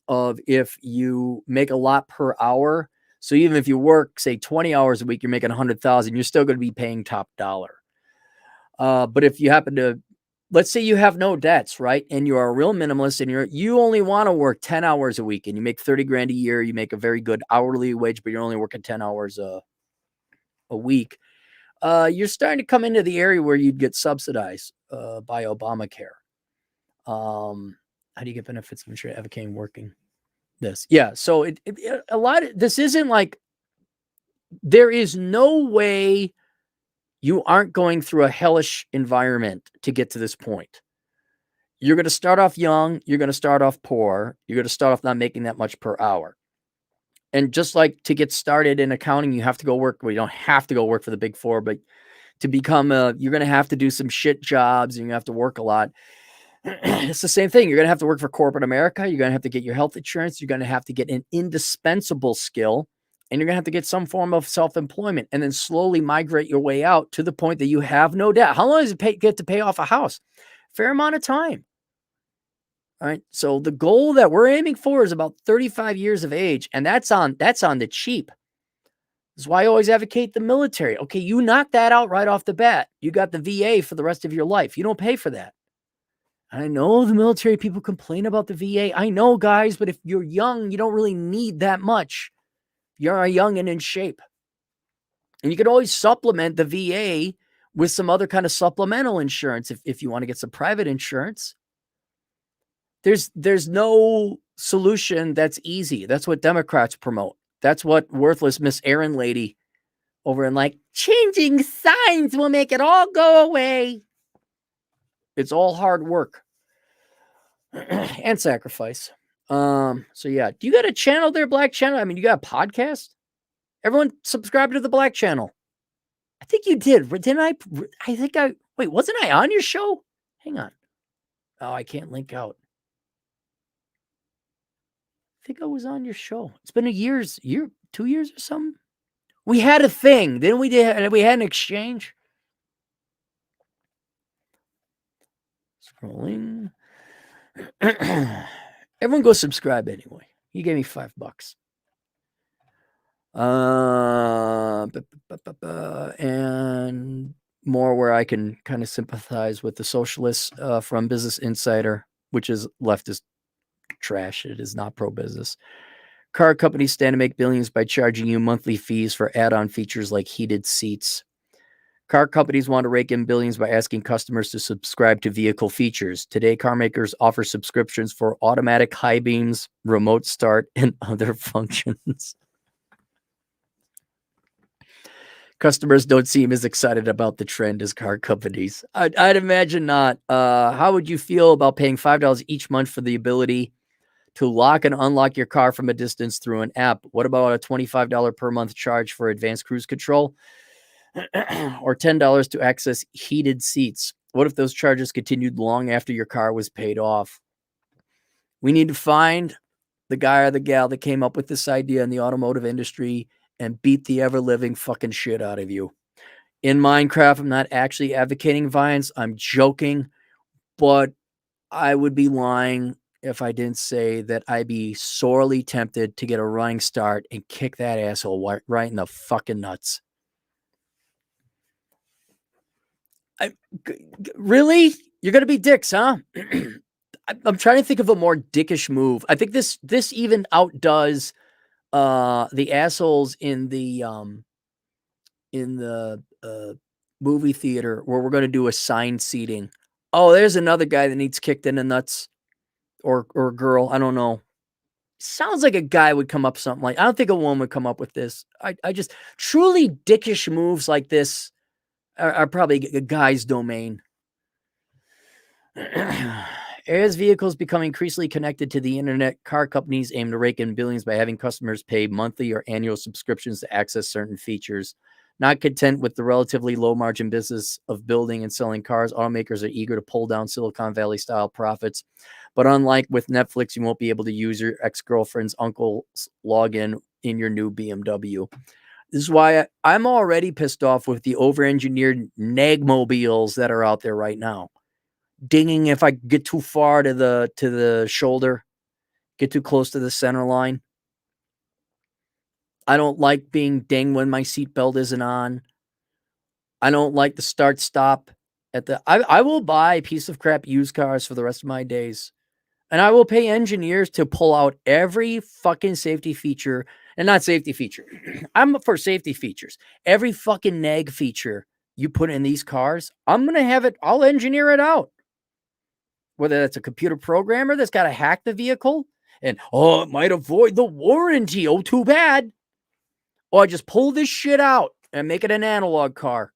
of if you make a lot per hour. So even if you work, say 20 hours a week, you're making 100,000, you're still going to be paying top dollar. But if you happen to, let's say you have no debts, right? And you are a real minimalist and you only want to work 10 hours a week and you make 30 grand a year, you make a very good hourly wage, but you're only working 10 hours a week. You're starting to come into the area where you'd get subsidized by Obamacare. How do you get benefits of insurance advocating working this? Yeah. So a lot of this isn't like, there is no way you aren't going through a hellish environment to get to this point. You're going to start off young. You're going to start off poor. You're going to start off not making that much per hour. And just like to get started in accounting, you have to go work. Well, you don't have to go work for the big four, but to become you're going to have to do some shit jobs and you have to work a lot. It's the same thing. You're going to have to work for corporate America. You're going to have to get your health insurance. You're going to have to get an indispensable skill, and you're going to have to get some form of self-employment and then slowly migrate your way out to the point that you have no debt. How long does it get to pay off a house? Fair amount of time. All right. So the goal that we're aiming for is about 35 years of age. And that's on the cheap. That's why I always advocate the military. Okay. You knock that out right off the bat. You got the VA for the rest of your life. You don't pay for that. I know the military people complain about the VA. I know, guys, but if you're young, you don't really need that much. You're young and in shape. And you can always supplement the VA with some other kind of supplemental insurance if you want to get some private insurance. There's no solution that's easy. That's what Democrats promote. That's what worthless Miss Erin lady over in like changing signs will make it all go away. It's all hard work and sacrifice. So yeah, do you got a channel there, Black Channel? I mean, you got a podcast? Everyone subscribe to the Black Channel. I think you did. Didn't I? Wait, wasn't I on your show? Hang on. Oh, I can't link out. I think I was on your show. It's been 2 years or something. We had a thing. Then we had an exchange. Scrolling. Everyone go subscribe anyway. You gave me $5. And more where I can kind of sympathize with the Socialist from Business Insider, which is leftist trash. It is not pro-business. Car companies stand to make billions by charging you monthly fees for add-on features like heated seats. Car companies want to rake in billions by asking customers to subscribe to vehicle features. Today, car makers offer subscriptions for automatic high beams, remote start, and other functions. Customers don't seem as excited about the trend as car companies. I'd imagine not. How would you feel about paying $5 each month for the ability to lock and unlock your car from a distance through an app? What about a $25 per month charge for advanced cruise control? Or $10 to access heated seats? What if those charges continued long after your car was paid off? We need to find the guy or the gal that came up with this idea in the automotive industry and beat the ever-living fucking shit out of you. In Minecraft, I'm not actually advocating violence. I'm joking, but I would be lying if I didn't say that I'd be sorely tempted to get a running start and kick that asshole right in the fucking nuts. Really? You're going to be dicks, huh? I'm trying to think of a more dickish move. I think this even outdoes the assholes in the movie theater where we're going to do assigned seating. Oh, there's another guy that needs kicked in the nuts, or a girl. I don't know. Sounds like a guy would come up with something like. I don't think a woman would come up with this. I just truly dickish moves like this are probably a guy's domain. As vehicles become increasingly connected to the internet, car companies aim to rake in billions by having customers pay monthly or annual subscriptions to access certain features. Not content with the relatively low margin business of building and selling cars, automakers are eager to pull down Silicon Valley style profits. But unlike with Netflix, you won't be able to use your ex-girlfriend's uncle's login in your new BMW. This is why I'm already pissed off with the over-engineered nagmobiles that are out there right now. Dinging if I get too far to the shoulder, get too close to the center line. I don't like being dinged when my seatbelt isn't on. I don't like the start stop at the I will buy a piece of crap used cars for the rest of my days. And I will pay engineers to pull out every fucking safety feature, and not safety feature. I'm for safety features. Every fucking nag feature you put in these cars, I'm going to have it, I'll engineer it out. Whether that's a computer programmer that's got to hack the vehicle and, oh, it might avoid the warranty. Oh, too bad. Or I just pull this shit out and make it an analog car.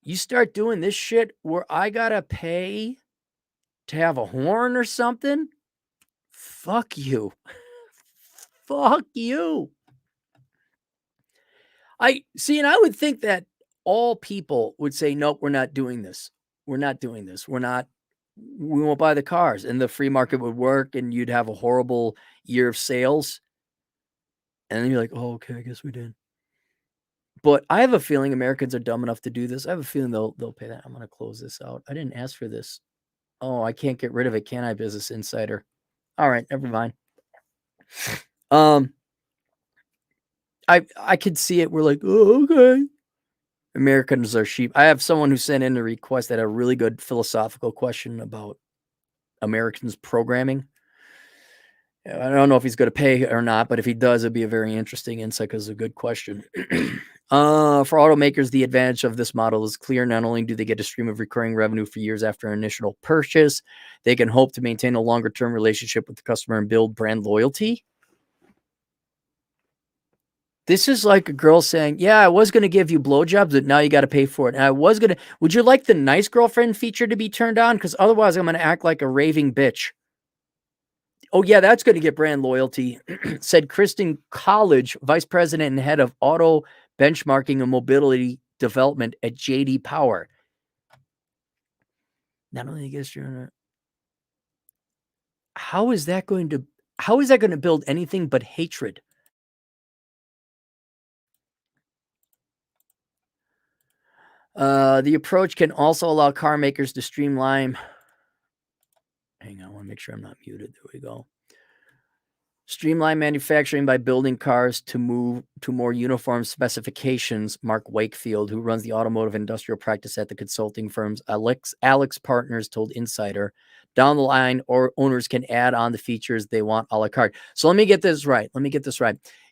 You start doing this shit where I got to pay to have a horn or something? Fuck you. Fuck you. I see, and I would think that all people would say, nope, we're not doing this. We're not doing this. We won't buy the cars. And the free market would work and you'd have a horrible year of sales. And then you're like, oh, okay, I guess we did. But I have a feeling Americans are dumb enough to do this. I have a feeling they'll pay that. I'm going to close this out. I didn't ask for this. Oh, I can't get rid of it, can I, Business Insider? All right, never mind. I could see it. We're like, oh, okay. Americans are sheep. I have someone who sent in a request that had a really good philosophical question about Americans programming. I don't know if he's going to pay or not, but if he does, it'd be a very interesting insight because it's a good question. For automakers, the advantage of this model is clear. Not only do they get a stream of recurring revenue for years after initial purchase, they can hope to maintain a longer-term relationship with the customer and build brand loyalty. This is like a girl saying, yeah, I was going to give you blowjobs, but now you got to pay for it. And I was going to, would you like the nice girlfriend feature to be turned on? Because otherwise I'm going to act like a raving bitch. Oh, yeah, that's going to get brand loyalty, said Kristen College, vice president and head of auto benchmarking and mobility development at JD Power. Not only gets your, how is that going to build anything but hatred? The approach can also allow car makers to streamline. Hang on, I want to make sure I'm not muted. There we go. Streamline manufacturing by building cars to move to more uniform specifications. Mark Wakefield, who runs the automotive industrial practice at the consulting firms Alex Partners, told Insider. Down the line, owners can add on the features they want a la carte. So let me get this right.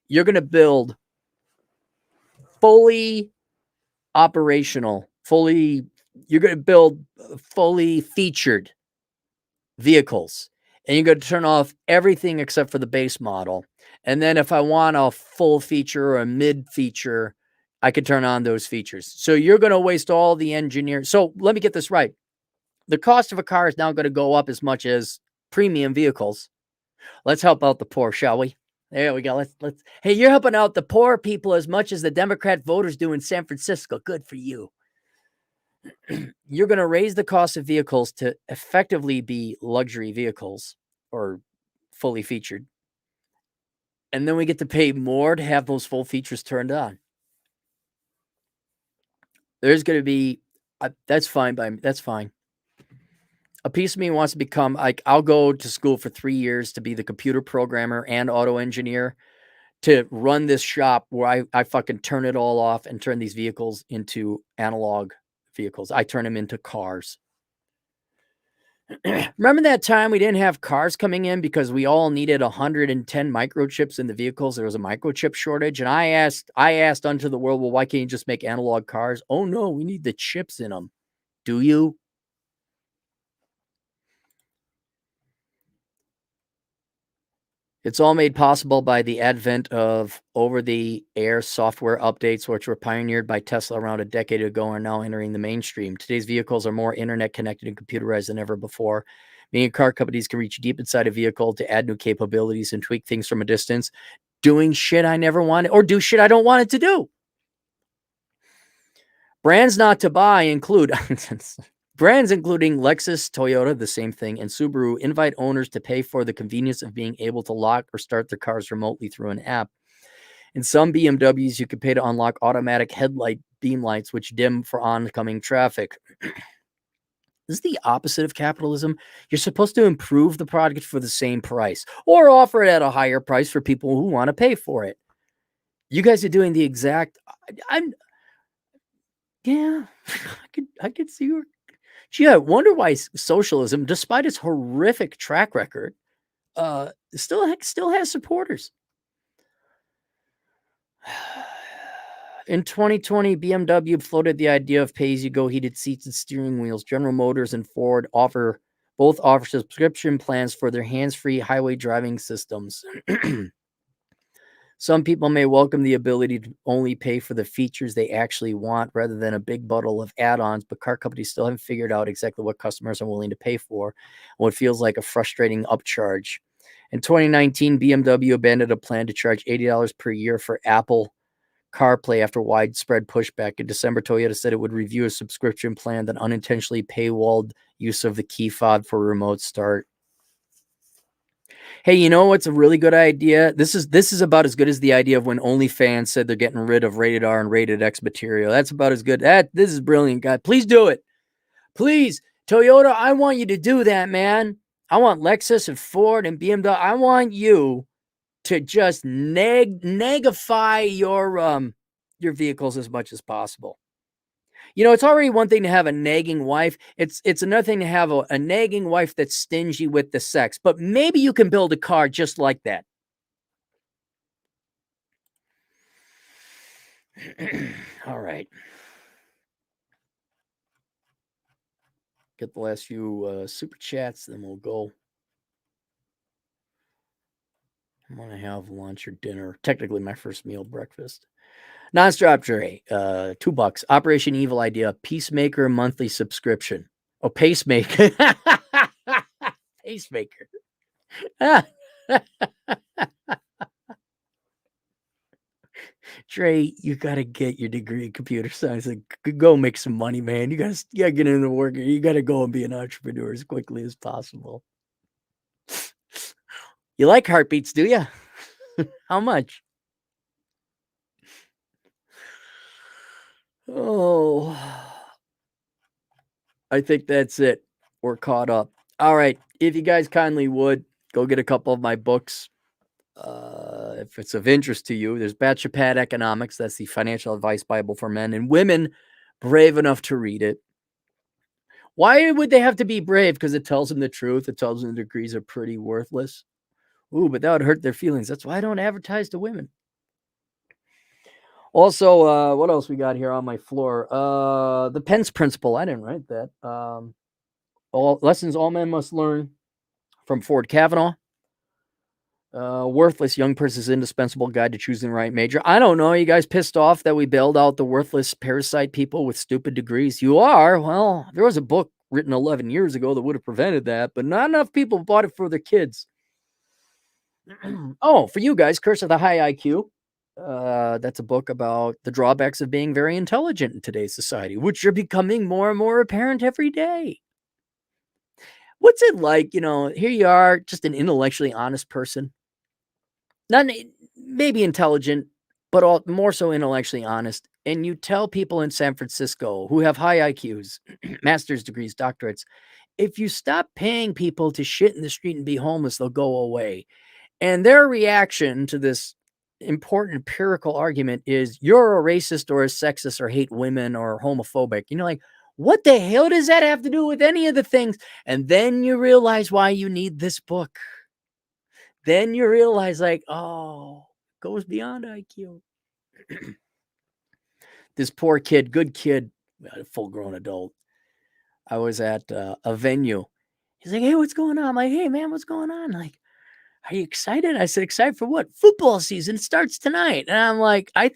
You're going to build fully operational, you're going to build fully featured vehicles, and you're going to turn off everything except for the base model. And then if I want a full feature or a mid feature, I could turn on those features. So you're going to waste all the engineering. So let me get this right. The cost of a car is now going to go up as much as premium vehicles. Let's help out the poor, shall we? There we go. Let's. Hey, you're helping out the poor people as much as the Democrat voters do in San Francisco. Good for you. You're going to raise the cost of vehicles to effectively be luxury vehicles or fully featured. And then we get to pay more to have those full features turned on. There's going to be, that's fine by me. That's fine. A piece of me wants to become, like, I'll go to school for 3 years to be the computer programmer and auto engineer to run this shop where I fucking turn it all off and turn these vehicles into analog vehicles. I turn them into cars. Remember that time we didn't have cars coming in because we all needed 110 microchips in the vehicles? There was a microchip shortage. And I asked unto the world, well, why can't you just make analog cars? Oh, no, we need the chips in them. Do you? It's all made possible by the advent of over-the-air software updates, which were pioneered by Tesla around a decade ago and are now entering the mainstream. Today's vehicles are more internet-connected and computerized than ever before, meaning car companies can reach deep inside a vehicle to add new capabilities and tweak things from a distance. doing shit I never wanted or do shit I don't want it to do. Brands not to buy include brands including Lexus, Toyota, the same thing, and Subaru invite owners to pay for the convenience of being able to lock or start their cars remotely through an app. In some BMWs, you can pay to unlock automatic headlight beam lights, which dim for oncoming traffic. This is the opposite of capitalism. You're supposed to improve the product for the same price or offer it at a higher price for people who want to pay for it. You guys are doing the exact. Yeah, I could see where. Gee, I wonder why socialism, despite its horrific track record, still has supporters. In 2020, BMW floated the idea of pay-as-you-go heated seats and steering wheels. General Motors and Ford both offer subscription plans for their hands-free highway driving systems. Some people may welcome the ability to only pay for the features they actually want rather than a big bundle of add-ons, but car companies still haven't figured out exactly what customers are willing to pay for, what feels like a frustrating upcharge. In 2019, BMW abandoned a plan to charge $80 per year for Apple CarPlay after widespread pushback. In December, Toyota said it would review a subscription plan that unintentionally paywalled use of the key fob for remote start. Hey, you know what's a really good idea? This is about as good as the idea of when OnlyFans said they're getting rid of rated R and rated X material. That's about as good. This is brilliant, guy. Please do it. Please, Toyota, I want you to do that, man. I want Lexus and Ford and BMW. I want you to just negify your vehicles as much as possible. You know, it's already one thing to have a nagging wife. It's another thing to have a nagging wife that's stingy with the sex. But maybe you can build a car just like that. All right. Get the last few super chats, then we'll go. I'm going to have lunch or dinner. Technically, my first meal, breakfast. Nonstop Dre, $2. Operation Evil Idea, Peacemaker monthly subscription. Oh, Pacemaker. Pacemaker. Dre, you gotta get your degree in computer science and go make some money, man. You gotta get into work. You gotta go and be an entrepreneur as quickly as possible. You like heartbeats, do you? How much? Oh, I think that's it. We're caught up. All right. If you guys kindly would, go get a couple of my books. If it's of interest to you, there's Bachelor Economics. That's the financial advice Bible for men and women brave enough to read it. Why would they have to be brave? Because it tells them the truth. It tells them the degrees are pretty worthless. Ooh, but that would hurt their feelings. That's why I don't advertise to women. Also, what else we got here on my floor? The Pence Principle. I didn't write that. All lessons all men must learn from Ford Kavanaugh. Worthless young person's indispensable guide to choosing the right major. I don't know. You guys pissed off that we bailed out the worthless parasite people with stupid degrees? You are? Well, there was a book written 11 years ago that would have prevented that, but not enough people bought it for their kids. Oh, for you guys, Curse of the High IQ. That's a book about the drawbacks of being very intelligent in today's society, which are becoming more and more apparent every day. What's it like? You know, here you are, just an intellectually honest person. Not maybe intelligent, but more so intellectually honest. And you tell people in San Francisco who have high IQs, master's degrees, doctorates, if you stop paying people to shit in the street and be homeless, they'll go away. And their reaction to this important empirical argument is you're a racist or a sexist or hate women or homophobic. You know, like, what the hell does that have to do with any of the things? And then you realize why you need this book. Then you realize, like, oh, it goes beyond IQ. This poor kid, good kid, a full-grown adult. I was at a venue. He's like, hey, what's going on? I'm like, hey, man, what's going on? Like, are you excited? I said, excited for what? Football season starts tonight. And I'm like, I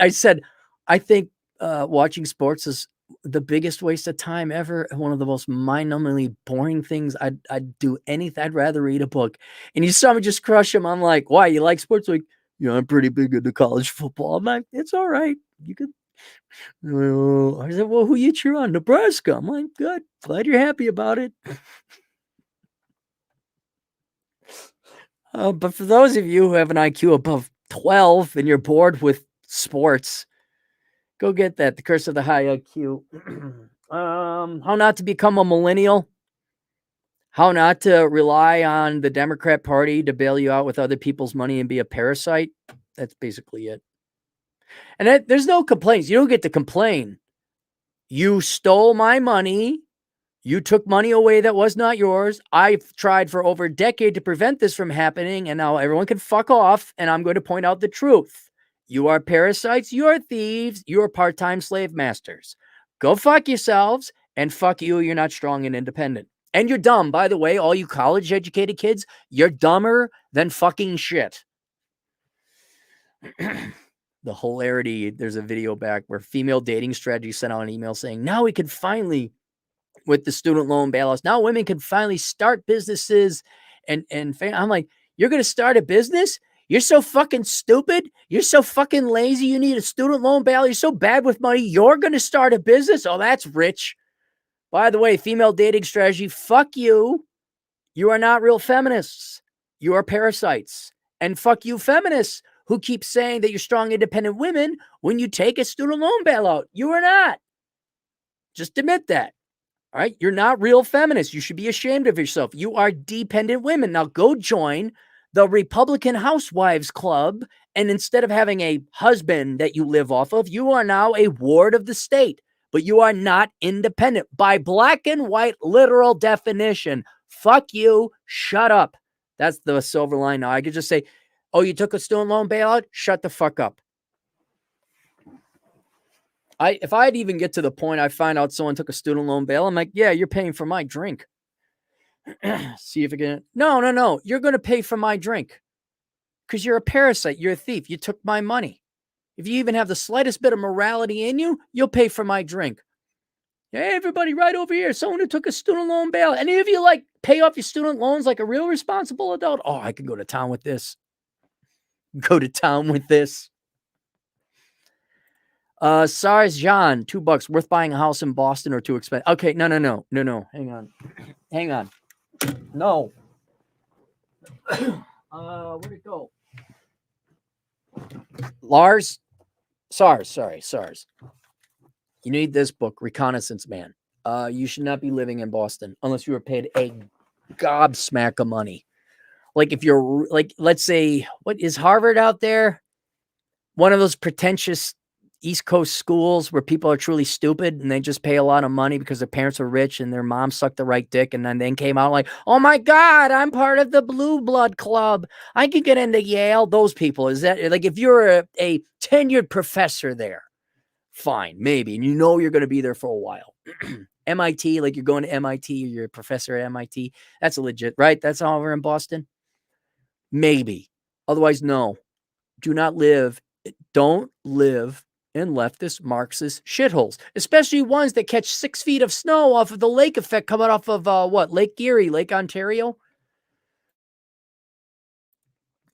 said, I think watching sports is the biggest waste of time ever. One of the most mind-numbingly boring things. I'd do anything. I'd rather read a book. And you saw me just crush him. I'm like, why? You like sports? Like, I'm pretty big into college football. I'm like, it's all right. You could. I said, well, who you cheer on? Nebraska. I'm like, good. Glad you're happy about it. But for those of you who have an IQ above 12 and you're bored with sports, go get that. The Curse of the High IQ. How not to become a millennial. How not to rely on the Democrat Party to bail you out with other people's money and be a parasite. That's basically it. And there's no complaints. You don't get to complain. You stole my money. You took money away that was not yours. I've tried for over a decade to prevent this from happening, and now everyone can fuck off, and I'm going to point out the truth. You are parasites. You are thieves. You are part-time slave masters. Go fuck yourselves, and fuck you. You're not strong and independent. And you're dumb. By the way, all you college-educated kids, you're dumber than fucking shit. The hilarity, there's a video back where Female Dating Strategy sent out an email saying, now we can finally, with the student loan bailouts, now women can finally start businesses. And I'm like, you're going to start a business? You're so fucking stupid. You're so fucking lazy. You need a student loan bailout. You're so bad with money. You're going to start a business? Oh, that's rich. By the way, Female Dating Strategy, fuck you. You are not real feminists. You are parasites. And fuck you feminists who keep saying that you're strong, independent women when you take a student loan bailout. You are not. Just admit that. All right. You're not real feminists. You should be ashamed of yourself. You are dependent women. Now go join the Republican Housewives Club. And instead of having a husband that you live off of, you are now a ward of the state, but you are not independent by black and white literal definition. Fuck you. Shut up. That's the silver line. Now I could just say, oh, you took a student loan bailout? Shut the fuck up. If I'd even get to the point I find out someone took a student loan bail, I'm like, yeah, you're paying for my drink. See if again. No. You're going to pay for my drink because you're a parasite. You're a thief. You took my money. If you even have the slightest bit of morality in you, you'll pay for my drink. Hey, everybody right over here. Someone who took a student loan bail. Any of you like pay off your student loans like a real responsible adult? Oh, I can go to town with this. Go to town with this. SARS John, $2 worth buying a house in Boston or too expensive. Okay, no. Hang on. No. Where'd it go? Lars? SARS. You need this book, Reconnaissance Man. You should not be living in Boston unless you were paid a gobsmack of money. Like if you're like, let's say, what is Harvard out there? One of those pretentious East Coast schools where people are truly stupid and they just pay a lot of money because their parents are rich and their mom sucked the right dick and then came out like, oh my God, I'm part of the Blue Blood Club. I could get into Yale. Those people, is that like if you're a tenured professor there, fine, maybe. And you know you're going to be there for a while. MIT, like you're going to MIT or you're a professor at MIT. That's legit, right? That's all over in Boston. Maybe. Otherwise, no. Don't live in leftist Marxist shitholes, especially ones that catch 6 feet of snow off of the lake effect coming off of Lake Erie, Lake Ontario.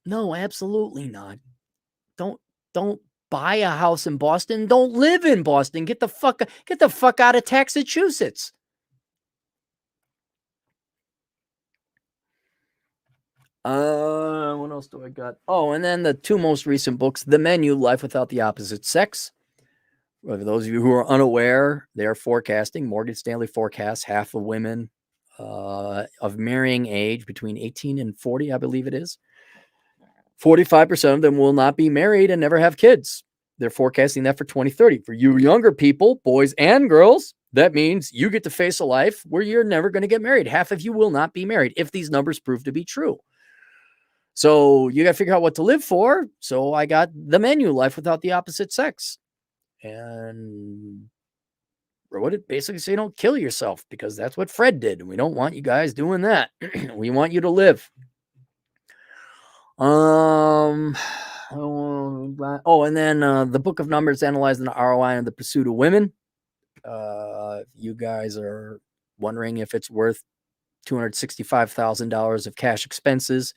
No, absolutely not. Don't buy a house in Boston. Don't live in Boston. Get the fuck out of Massachusetts. What else do I got? Oh, and then the two most recent books, The Menu, Life Without the Opposite Sex. For those of you who are unaware, they're forecasting, Morgan Stanley forecasts half of women of marrying age between 18 and 40, I believe it is. 45% of them will not be married and never have kids. They're forecasting that for 2030. For you younger people, boys and girls, that means you get to face a life where you're never going to get married. Half of you will not be married if these numbers prove to be true. So you got to figure out what to live for. So I got The Menu, Life Without the Opposite Sex. And wrote it basically say don't kill yourself because that's what Fred did. And we don't want you guys doing that. We want you to live. And then the Book of Numbers analyzing the ROI and the pursuit of women. If you guys are wondering if it's worth $265,000 of cash expenses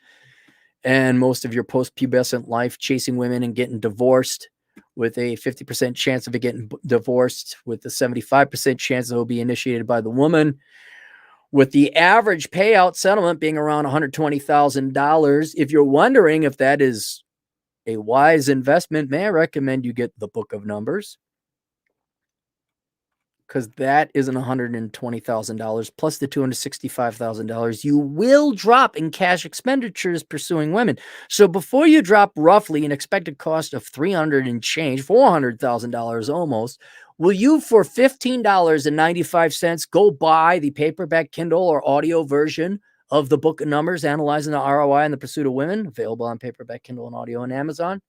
and most of your post-pubescent life chasing women and getting divorced, with a 50% chance of it getting divorced, with a 75% chance it will be initiated by the woman, with the average payout settlement being around $120,000. If you're wondering if that is a wise investment, may I recommend you get the Book of Numbers, because that isn't $120,000 plus the $265,000 you will drop in cash expenditures pursuing women. So before you drop roughly an expected cost of $300 and change, $400,000 almost, will you, for $15.95, go buy the paperback, Kindle, or audio version of the Book of Numbers, Analyzing the ROI in the Pursuit of Women, available on paperback, Kindle, and audio on Amazon?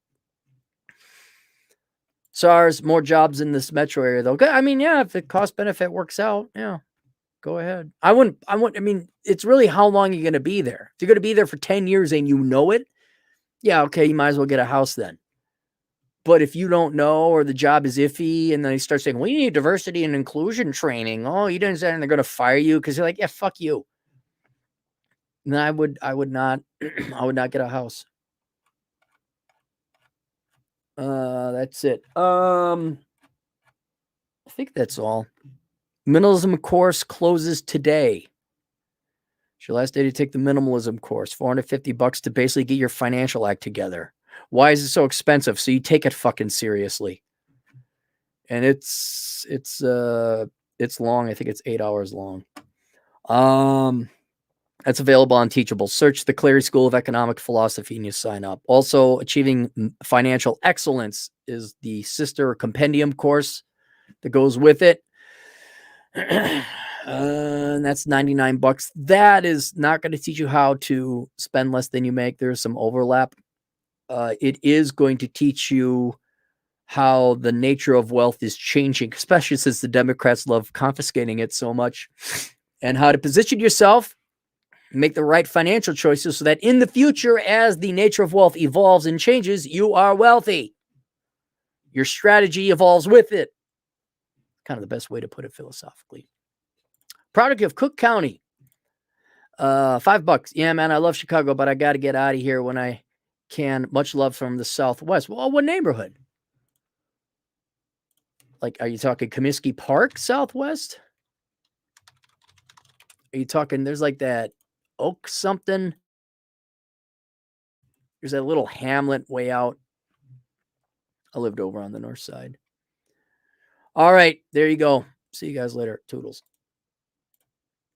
SARS, more jobs in this metro area, though. I mean, yeah, if the cost benefit works out, yeah, go ahead. I mean, it's really how long you're going to be there. If you're going to be there for 10 years and you know it, yeah, okay, you might as well get a house then. But if you don't know, or the job is iffy, and then they start saying, we need diversity and inclusion training. Oh, you didn't say, and they're going to fire you because you're like, yeah, fuck you. Then I would not, I would not get a house. That's it. I think that's all. Minimalism course closes today. It's your last day to take the minimalism course. $450 to basically get your financial act together. Why is it so expensive? So you take it fucking seriously. And it's long. I think it's 8 hours long. That's available on Teachable. Search the Clarey School of Economic Philosophy and you sign up. Also, Achieving Financial Excellence is the sister compendium course that goes with it. And that's $99. That is not going to teach you how to spend less than you make. There's some overlap. It is going to teach you how the nature of wealth is changing, especially since the Democrats love confiscating it so much, and how to position yourself, make the right financial choices so that in the future, as the nature of wealth evolves and changes, you are wealthy. Your strategy evolves with it. Kind of the best way to put it philosophically. Product of Cook County. $5. Yeah, man, I love Chicago, but I got to get out of here when I can. Much love from the Southwest. Well, what neighborhood? Like, are you talking Comiskey Park, Southwest? Are you talking, there's like that Oak something? There's that little hamlet way out. I lived over on the north side. All right, there you go. See you guys later. Toodles.